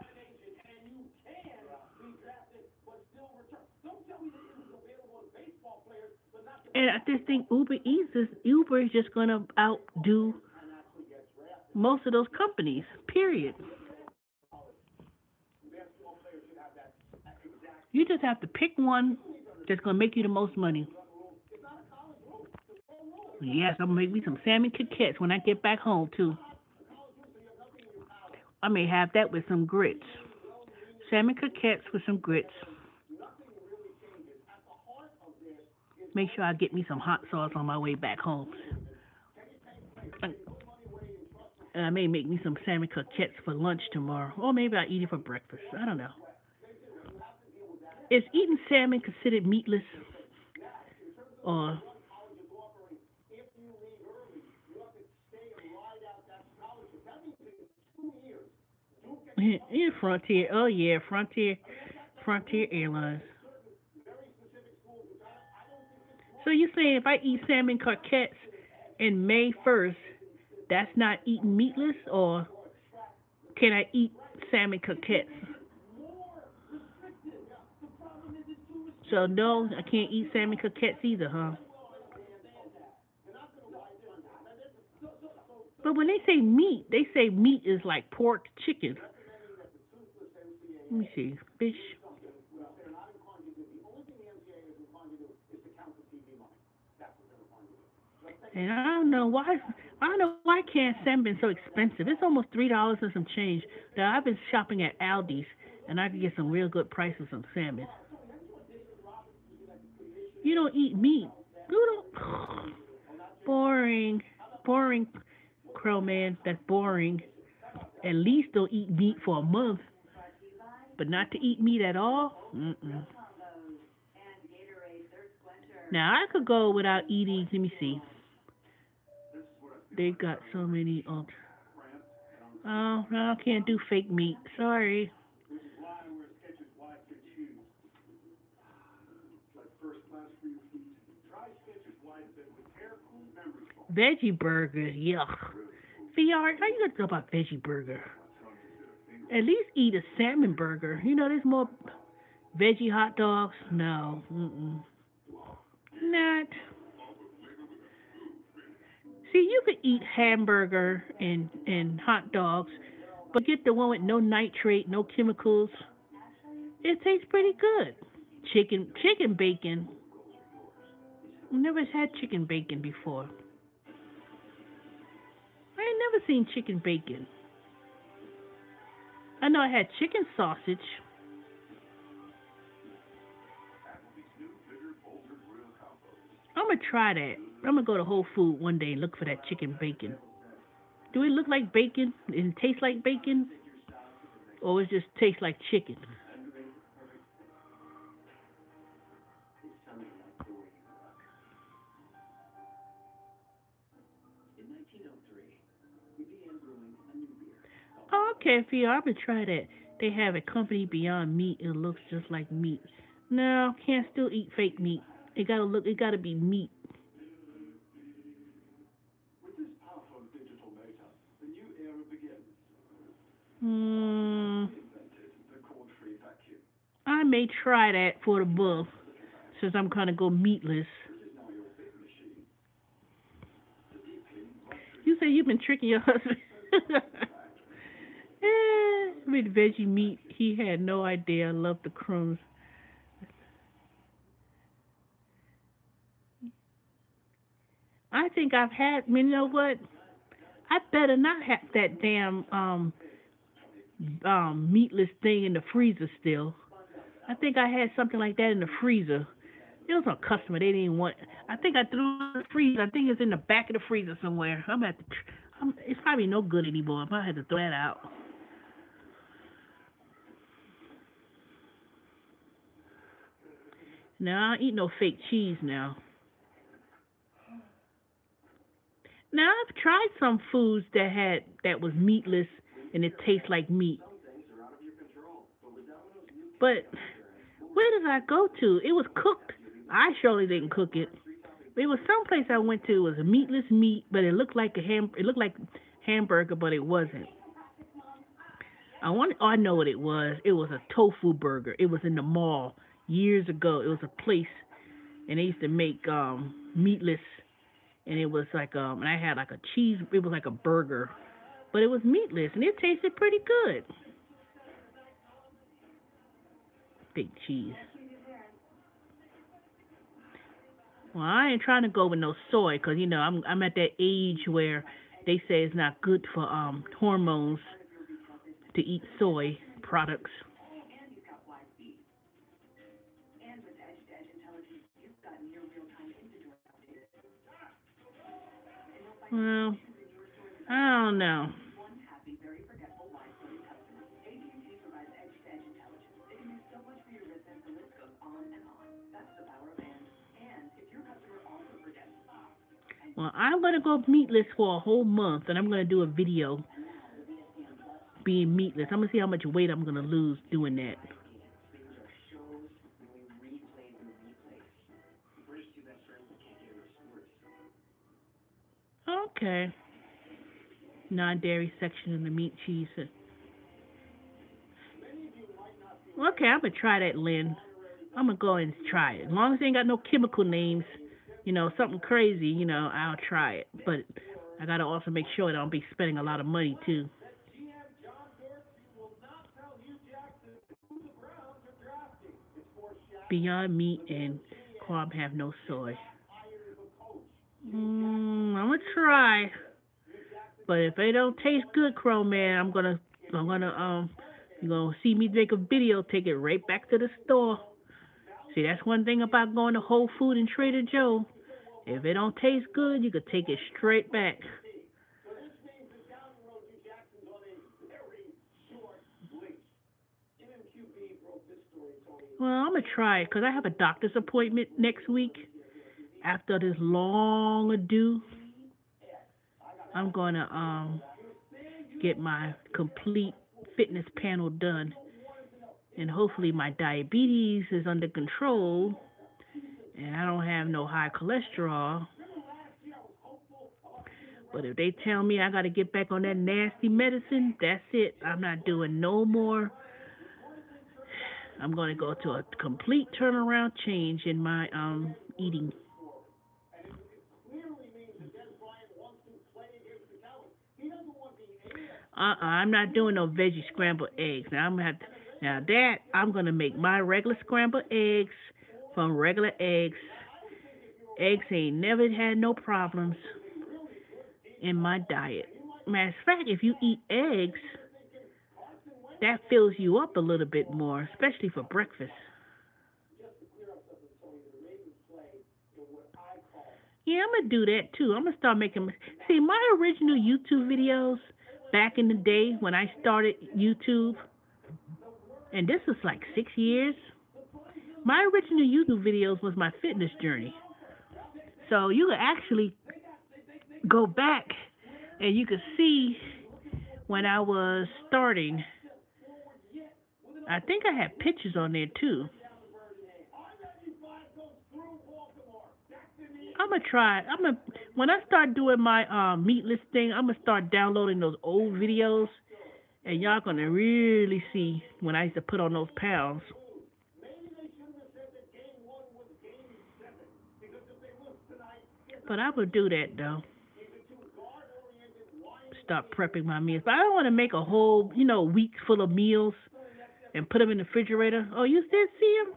And I just think Uber is just gonna outdo most of those companies. Period. You just have to pick one that's gonna make you the most money. Yes, I'm gonna make me some salmon croquettes when I get back home too. I may have that with some grits. Salmon croquettes with some grits. Make sure I get me some hot sauce on my way back home. And I may make me some salmon croquettes for lunch tomorrow, or maybe I'll eat it for breakfast. I don't know. Is eating salmon considered meatless, or in Frontier? Oh yeah, Frontier Airlines. So you saying if I eat salmon croquettes in May 1st, that's not eating meatless, or can I eat salmon croquettes? So no, I can't eat salmon croquettes either, huh? But when they say meat is like pork, chicken. Let me see, fish. And I don't know why. I don't know why can't salmon been so expensive. It's almost $3 and some change. Now I've been shopping at Aldi's, and I can get some real good prices on salmon. You don't eat meat. You don't. Boring, boring, crow man. That's boring. At least don't eat meat for a month, but not to eat meat at all. Mm-mm. Now I could go without eating. Let me see. They got so many. Oh no, I can't do fake meat. Sorry. Veggie burger. Yuck. VR, how you gonna talk about veggie burger? At least eat a salmon burger. You know, there's more veggie hot dogs. No. Mm-mm. Not. See, you could eat hamburger and hot dogs, but get the one with no nitrate, no chemicals. It tastes pretty good. Chicken bacon. I've never had chicken bacon before. I ain't never seen chicken bacon. I know I had chicken sausage. I'm gonna try that. I'm gonna go to Whole Food one day and look for that chicken bacon. Do it look like bacon and taste like bacon, or it just tastes like chicken? Oh, okay, Fia, I'm gonna try that. They have a company Beyond Meat. It looks just like meat. No, can't still eat fake meat. It gotta look. It gotta be meat. Hmm. I may try that for the book since I'm gonna go meatless. You say you've been tricking your husband. With veggie meat, he had no idea. I love the crumbs. I think I've had. You know what? I better not have that damn meatless thing in the freezer still. I think I had something like that in the freezer. It was a customer. They didn't want. I think I threw it in the freezer. I think it's in the back of the freezer somewhere. I'm at the. It's probably no good anymore. I might have to throw that out. Now I don't eat no fake cheese now. Now I've tried some foods that was meatless and it tastes like meat. But where did I go to? It was cooked. I surely didn't cook it. It was some place I went to. It was a meatless meat, but it looked like a ham. It looked like hamburger, but it wasn't. I want. Oh, I know what it was. It was a tofu burger. It was in the mall years ago. It was a place, and they used to make meatless, and it was like and I had like a cheese. It was like a burger, but it was meatless, and it tasted pretty good. Big cheese. Well, I ain't trying to go with no soy, 'cause I'm at that age where they say it's not good for hormones to eat soy products. Well, I don't know. Well, I'm gonna go meatless for a whole month, and I'm gonna do a video being meatless. I'm gonna see how much weight I'm gonna lose doing that. Okay. Non-dairy section in the meat cheese. Okay, I'm gonna try that, Lynn. I'm gonna go and try it. As long as they ain't got no chemical names, something crazy, I'll try it. But I gotta also make sure that I'll be spending a lot of money too. Beyond Meat and carb have no soy. I'm gonna try, but if they don't taste good, Crow Man, you're gonna see me make a video, take it right back to the store. See, that's one thing about going to Whole Food and Trader Joe. If it don't taste good, you could take it straight back. Well, I'm gonna try it because I have a doctor's appointment next week. After this long ado, I'm gonna get my complete fitness panel done, and hopefully my diabetes is under control, and I don't have no high cholesterol. But if they tell me I got to get back on that nasty medicine, that's it. I'm not doing no more. I'm going to go to a complete turnaround change in my eating. I'm not doing no veggie scrambled eggs. Now I'm gonna make my regular scrambled eggs from regular eggs. Eggs ain't never had no problems in my diet. Matter of fact, if you eat eggs, that fills you up a little bit more, especially for breakfast. Yeah, I'm gonna do that too. I'm gonna start making. See, my original YouTube videos back in the day when I started YouTube, and this was like 6 years. My original YouTube videos was my fitness journey. So you could actually go back and you could see when I was starting. I think I had pictures on there too. I'm gonna try. When I start doing my meatless thing. I'm gonna start downloading those old videos, and y'all gonna really see when I used to put on those pounds. But I would do that though. Start prepping my meals. But I don't want to make a whole, week full of meals and put them in the refrigerator. Oh, you did see them?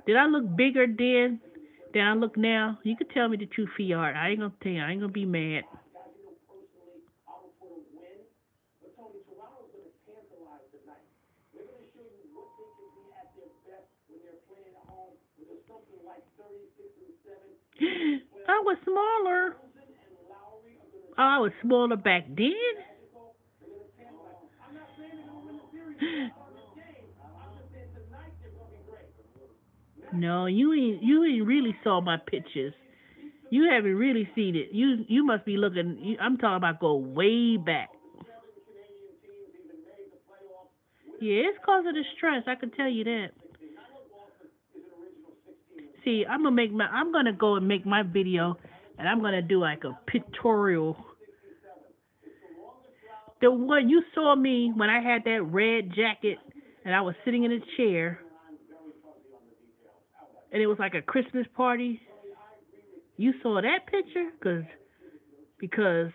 Did I look bigger then down, look now. You can tell me the truth, Fiat. I ain't gonna tell you. I ain't gonna be mad. I was smaller. Oh, I was smaller back then. No, you ain't really saw my pictures. You haven't really seen it. You must be looking. I'm talking about go way back. Yeah, it's cause of the stress. I can tell you that. See, I'm gonna go and make my video, and I'm gonna do like a pictorial. The one you saw me when I had that red jacket, and I was sitting in a chair, and it was like a Christmas party. You saw that picture, because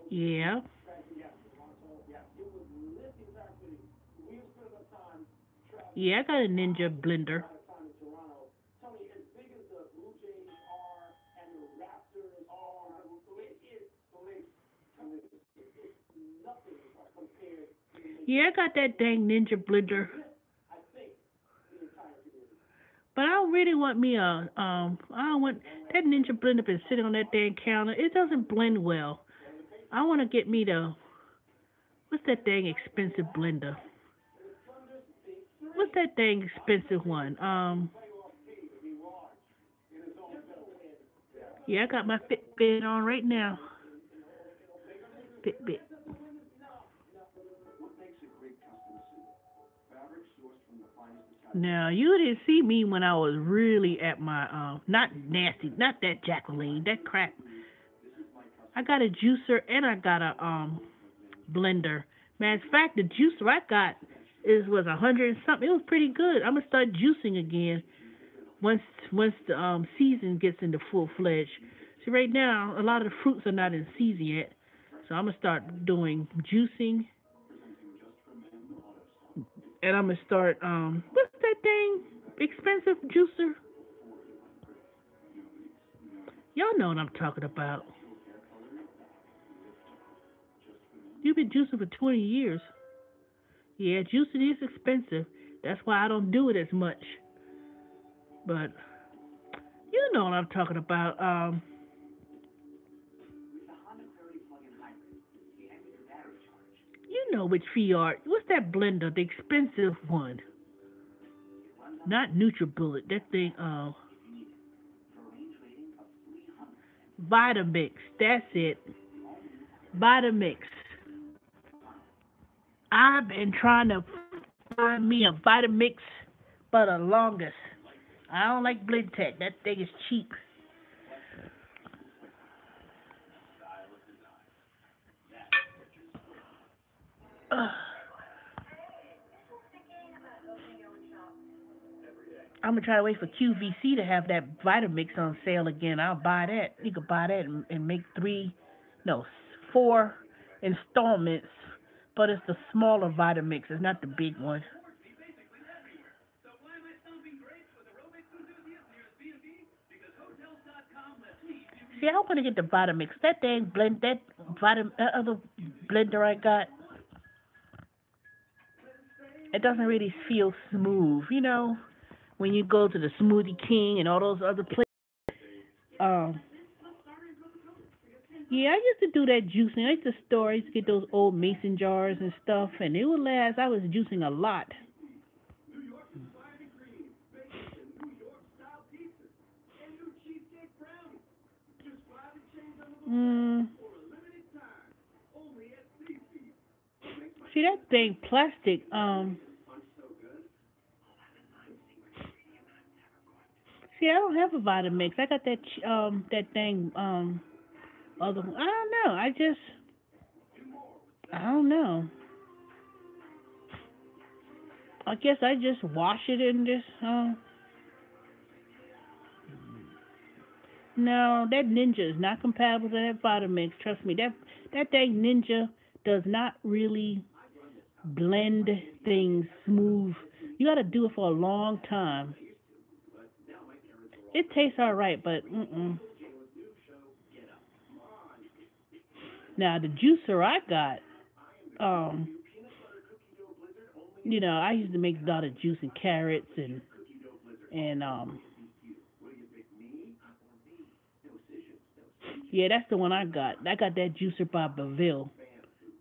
yeah, yeah, I got a Ninja blender. Yeah, I got that dang Ninja blender. But I don't really want me I don't want that Ninja blender been sitting on that dang counter. It doesn't blend well. I want to get me the what's that dang expensive blender? What's that dang expensive one? Yeah, I got my Fitbit on right now. Fitbit. Now you didn't see me when I was really at my not nasty, not that Jacqueline, that crap. I got a juicer and I got a blender. Matter of fact, the juicer I got was 100 and something. It was pretty good. I'm gonna start juicing again once the season gets into full fledged. See, right now a lot of the fruits are not in season yet, so I'm gonna start doing juicing, and I'm gonna start what's that thing? Expensive juicer. Y'all know what I'm talking about. You've been juicing for 20 years. Yeah, juicing is expensive. That's why I don't do it as much. But you know what I'm talking about. You know which Fiat. What's that blender? The expensive one. Not NutriBullet. That thing. Vitamix. That's it. Vitamix. I've been trying to find me a Vitamix for the longest. I don't like Blendtec. That thing is cheap. Ugh. I'm gonna try to wait for QVC to have that Vitamix on sale again. I'll buy that. You could buy that and make no, 4 installments. But it's the smaller Vitamix. It's not the big one. See, I want to get the Vitamix. That dang blend, that other blender I got, it doesn't really feel smooth. When you go to the Smoothie King and all those other places. Um, yeah, I used to do that juicing. I used to get those old mason jars and stuff, and it would last. I was juicing a lot. Mm, see that thing plastic. See, I don't have a Vitamix. I got that thing other one. I don't know. I don't know. I guess I just wash it and just no, that Ninja is not compatible to that Vitamix. Trust me, that dang Ninja does not really blend things smooth. You gotta do it for a long time. It tastes all right, but mm-mm. Now the juicer I got, um, I used to make a lot of juice and carrots and yeah, that's the one I got. I got that juicer by Beville.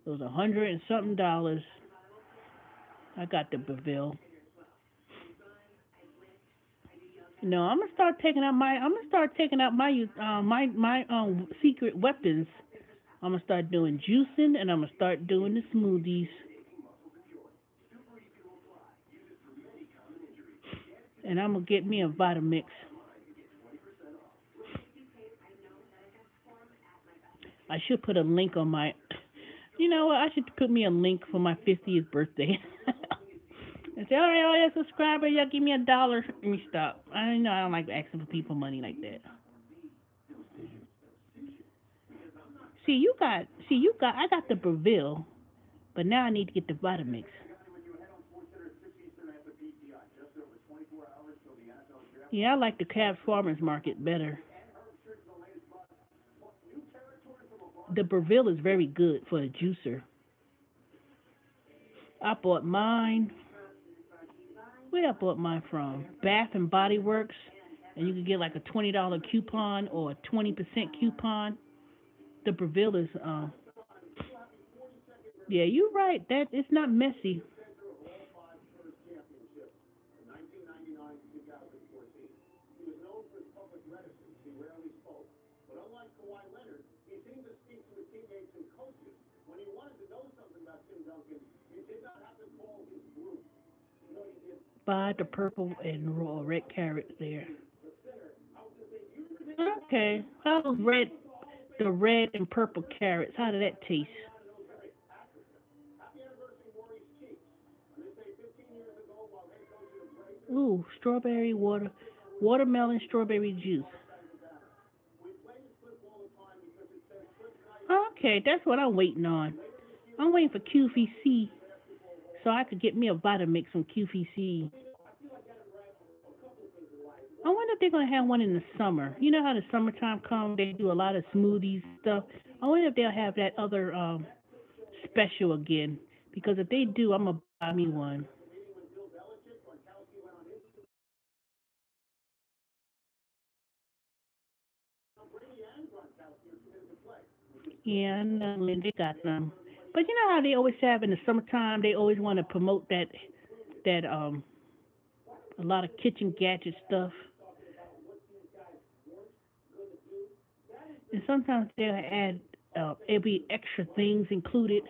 It was $100 and something dollars. I got the Beville. I'm gonna start taking out my secret weapons. I'm gonna start doing juicing and I'm gonna start doing the smoothies and I'm gonna get me a Vitamix. I should put a link on my. You know what? I should put me a link for my 50th birthday. And say, all right, all your subscribers, y'all give me $1. Let me stop. I don't like asking for people money like that. I got the Breville, but now I need to get the Vitamix. Yeah, I like the Cavs Farmers Market better. The Breville is very good for a juicer. I bought mine. Where I bought mine from? Bath and Body Works, and you can get like a $20 coupon or a 20% coupon. The Breville is, yeah, you're right. That it's not messy. Buy the purple and raw red carrots there. Okay, how's the red and purple carrots? How did that taste? Ooh, watermelon strawberry juice. Okay, that's what I'm waiting on. I'm waiting for QVC so I could get me a Vitamix from QVC. I wonder if they're gonna have one in the summer. You know how the summertime comes, they do a lot of smoothies stuff. I wonder if they'll have that other special again. Because if they do, I'm gonna buy me one. Yeah, I know Linda got them. But you know how they always have in the summertime, they always want to promote that a lot of kitchen gadget stuff, and sometimes they'll add it'll be extra things included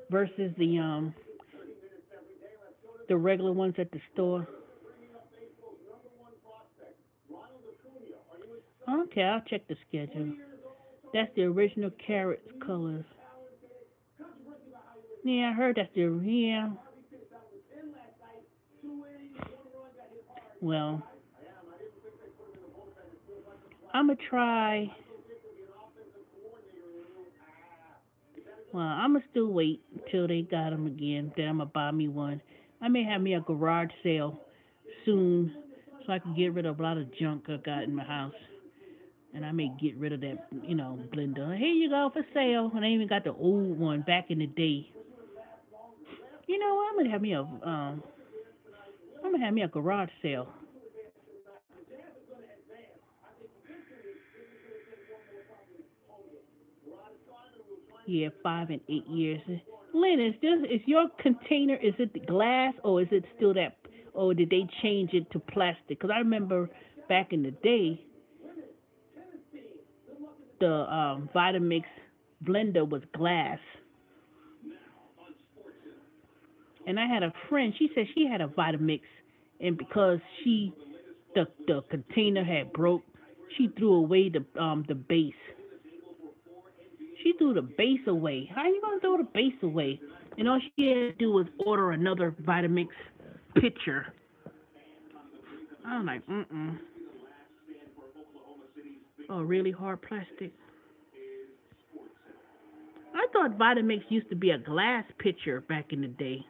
versus the regular ones at the store. Okay, I'll check the schedule. That's the original carrots colors. Yeah, I heard that's the yeah. Well, I'm gonna try. Well, I'm gonna still wait until they got them again. Then I'm gonna buy me one. I may have me a garage sale soon, so I can get rid of a lot of junk I got in my house. And I may get rid of that, blender. Here you go for sale. And I even got the old one back in the day. You know what? I'm gonna have me a garage sale. Yeah, 5 and 8 years. Lynn, is your container? Is it the glass or is it still that? Or did they change it to plastic? Because I remember back in the day, the Vitamix blender was glass, and I had a friend. She said she had a Vitamix, and because the container had broke, she threw away the base. She threw the base away. How you gonna throw the base away? And all she had to do was order another Vitamix pitcher. I'm like, mm-mm. Oh, really hard plastic. I thought Vitamix used to be a glass pitcher back in the day.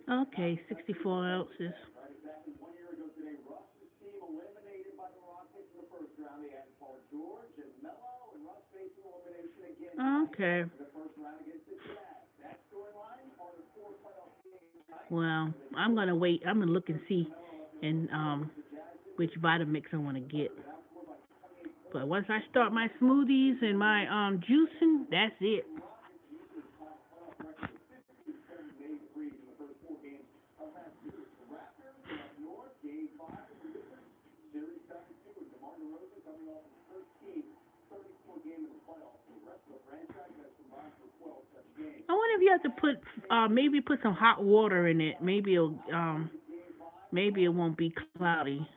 Okay, 64 ounces. Okay. Well, I'm gonna wait. I'm gonna look and see, and which Vitamix I want to get. But once I start my smoothies and my juicing, that's it. I wonder if you have to put maybe put some hot water in it. Maybe it won't be cloudy.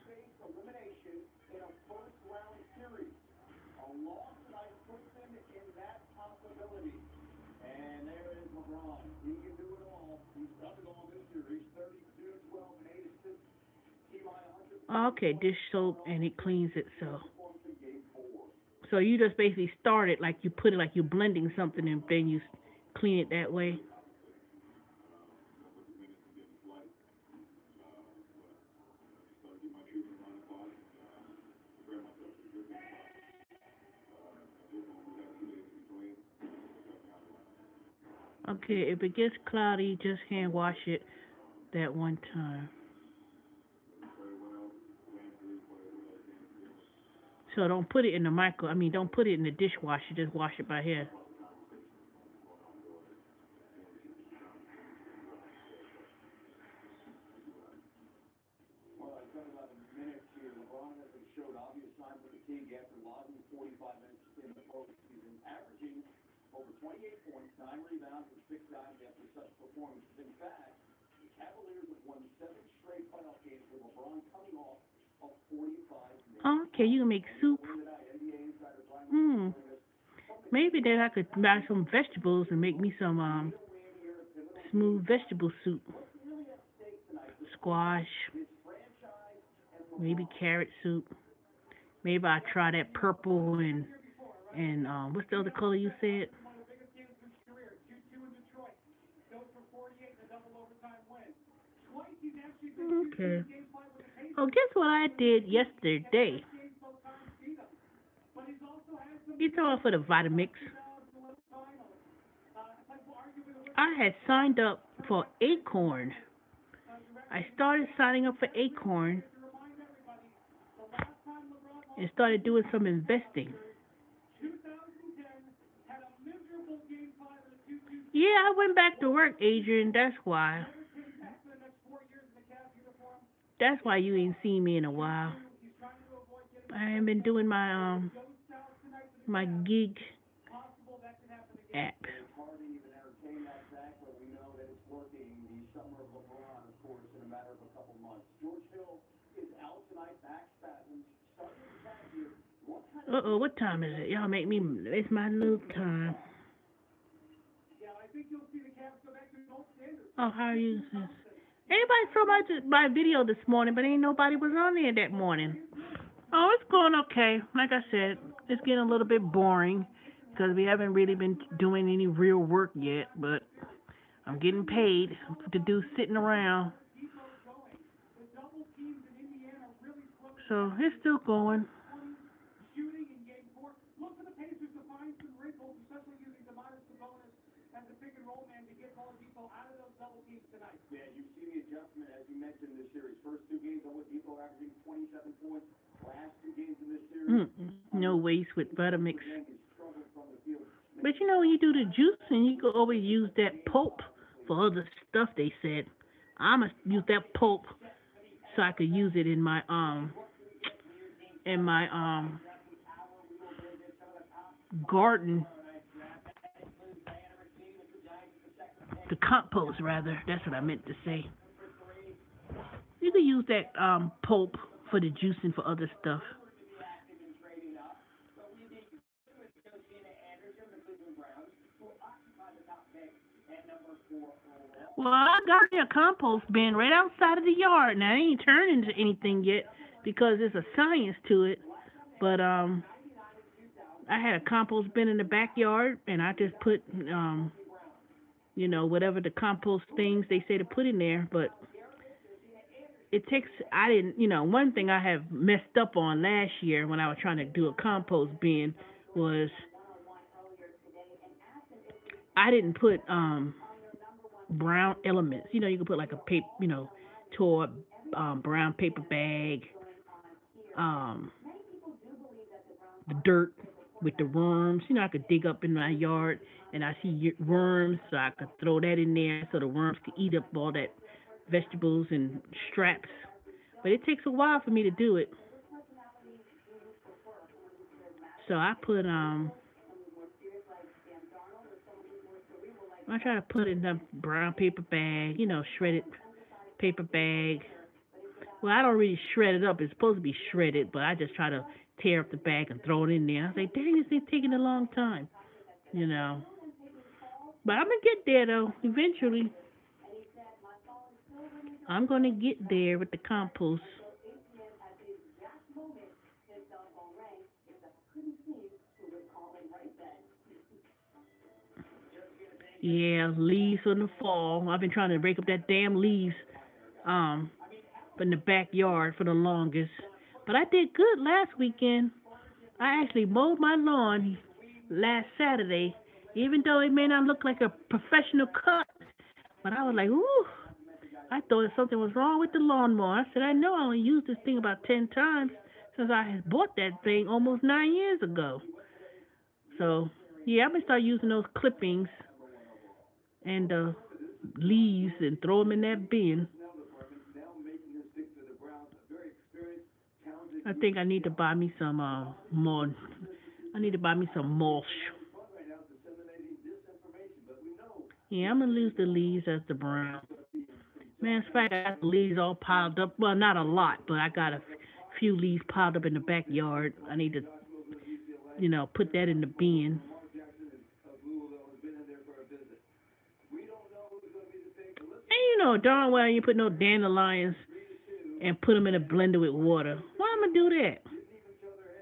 Okay, dish soap and it cleans it so you just basically start it like you put it like you're blending something and then you clean it that way. Okay, if it gets cloudy, just hand wash it that one time. So don't put it in the micro. I mean, don't put it in the dishwasher. Just wash it by hand. Okay, you can make soup. Hmm. Maybe then I could buy some vegetables and make me some smooth vegetable soup. Squash, maybe carrot soup. Maybe I'll try that purple and what's the other color you said? Okay. Oh, guess what I did yesterday? You talking for the Vitamix? I had signed up for Acorn. I started signing up for Acorn and started doing some investing. Yeah, I went back to work, Adrian. That's why. That's why you ain't seen me in a while. I ain't been doing my gig app. Uh-oh, what time is it? Y'all make me, it's my little time. Oh, how are you? Anybody saw my video this morning, but ain't nobody was on there that morning. Oh, it's going okay. Like I said, it's getting a little bit boring because we haven't really been doing any real work yet, but I'm getting paid to do sitting around. So it's still going. No waste with Vitamix. But you know, when you do the juicing, you can always use that pulp for other stuff. They said I'ma use that pulp so I could use it in my garden, the compost rather. That's what I meant to say. You can use that pulp for the juicing for other stuff. Well, I got me a compost bin right outside of the yard. Now, I ain't turned into anything yet because there's a science to it. But I had a compost bin in the backyard, and I just put whatever the compost things they say to put in there. But it takes. I didn't. One thing I have messed up on last year when I was trying to do a compost bin was I didn't put brown elements. You can put like a paper, tore brown paper bag, um, the dirt with the worms. I could dig up in my yard and I see worms, so I could throw that in there so the worms could eat up all that vegetables and straps. But it takes a while for me to do it. So I try to put it in a brown paper bag, shredded paper bag. Well, I don't really shred it up. It's supposed to be shredded, but I just try to tear up the bag and throw it in there. I say, dang, this thing's taking a long time, you know. But I'm gonna get there though. Eventually, I'm gonna get there with the compost. Yeah, leaves from the fall. I've been trying to break up that damn leaves um from the backyard for the longest. But I did good last weekend. I actually mowed my lawn last Saturday, even though it may not look like a professional cut. But I was like, ooh, I thought something was wrong with the lawnmower. I said, I know I only used this thing about 10 times since I had bought that thing almost 9 years ago. So, yeah, I'm going to start using those clippings and leaves and throw them in that bin. I think I need to buy me some more. I need to buy me some mulch. Yeah, I'm gonna use the leaves as the brown. Man, in fact, I got the leaves all piled up. Well, not a lot, but I got a few leaves piled up in the backyard. I need to, put that in the bin. And darn well you put no dandelions and put them in a blender with water. Why am I do that?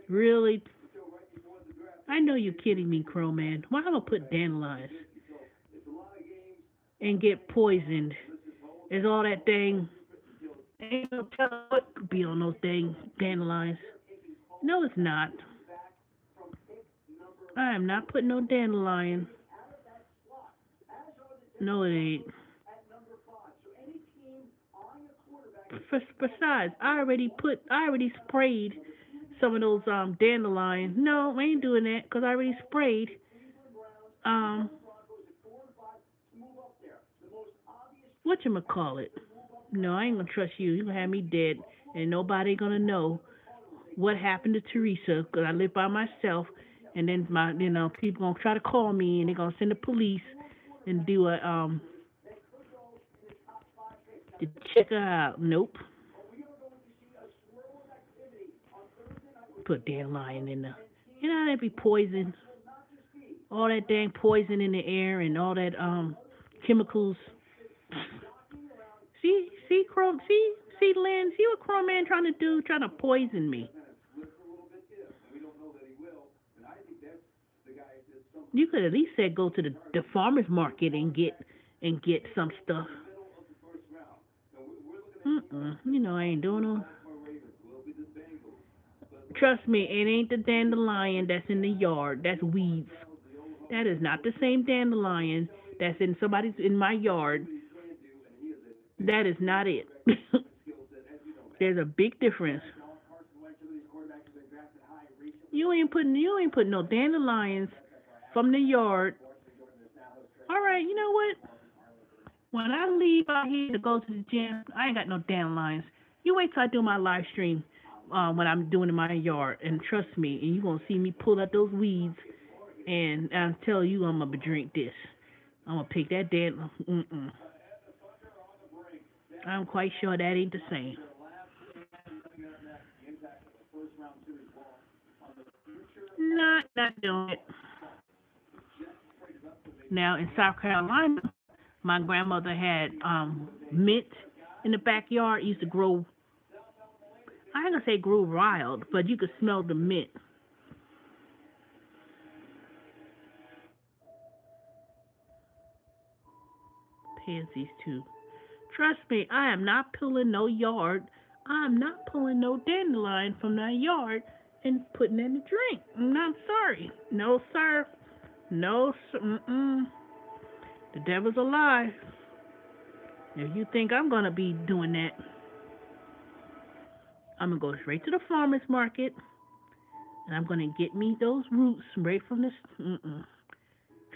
Really? I know you're kidding me, Crow Man. Why am I put dandelions and get poisoned? Is all that thing? Ain't no telling what could be on those dang dandelions. No, it's not. I am not putting no dandelion. No, it ain't. Besides, I already sprayed some of those dandelions. No, I ain't doing that because I already sprayed. Um, what you call it? No, I ain't gonna trust you. You gonna have me dead, and nobody gonna know what happened to Teresa because I live by myself. And then people gonna try to call me, and they're gonna send the police and do a to check her out. Nope. Put dandelion in there. That'd be poison. All that dang poison in the air and all that chemicals. See, Lynn, see what Chrome Man trying to do, trying to poison me. You could at least said go to the farmers market and get some stuff. I ain't doing no. Trust me, it ain't the dandelion that's in the yard. That's weeds. That is not the same dandelion that's in my yard. That is not it. There's a big difference. You ain't putting no dandelions from the yard. All right, you know what? When I leave out here to go to the gym, I ain't got no dandelions. You wait till I do my live stream when I'm doing in my yard, and trust me, and you gonna see me pull out those weeds, and I'll tell you I'm gonna drink this. I'm gonna pick that dandelion. I'm quite sure that ain't the same. Not doing it. Now in South Carolina, My grandmother had mint in the backyard. It used to grow. I ain't gonna say grew wild, but you could smell the mint. Pansies too. Trust me, I am not pulling no yard. I'm not pulling no dandelion from that yard and putting in a drink. I'm sorry. No, sir. No, sir. Mm-mm. The devil's a lie. If you think I'm gonna be doing that, I'm gonna go straight to the farmer's market and I'm gonna get me those roots right from this. Mm-mm.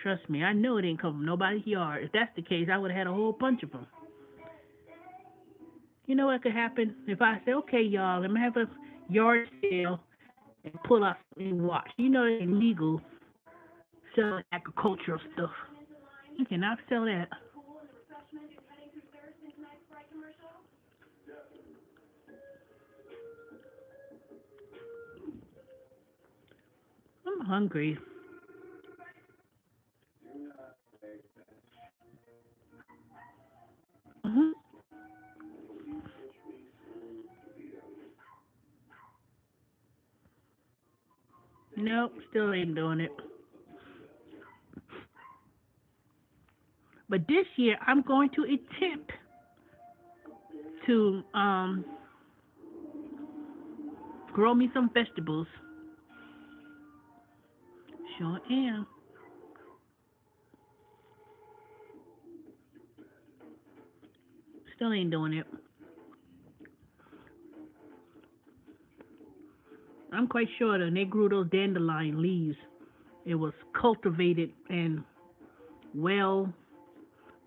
Trust me, I know it ain't come from nobody's yard. If that's the case, I would have had a whole bunch of them. You know what could happen if I say, okay, y'all, let me have a yard sale and pull out and watch. You know it's illegal selling agricultural stuff. You cannot sell that. I'm hungry. Hmm. Nope, still ain't doing it. But this year, I'm going to attempt to grow me some vegetables. Sure am. Still ain't doing it. I'm quite sure that when they grew those dandelion leaves, it was cultivated and well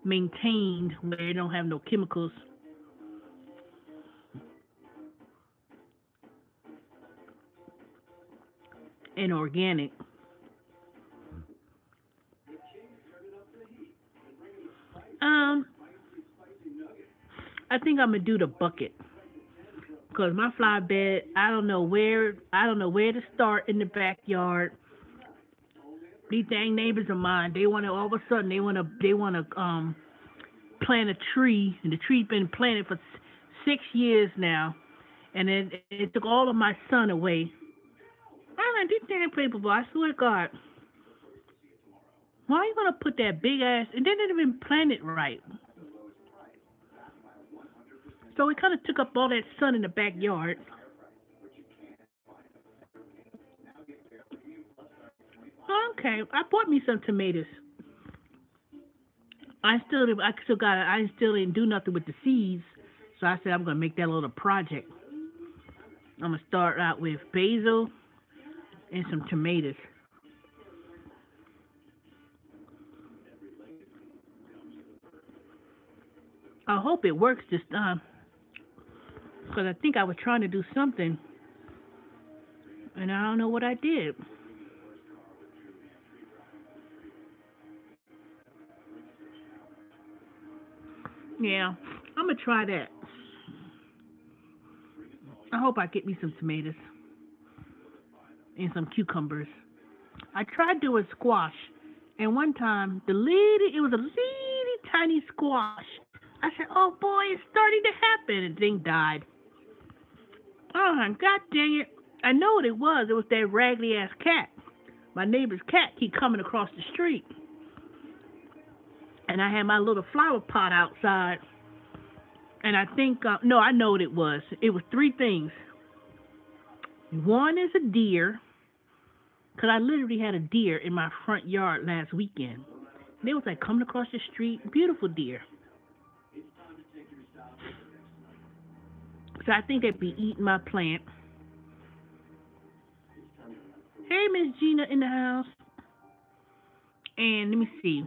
maintained where they don't have no chemicals and organic. Um, I think I'm gonna do the bucket because my fly bed. I don't know where to start in the backyard. These dang neighbors of mine, they want to all of a sudden they want to plant a tree, and the tree's been planted for 6 years now, and it took all of my sun away. I'm like, these damn people, I swear to God, why are you gonna put that big ass? And they didn't even plant it right, so it kind of took up all that sun in the backyard. Okay, I bought me some tomatoes. I still didn't do nothing with the seeds, so I said I'm gonna make that a little project. I'm gonna start out with basil and some tomatoes. I hope it works this time, because I think I was trying to do something, and I don't know what I did. Yeah, I'm gonna try that. I hope I get me some tomatoes and some cucumbers. I tried doing squash, and one time it was a little tiny squash. I said, "Oh boy, it's starting to happen," and the thing died. Oh, God dang it! I know what it was. It was that raggedy ass cat. My neighbor's cat keep coming across the street, and I had my little flower pot outside, and I think no, I know what it was. It was three things. One is a deer, cause I literally had a deer in my front yard last weekend. They was like coming across the street, beautiful deer. So I think they'd be eating my plant. Hey, Miss Gina in the house. And let me see.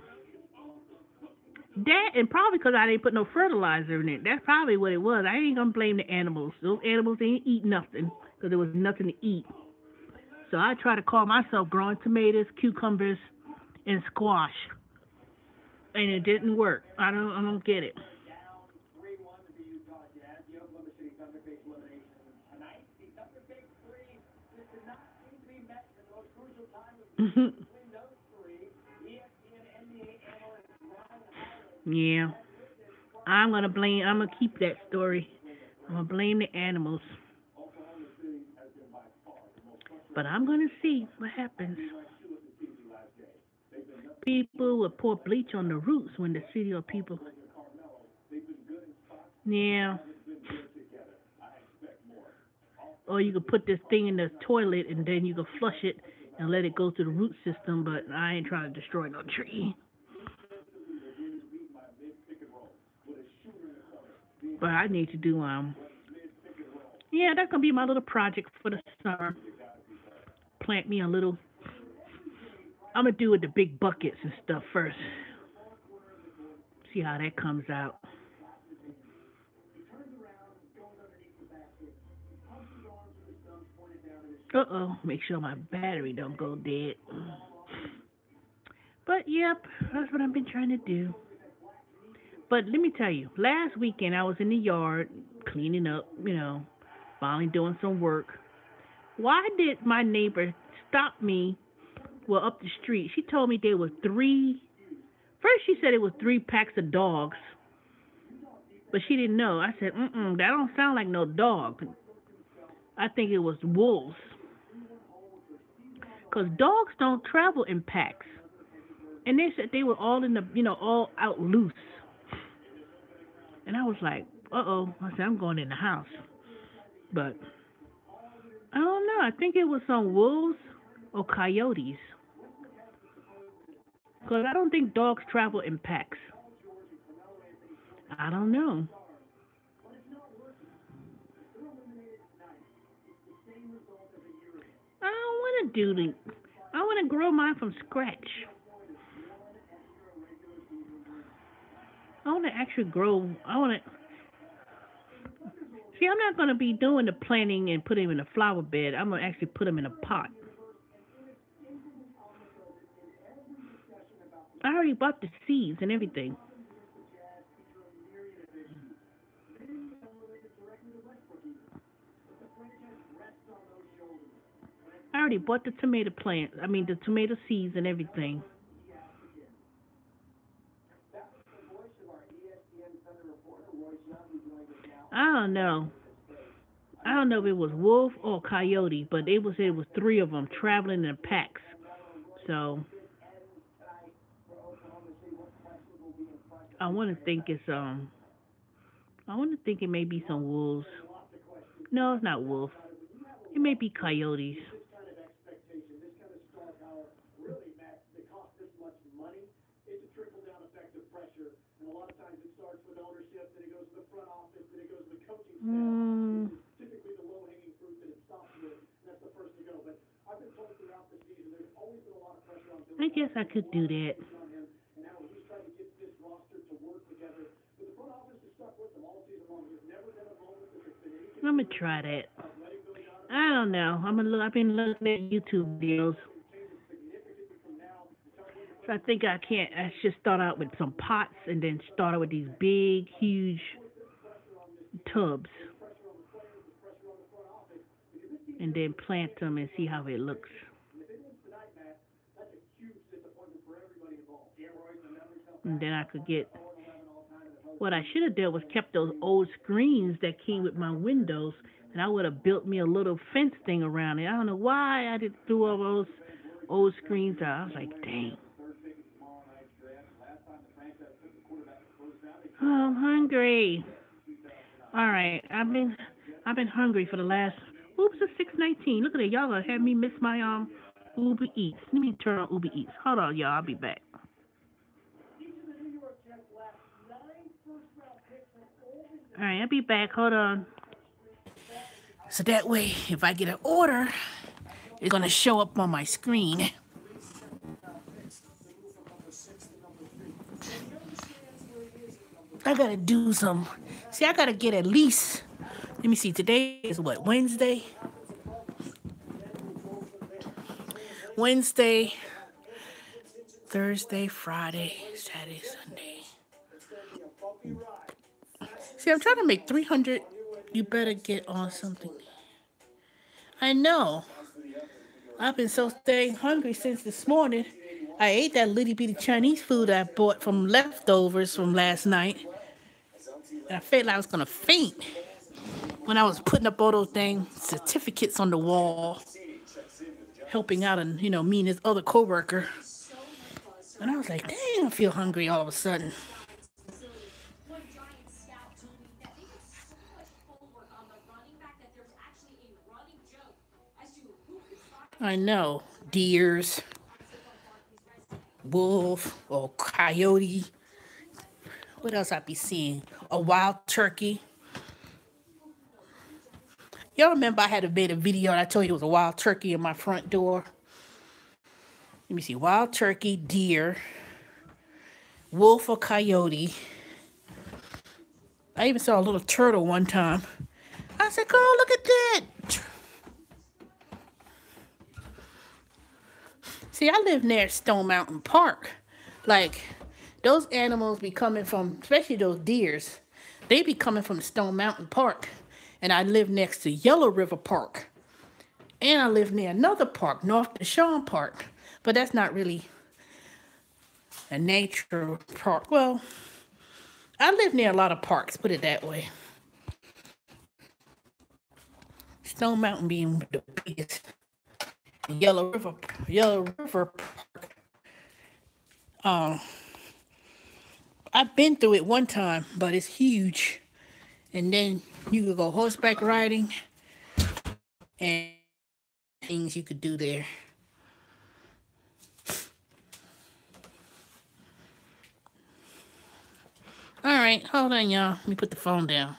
That and probably because I didn't put no fertilizer in it. That's probably what it was. I ain't gonna blame the animals. Those animals ain't eat nothing because there was nothing to eat. So I try to call myself growing tomatoes, cucumbers, and squash, and it didn't work. I don't get it. Yeah. I'm gonna keep that story. I'm gonna blame the animals. But I'm gonna see what happens. People will pour bleach on the roots when the city or people. Yeah. Or you could put this thing in the toilet and then you could flush it and let it go to the root system. But I ain't trying to destroy no tree. But I need to do Yeah, that's gonna be my little project for the summer. Plant me a little. I'm gonna do it the big buckets and stuff first. See how that comes out. Uh-oh, make sure my battery don't go dead. But yep, that's what I've been trying to do. But let me tell you, last weekend I was in the yard cleaning up, finally doing some work. Why did my neighbor stop me? Well, up the street, she told me there were three. First, she said it was three packs of dogs, but she didn't know. I said, that don't sound like no dog. I think it was wolves, cause dogs don't travel in packs. And they said they were all in the, all out loose. And I was like, uh-oh. I said, I'm going in the house. But I don't know. I think it was some wolves or coyotes. Because I don't think dogs travel in packs. I don't know. I don't want to do the. I want to grow mine from scratch. I want to actually grow. I want to. See, I'm not going to be doing the planting and putting them in a flower bed. I'm going to actually put them in a pot. I already bought the seeds and everything. I already bought the tomato plant. I mean, the tomato seeds and everything. I don't know. I don't know if it was wolf or coyote, but they said it was three of them traveling in packs. So I want to think it's I want to think it may be some wolves. No, it's not wolf. It may be coyotes. Mm, I guess I could do that. I'm gonna try that. I don't know. I'm gonna look. I've been looking at YouTube videos, so I think I can't. I should start out with some pots and then start out with these big, huge tubs, and then plant them and see how it looks. And then I could get. What I should have done was kept those old screens that came with my windows, and I would have built me a little fence thing around it. I don't know why I didn't do all those old screens out. I was like, dang. Oh, I'm hungry. All right, I've been hungry for the last. Oops, it's 6:19. Look at it, y'all gonna have me miss my Uber Eats. Let me turn on Uber Eats. Hold on, y'all. I'll be back. All right, I'll be back. Hold on. So that way, if I get an order, it's gonna show up on my screen. I gotta do some. See, I gotta get at least. Let me see. Today is what, Wednesday. Wednesday, Thursday, Friday, Saturday, Sunday. See, I'm trying to make 300. You better get on something. I know. I've been so staying hungry since this morning. I ate that little bitty Chinese food I bought from leftovers from last night. And I felt like I was gonna faint when I was putting up all those dang certificates on the wall, helping out, and me and this other coworker. And I was like, dang, I feel hungry all of a sudden. I know, deers, wolf, or coyote. What else I be seeing? A wild turkey. Y'all remember I had made a video and I told you it was a wild turkey in my front door? Let me see. Wild turkey, deer, wolf or coyote. I even saw a little turtle one time. I said, girl, look at that. See, I live near Stone Mountain Park. Like, those animals be coming from, especially those deers, they be coming from Stone Mountain Park. And I live next to Yellow River Park. And I live near another park, North Deshawn Park. But that's not really a nature park. Well, I live near a lot of parks, put it that way. Stone Mountain being the biggest. Yellow River Park. I've been through it one time, but it's huge. And then you could go horseback riding and things you could do there. All right, hold on, y'all. Let me put the phone down.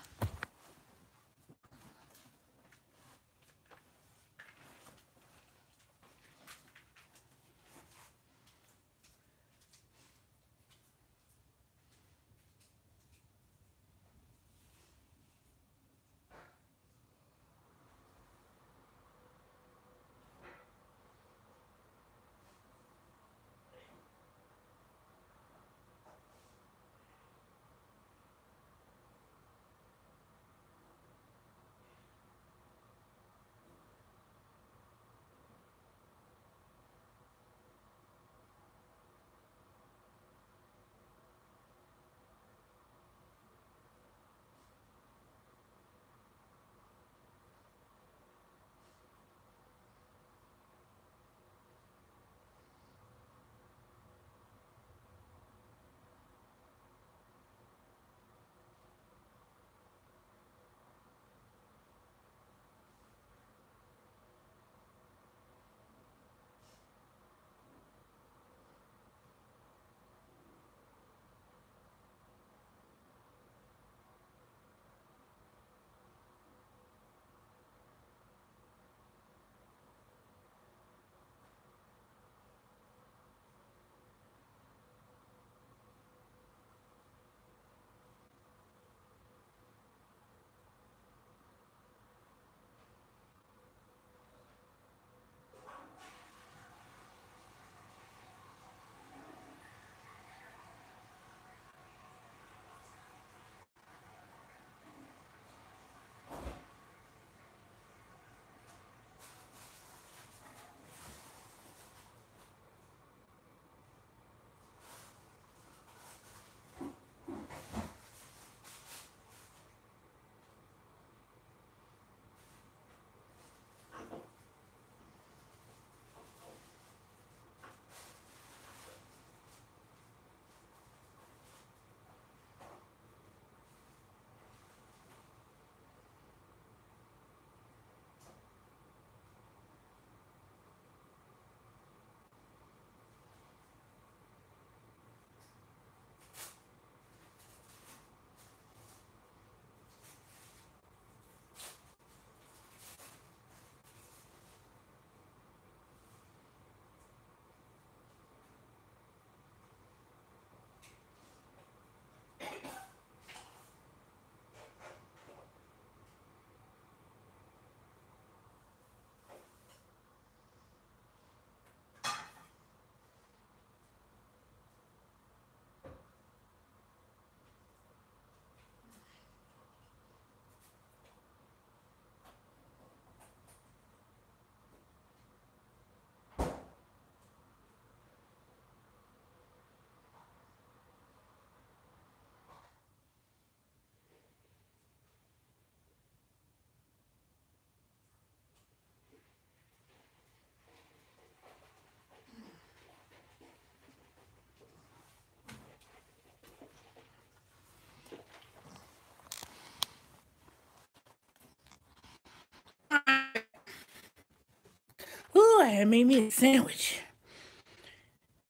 I made me a sandwich.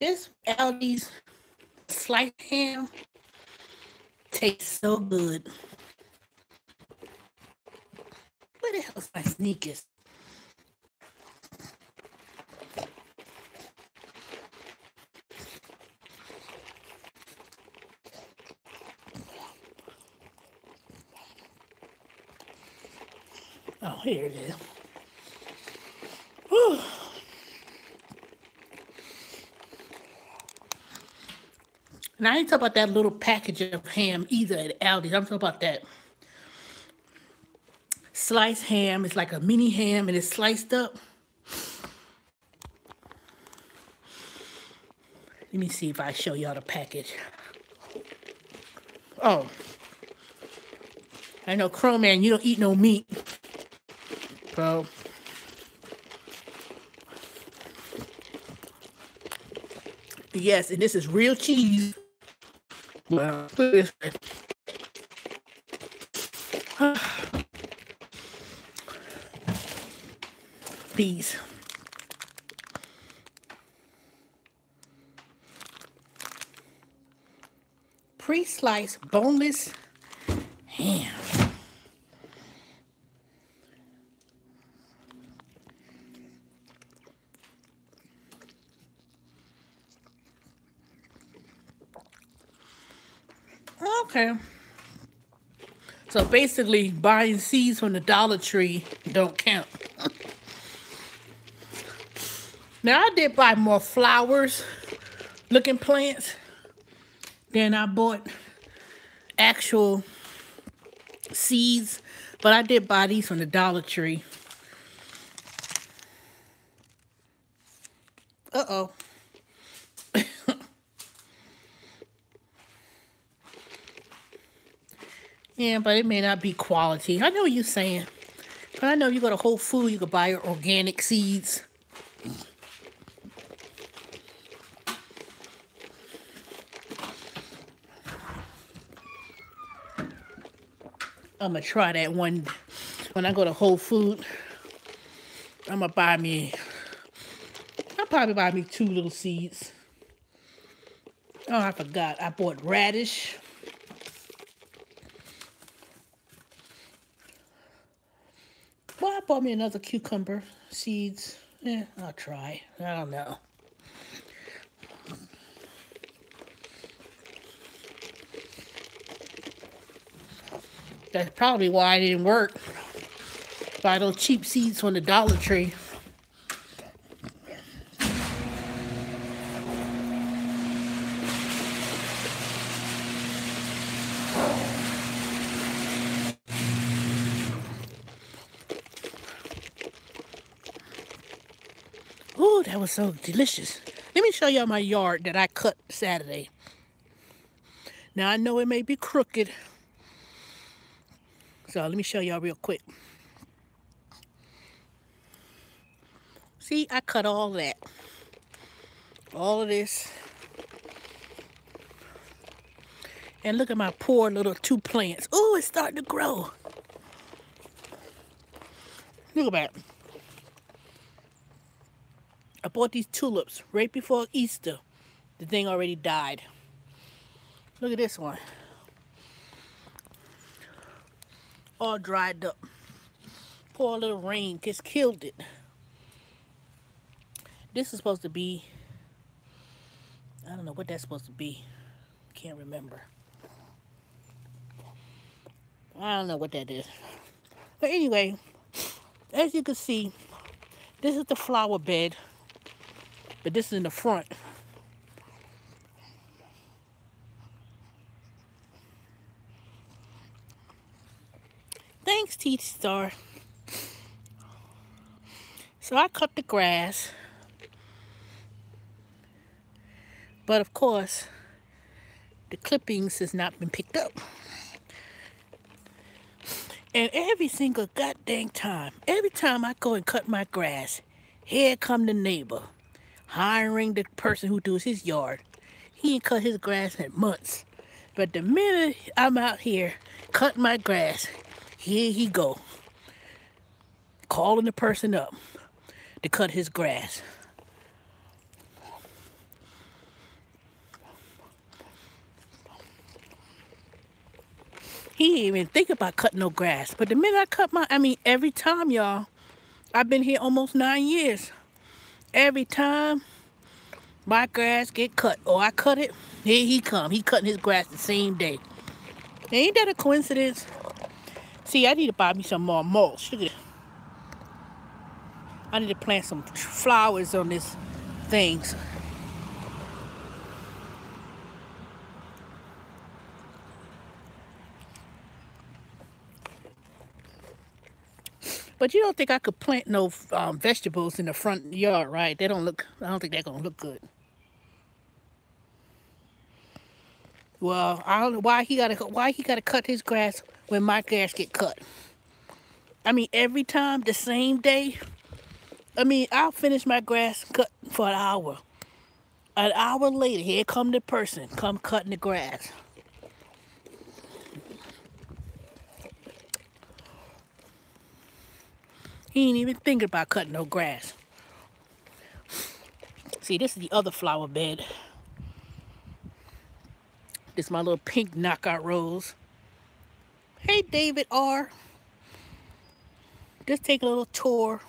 This Aldi's sliced ham tastes so good. Where the hell's my sneakers? Oh, here it is. Whew. And I ain't talking about that little package of ham either at Aldi's. I'm talking about that sliced ham. It's like a mini ham and it's sliced up. Let me see if I show y'all the package. Oh. I know, Chrome Man, you don't eat no meat. Bro. Yes, and this is real cheese. Well, put it this way. These. Pre-sliced boneless ham. Okay. So basically, buying seeds from the Dollar Tree don't count. Now, I did buy more flowers looking plants than I bought actual seeds, but I did buy these from the Dollar Tree. Uh-oh. Yeah, but it may not be quality. I know what you're saying. But I know you go to Whole Foods, you can buy your organic seeds. I'm going to try that one. When I go to Whole Foods, I'm going to buy me, I'll probably buy me 2 little seeds. Oh, I forgot. I bought radish. Well, I bought me another cucumber seeds. Yeah, I'll try. I don't know. That's probably why it didn't work. Buy those cheap seeds from the Dollar Tree. Ooh, that was so delicious. Let me show y'all my yard that I cut Saturday. Now, I know it may be crooked. So, let me show y'all real quick. See, I cut all that. All of this. And look at my poor little 2 plants. Ooh, it's starting to grow. Look at that. I bought these tulips right before Easter. The thing already died. Look at this one. All dried up. Poor little rain just killed it. This is supposed to be, I don't know what that's supposed to be. Can't remember. I don't know what that is. But anyway, as you can see, this is the flower bed. But this is in the front. Thanks, Teach Star. So I cut the grass. But of course, the clippings has not been picked up. And every single goddamn time, every time I go and cut my grass, here come the neighbor, hiring the person who does his yard. He ain't cut his grass in months. But the minute I'm out here cutting my grass, here he go, calling the person up. to cut his grass. He didn't even think about cutting no grass. But the minute I cut every time, y'all, I've been here almost 9 years. Every time my grass get cut or I cut it, here he come. He cutting his grass the same day. Ain't that a coincidence? See, I need to buy me some more mulch. Look at it. I need to plant some flowers on this things. But you don't think I could plant no vegetables in the front yard, right? I don't think they're gonna look good. Well, I don't know why he gotta cut his grass when my grass get cut. Every time, the same day. I'll finish my grass cut for an hour. An hour later, here come the person, come cutting the grass. He ain't even thinking about cutting no grass. See, this is the other flower bed. This is my little pink knockout rose. Hey, David R. Just take a little tour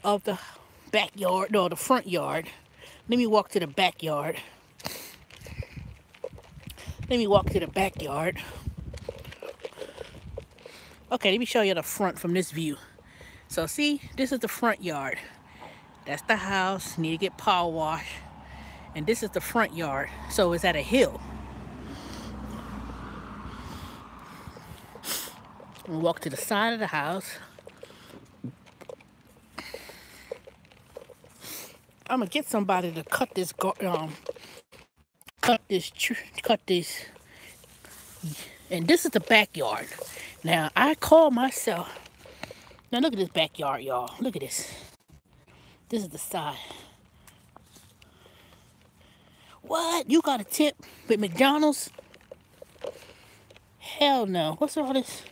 of the backyard, no, the front yard. Let me walk to the backyard. Okay, let me show you the front from this view. So see, this is the front yard. That's the house, need to get power wash. And this is the front yard, so it's at a hill. We'll walk to the side of the house. I'm gonna get somebody to cut this, and this is the backyard. Now, I call myself, now look at this backyard, y'all. Look at this. This is the side. What? You got a tip with McDonald's? Hell no. What's all this?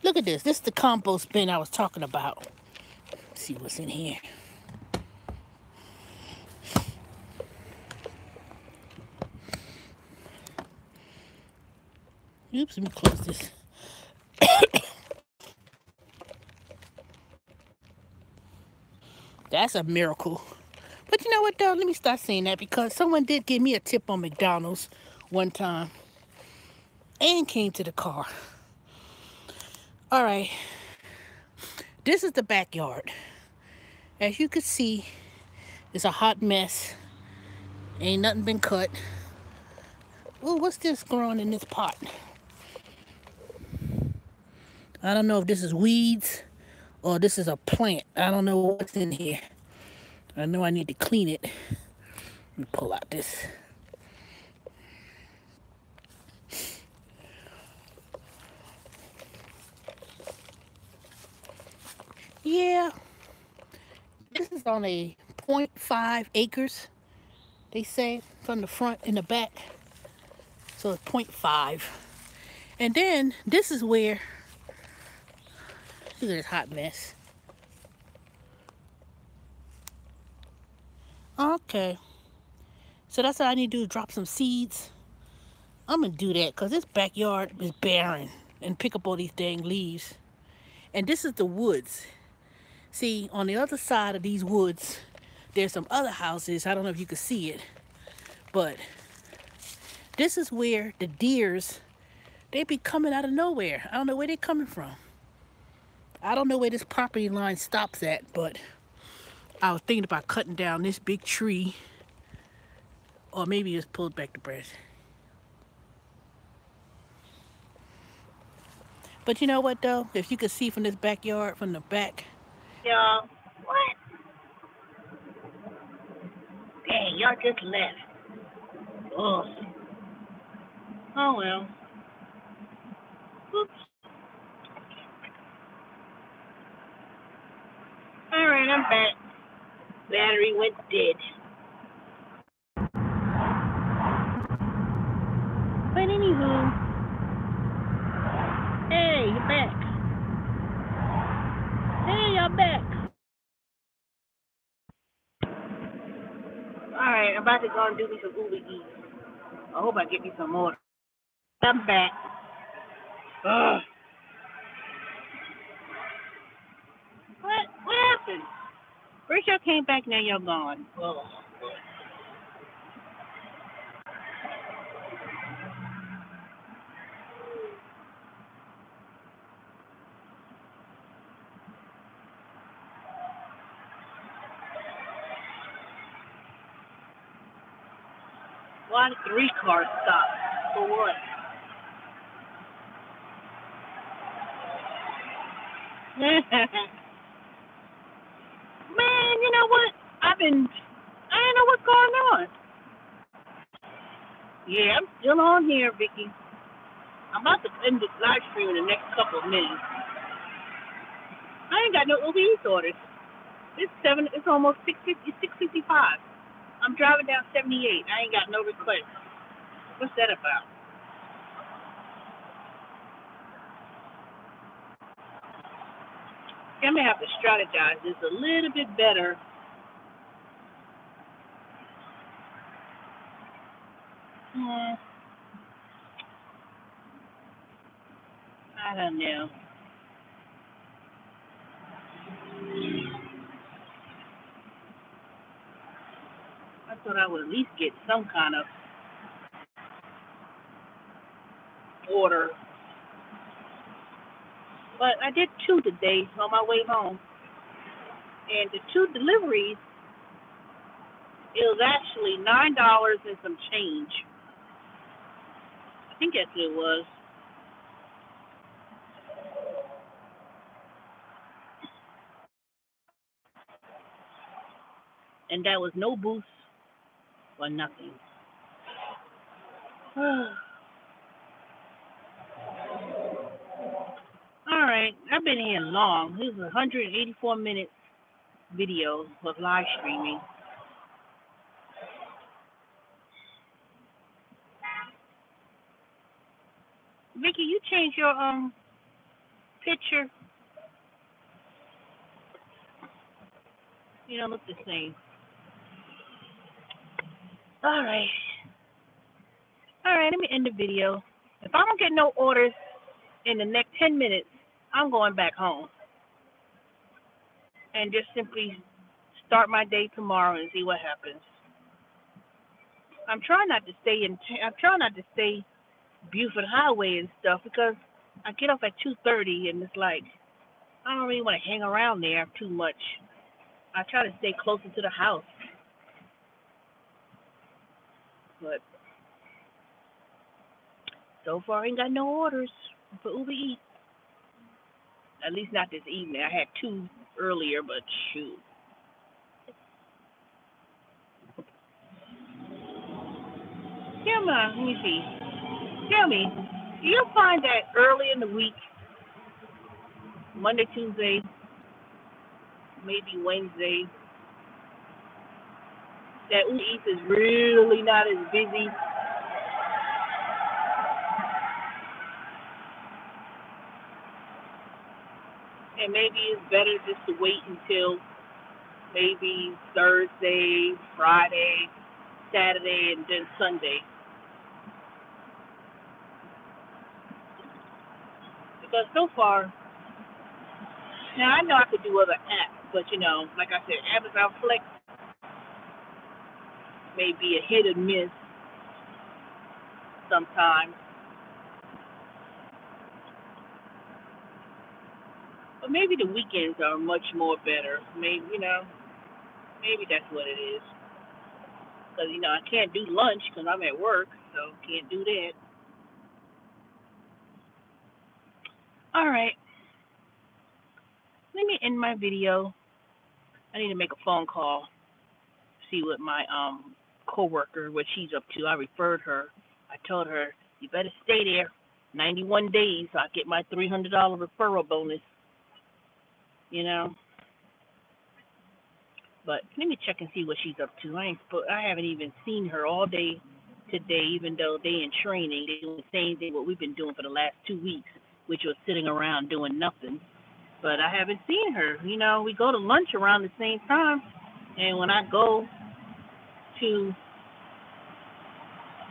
Look at this. This is the compost bin I was talking about. Let's see what's in here. Oops, let me close this. That's a miracle. But you know what, though? Let me start saying that because someone did give me a tip on McDonald's one time and came to the car. All right. This is the backyard. As you can see, it's a hot mess. Ain't nothing been cut. Oh, what's this growing in this pot? I don't know if this is weeds or this is a plant. I don't know what's in here. I know I need to clean it. Let me pull out this. Yeah. This is on a 0.5 acres, they say, from the front and the back. So it's 0.5. And then this is where, look at this hot mess. Okay. So that's all I need to do is drop some seeds. I'm going to do that because this backyard is barren and pick up all these dang leaves. And this is the woods. See, on the other side of these woods, there's some other houses. I don't know if you can see it, but this is where the deers, they be coming out of nowhere. I don't know where they're coming from. I don't know where this property line stops at, but I was thinking about cutting down this big tree, or maybe just pull back the branch. But you know what, though? If you could see from this backyard, from the back. Y'all, what? Dang, y'all just left. Ugh. Oh, well. Oops. All right, I'm back. Battery went dead. But anywho, hey, you're back. Hey, y'all. I'm back. Alright, I'm about to go and do me some Uber Eats. I hope I get me some more. I'm back. Ugh. What happened? First y'all came back, now y'all gone. Ugh. 3 car stop. For what? Man, you know what? I don't know what's going on. Yeah, I'm still on here, Vicky. I'm about to end this live stream in the next couple of minutes. I ain't got no Uber Eats orders. It's almost 6:50, 6:55. I'm driving down 78. I ain't got no requests. What's that about? I'm gonna have to strategize this a little bit better. I don't know. I thought I would at least get some kind of order. But I did 2 today on my way home. And the 2 deliveries, it was actually $9 and some change. I think that's what it was. And that was no boost or nothing. All right, I've been here long. This is a 184-minute video of live streaming. Vicky, you changed your picture. You don't look the same. All right, let me end the video. If I don't get no orders in the next 10 minutes, I'm going back home and just simply start my day tomorrow and see what happens. I'm trying not to stay Buford Highway and stuff because I get off at 2:30 and it's like I don't really want to hang around there too much. I try to stay closer to the house, but so far I ain't got no orders for Uber Eats. At least not this evening. I had 2 earlier, but shoot. Let me see. Tell me, do you find that early in the week, Monday, Tuesday, maybe Wednesday, that Uber Eats is really not as busy? And maybe it's better just to wait until maybe Thursday, Friday, Saturday, and then Sunday. Because so far, now I know I could do other apps, but like I said, Amazon Flex may be a hit or miss sometimes. But maybe the weekends are much more better. Maybe that's what it is. Because I can't do lunch because I'm at work, so can't do that. All right, let me end my video. I need to make a phone call, see what my coworker, what she's up to. I referred her. I told her, you better stay there 91 days so I get my $300 referral bonus. But let me check and see what she's up to. I haven't even seen her all day today, even though they in training. They doing the same thing what we've been doing for the last 2 weeks, which was sitting around doing nothing. but I haven't seen her. You know, we go to lunch around the same time, and when I go to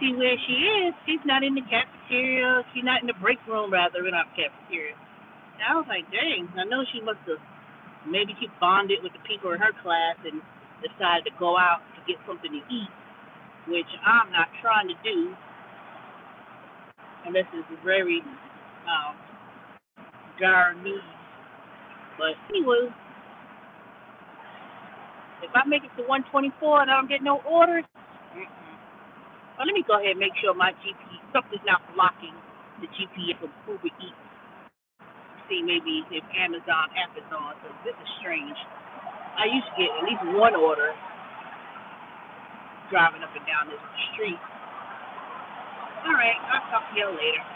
see where she is, she's not in the cafeteria. She's not in the break room, rather, not cafeteria. And I was like, dang, I know she must have, maybe she bonded with the people in her class and decided to go out to get something to eat, which I'm not trying to do unless it's very um, dire needs. But anyway, if I make it to 124 and I don't get no orders, well, let me go ahead and make sure my GPS, something's not blocking the GPS from Uber Eats. See, maybe if Amazon app is on, because this is strange. I used to get at least one order driving up and down this street. All right, I'll talk to y'all later.